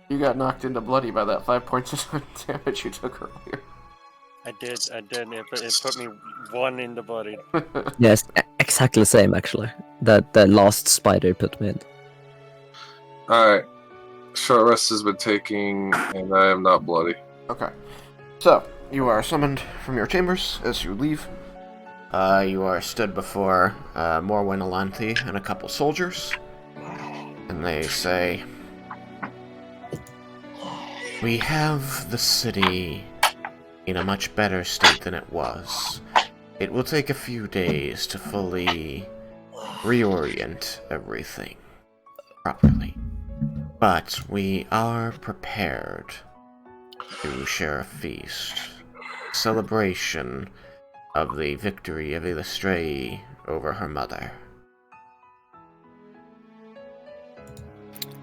You got knocked into bloody by that 5 points of damage you took earlier. I did. It put me 1 in the bloody. Yes, exactly the same actually. That the last spider put me in. Alright. Short rest has been taking, and I am not bloody. Okay. So, you are summoned from your chambers as you leave. You are stood before Morwen Alanthi and a couple soldiers, and they say, "We have the city in a much better state than it was. It will take a few days to fully reorient everything properly, but we are prepared to share a feast, celebration of the victory of Illustrae over her mother."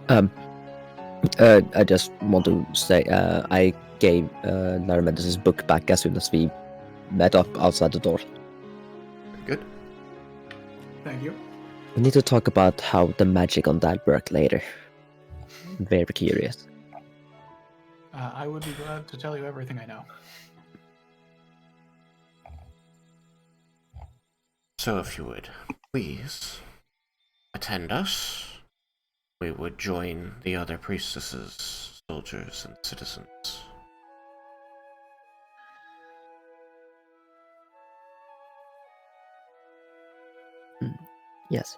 I just want to say, I gave Laramedus' book back as soon as we met up outside the door. Good. Thank you. We need to talk about how the magic on that worked later. I'm very curious. I would be glad to tell you everything I know. So if you would please attend us, we would join the other priestesses, soldiers, and citizens. Yes.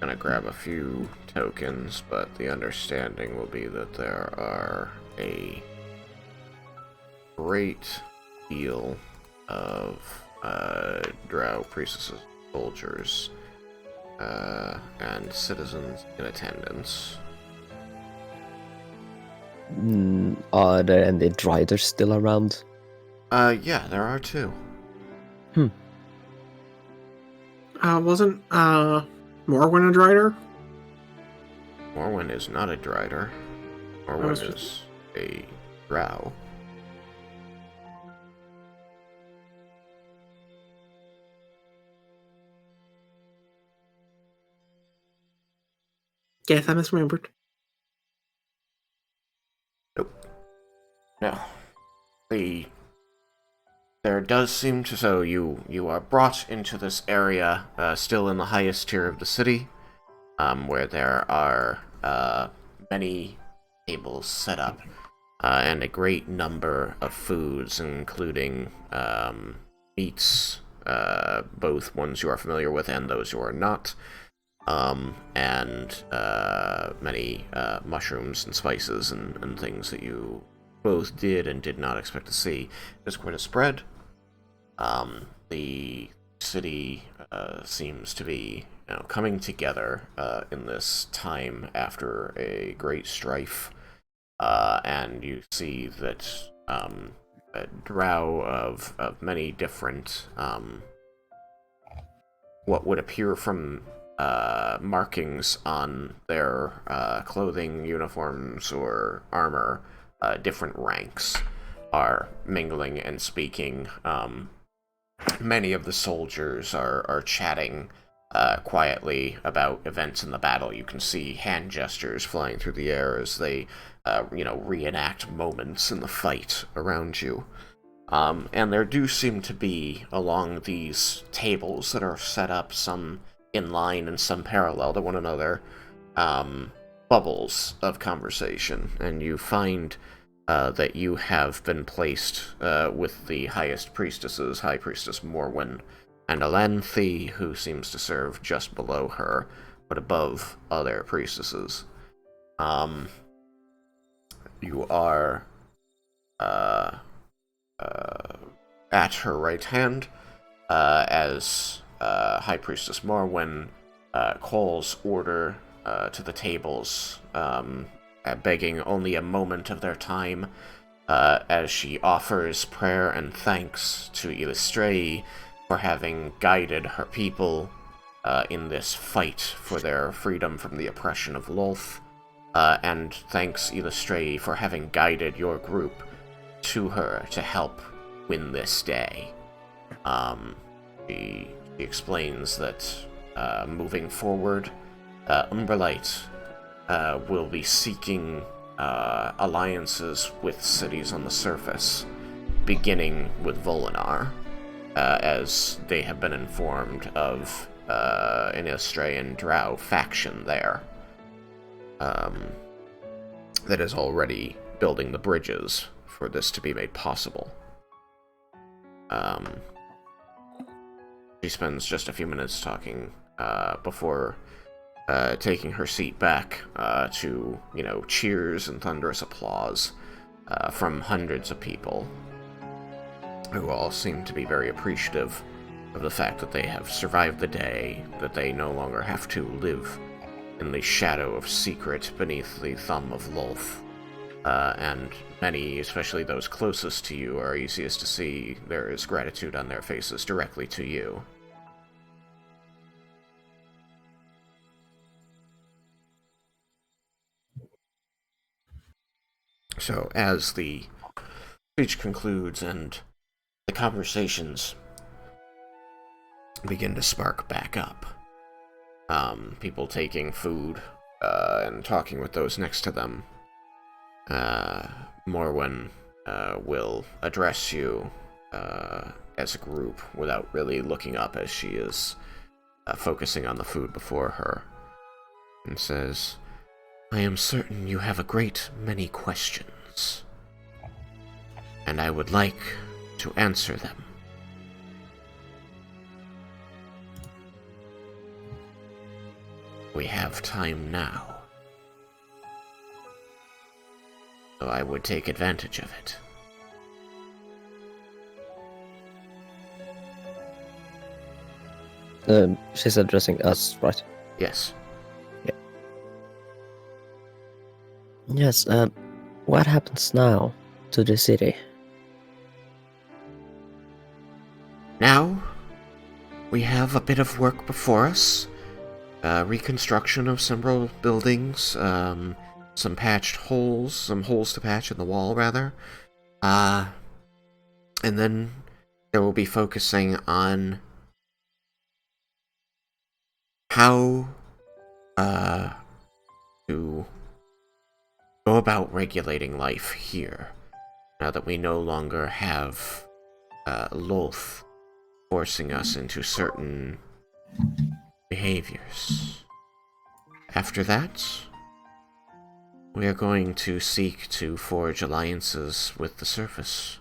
Gonna grab a few tokens, but the understanding will be that there are a great deal of drow priestesses, soldiers, and citizens in attendance. Are there any driders still around? Yeah, there are two. Wasn't Morwen a Drider? Morwen is not a drider. Morwen is a drow. Guess I misremembered. Nope. No. There does seem to... So you are brought into this area, still in the highest tier of the city, where there are many tables set up, and a great number of foods, including meats, both ones you are familiar with and those you are not, and many mushrooms and spices and things that you both did and did not expect to see. There's quite a spread. The city seems to be coming together in this time after a great strife, and you see that a drow of many different what would appear from markings on their clothing, uniforms, or armor, different ranks, are mingling and speaking. Many of the soldiers are chatting quietly about events in the battle. You can see hand gestures flying through the air as they, reenact moments in the fight around you. And there do seem to be, along these tables that are set up, some in line and some parallel to one another, bubbles of conversation, and you find that you have been placed with the highest priestesses, High Priestess Morwen, and Alanthi, who seems to serve just below her, but above other priestesses. You are at her right hand, as High Priestess Morwen calls order to the tables, begging only a moment of their time, as she offers prayer and thanks to Illustrae for having guided her people in this fight for their freedom from the oppression of Lolth, and thanks Illustrae for having guided your group to her to help win this day. She explains that moving forward, Umbralight will be seeking alliances with cities on the surface, beginning with Volinar, as they have been informed of an Australian Drow faction there that is already building the bridges for this to be made possible. She spends just a few minutes talking before taking her seat back to, cheers and thunderous applause from hundreds of people who all seem to be very appreciative of the fact that they have survived the day, that they no longer have to live in the shadow of secret beneath the thumb of Lolth. And many, especially those closest to you, are easiest to see. There is gratitude on their faces directly to you. So, as the speech concludes and the conversations begin to spark back up, people taking food and talking with those next to them, Morwen will address you as a group without really looking up, as she is focusing on the food before her, and says, "I am certain you have a great many questions, and I would like to answer them. We have time now, so I would take advantage of it." She's addressing us, right? Yes. Yes, what happens now to the city? Now, we have a bit of work before us. Reconstruction of several buildings, some holes to patch in the wall, rather. And then there will be focusing on how to go about regulating life here, now that we no longer have Lolth forcing us into certain behaviors. After that, we are going to seek to forge alliances with the surface,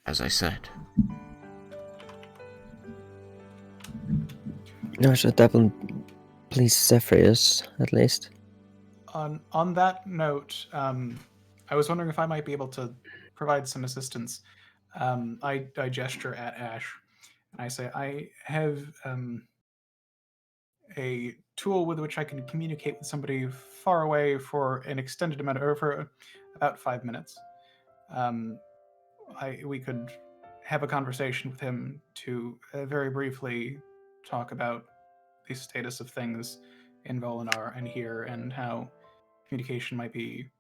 as I said. No, so that will please Zephyrius, at least. On that note, I was wondering if I might be able to provide some assistance. I gesture at Ash, and I say, I have a tool with which I can communicate with somebody far away for an extended amount, or for about 5 minutes. We could have a conversation with him to very briefly talk about the status of things in Volinar and here, and how communication might be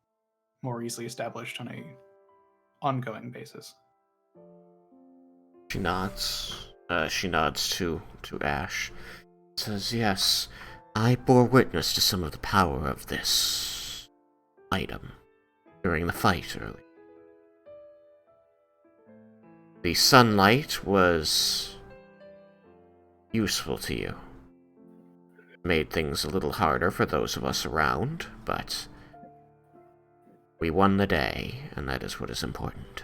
more easily established on a ongoing basis. She nods. She nods to Ash. Says, "Yes, I bore witness to some of the power of this item during the fight earlier. The sunlight was useful to you. Made things a little harder for those of us around, but we won the day, and that is what is important."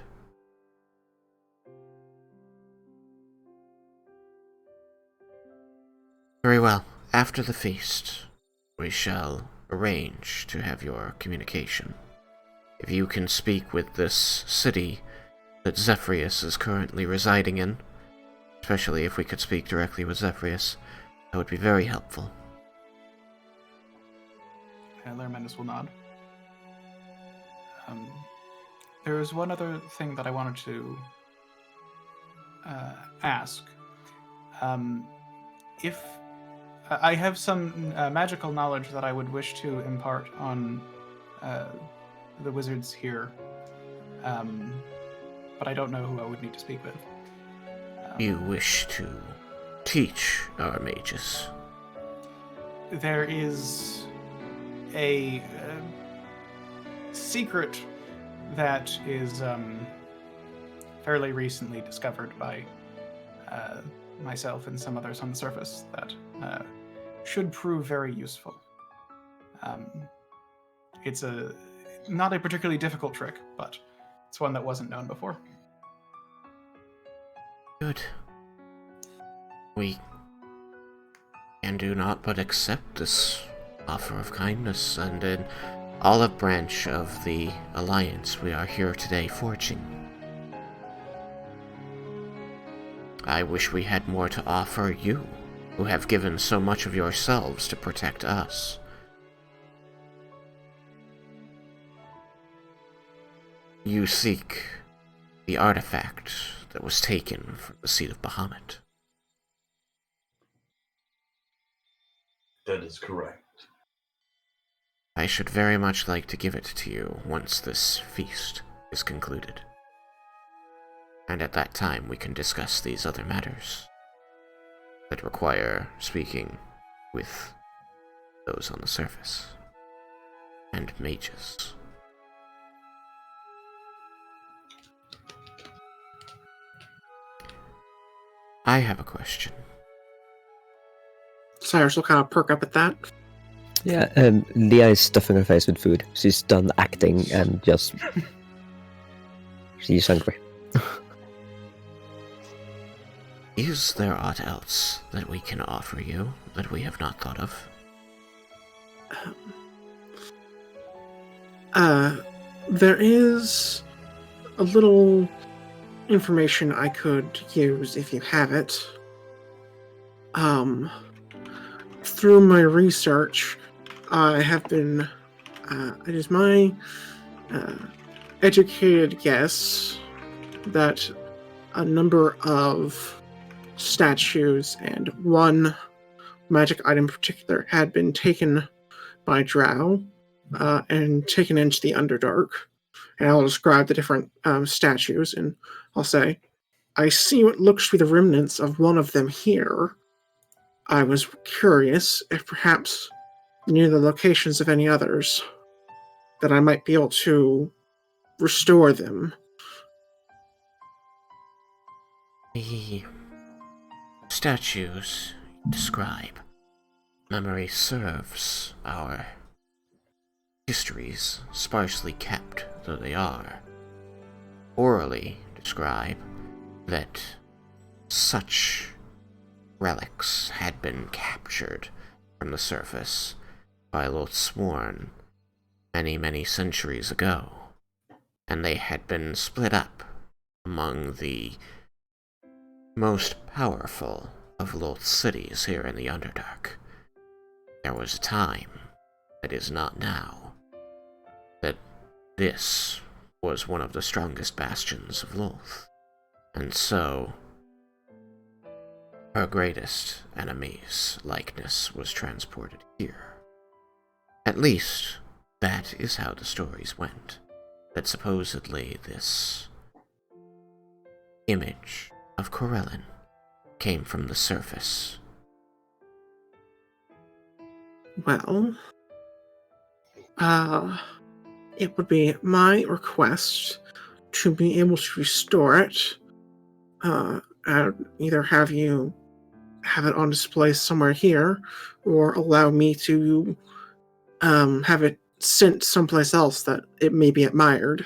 Very well. After the feast, we shall arrange to have your communication. If you can speak with this city that Zephyrius is currently residing in, especially if we could speak directly with Zephyrius, that would be very helpful. Lermendus will nod. There is one other thing that I wanted to ask. If I have some magical knowledge that I would wish to impart on the wizards here, but I don't know who I would need to speak with. You wish to teach our mages? There is a secret that is fairly recently discovered by myself and some others on the surface that should prove very useful. It's not a particularly difficult trick, but it's one that wasn't known before. Good. We can do naught but accept this offer of kindness, and an olive branch of the Alliance we are here today forging. I wish we had more to offer you, who have given so much of yourselves to protect us. You seek the artifact that was taken from the seat of Bahamut. That is correct. I should very much like to give it to you once this feast is concluded. And at that time we can discuss these other matters that require speaking with those on the surface and mages. I have a question. Cyrus will kind of perk up at that. Yeah, Leah is stuffing her face with food. She's done acting and just... she's hungry. Is there aught else that we can offer you that we have not thought of? There is a little information I could use if you have it. Through my research, I have been, it is my educated guess that a number of statues and one magic item in particular had been taken by Drow and taken into the Underdark. And I'll describe the different statues, and I'll say, I see what looks to be the remnants of one of them here. I was curious if perhaps near the locations of any others that I might be able to restore them. The statues you describe. Memory serves, our histories, sparsely kept though they are, orally describe that such relics had been captured from the surface by Lothsworn many, many centuries ago, and they had been split up among the most powerful of Loth's cities here in the Underdark. There was a time, that is not now, that this was one of the strongest bastions of Loth, and so her greatest enemy's likeness was transported here. At least, that is how the stories went, that supposedly this image of Corellin came from the surface. Well, it would be my request to be able to restore it. I'd either have you have it on display somewhere here, or allow me to have it sent someplace else that it may be admired.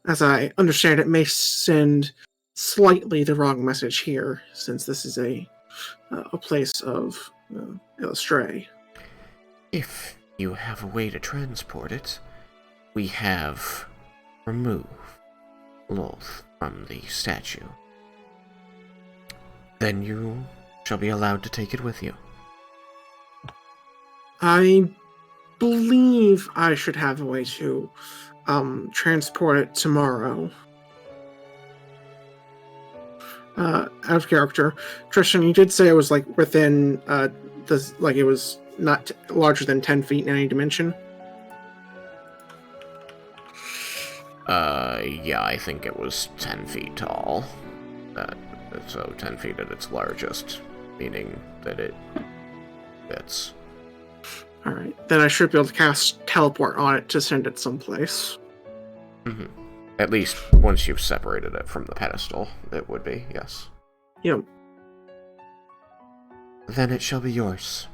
As I understand, it may send slightly the wrong message here, since this is a place of Illustray. If you have a way to transport it, we have removed Loth from the statue. Then you shall be allowed to take it with you. I believe I should have a way to transport it tomorrow. Out of character, Tristan, you did say it was like within it was not larger than 10 feet in any dimension. Yeah, I think it was 10 feet tall. So 10 feet at its largest, meaning that it fits. Alright, then I should be able to cast teleport on it to send it someplace. Mm-hmm. At least once you've separated it from the pedestal, it would be, yes. Yep. Then it shall be yours.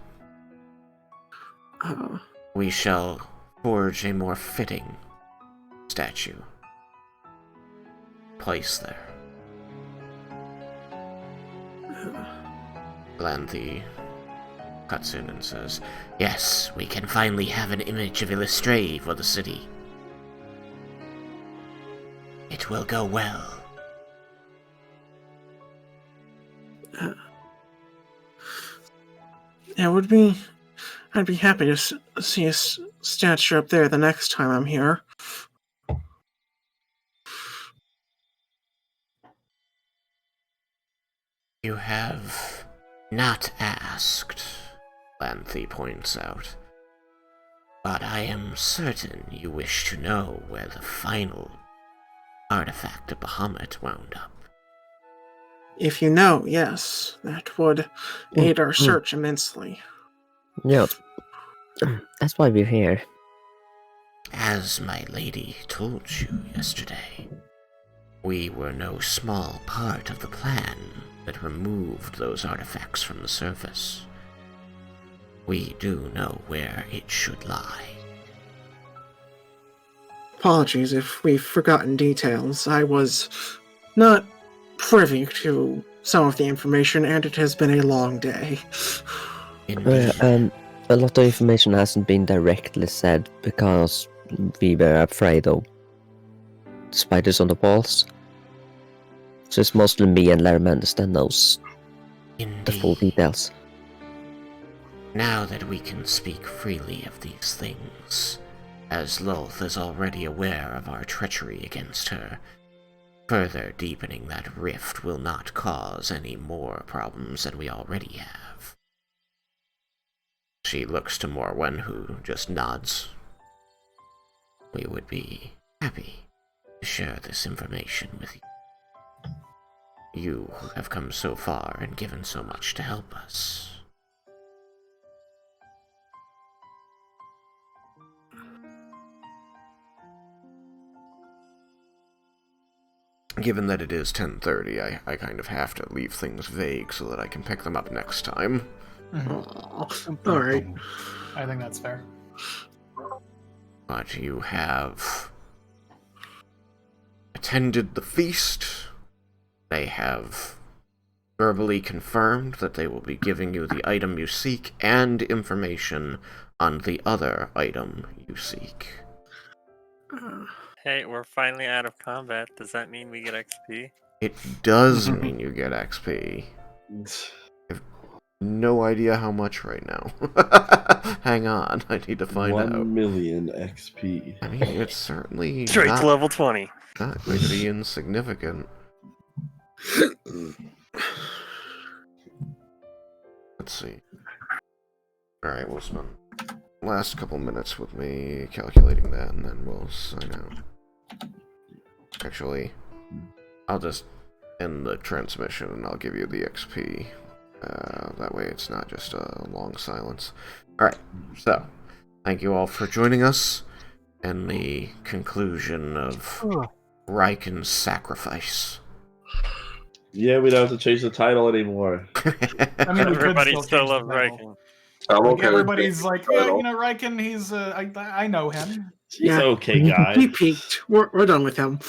We shall forge a more fitting statue. Place there. Lanthy cuts in and says, "Yes, we can finally have an image of Illustrae for the city. It will go well." Yeah, I'd be happy to see a statue up there the next time I'm here. You have not asked, Lanthy points out, but I am certain you wish to know where the final artifact of Bahamut wound up. If you know, yes, that would aid our search immensely. Yeah, that's why we're here. As my lady told you yesterday, we were no small part of the plan that removed those artifacts from the surface. We do know where it should lie. Apologies if we've forgotten details. I was not privy to some of the information, and it has been a long day. Indeed. A lot of information hasn't been directly said because we were afraid of spiders on the walls. So it's mostly me and Larry that knows the full details. Now that we can speak freely of these things, as Lolth is already aware of our treachery against her, further deepening that rift will not cause any more problems than we already have. She looks to Morwen, who just nods. We would be happy to share this information with you. You who have come so far and given so much to help us. Given that it is 10:30, I kind of have to leave things vague so that I can pick them up next time. Alright. I think that's fair. But you have attended the feast. They have verbally confirmed that they will be giving you the item you seek and information on the other item you seek. Hey, we're finally out of combat. Does that mean we get XP? It does mean you get XP. I have no idea how much right now. Hang on, I need to find out. 1 million XP. I mean, it's certainly Straight not, to level 20. not going to be insignificant. Let's see. Alright, we'll spend last couple minutes with me calculating that, and then we'll sign out. Actually, I'll just end the transmission and I'll give you the XP. That way it's not just a long silence. Alright, so, thank you all for joining us in the conclusion of Raiken's sacrifice. Yeah, we don't have to change the title anymore. I mean, we could Everybody still still change the loves title. Raiken. I'm Like, okay. everybody's like, yeah, title. you know, Raiken, he's, I know him. He's Yeah. okay, guy. He peaked. We're done with him.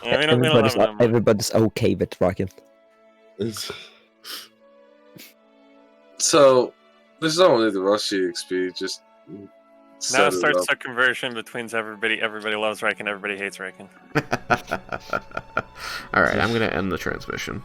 Yeah, we don't have a number. Everybody's okay with Raiken. So, there's no need to rush the XP, just Now set it starts up. the conversion between everybody. Everybody loves Raiken, everybody hates Raiken. Alright, I'm gonna end the transmission.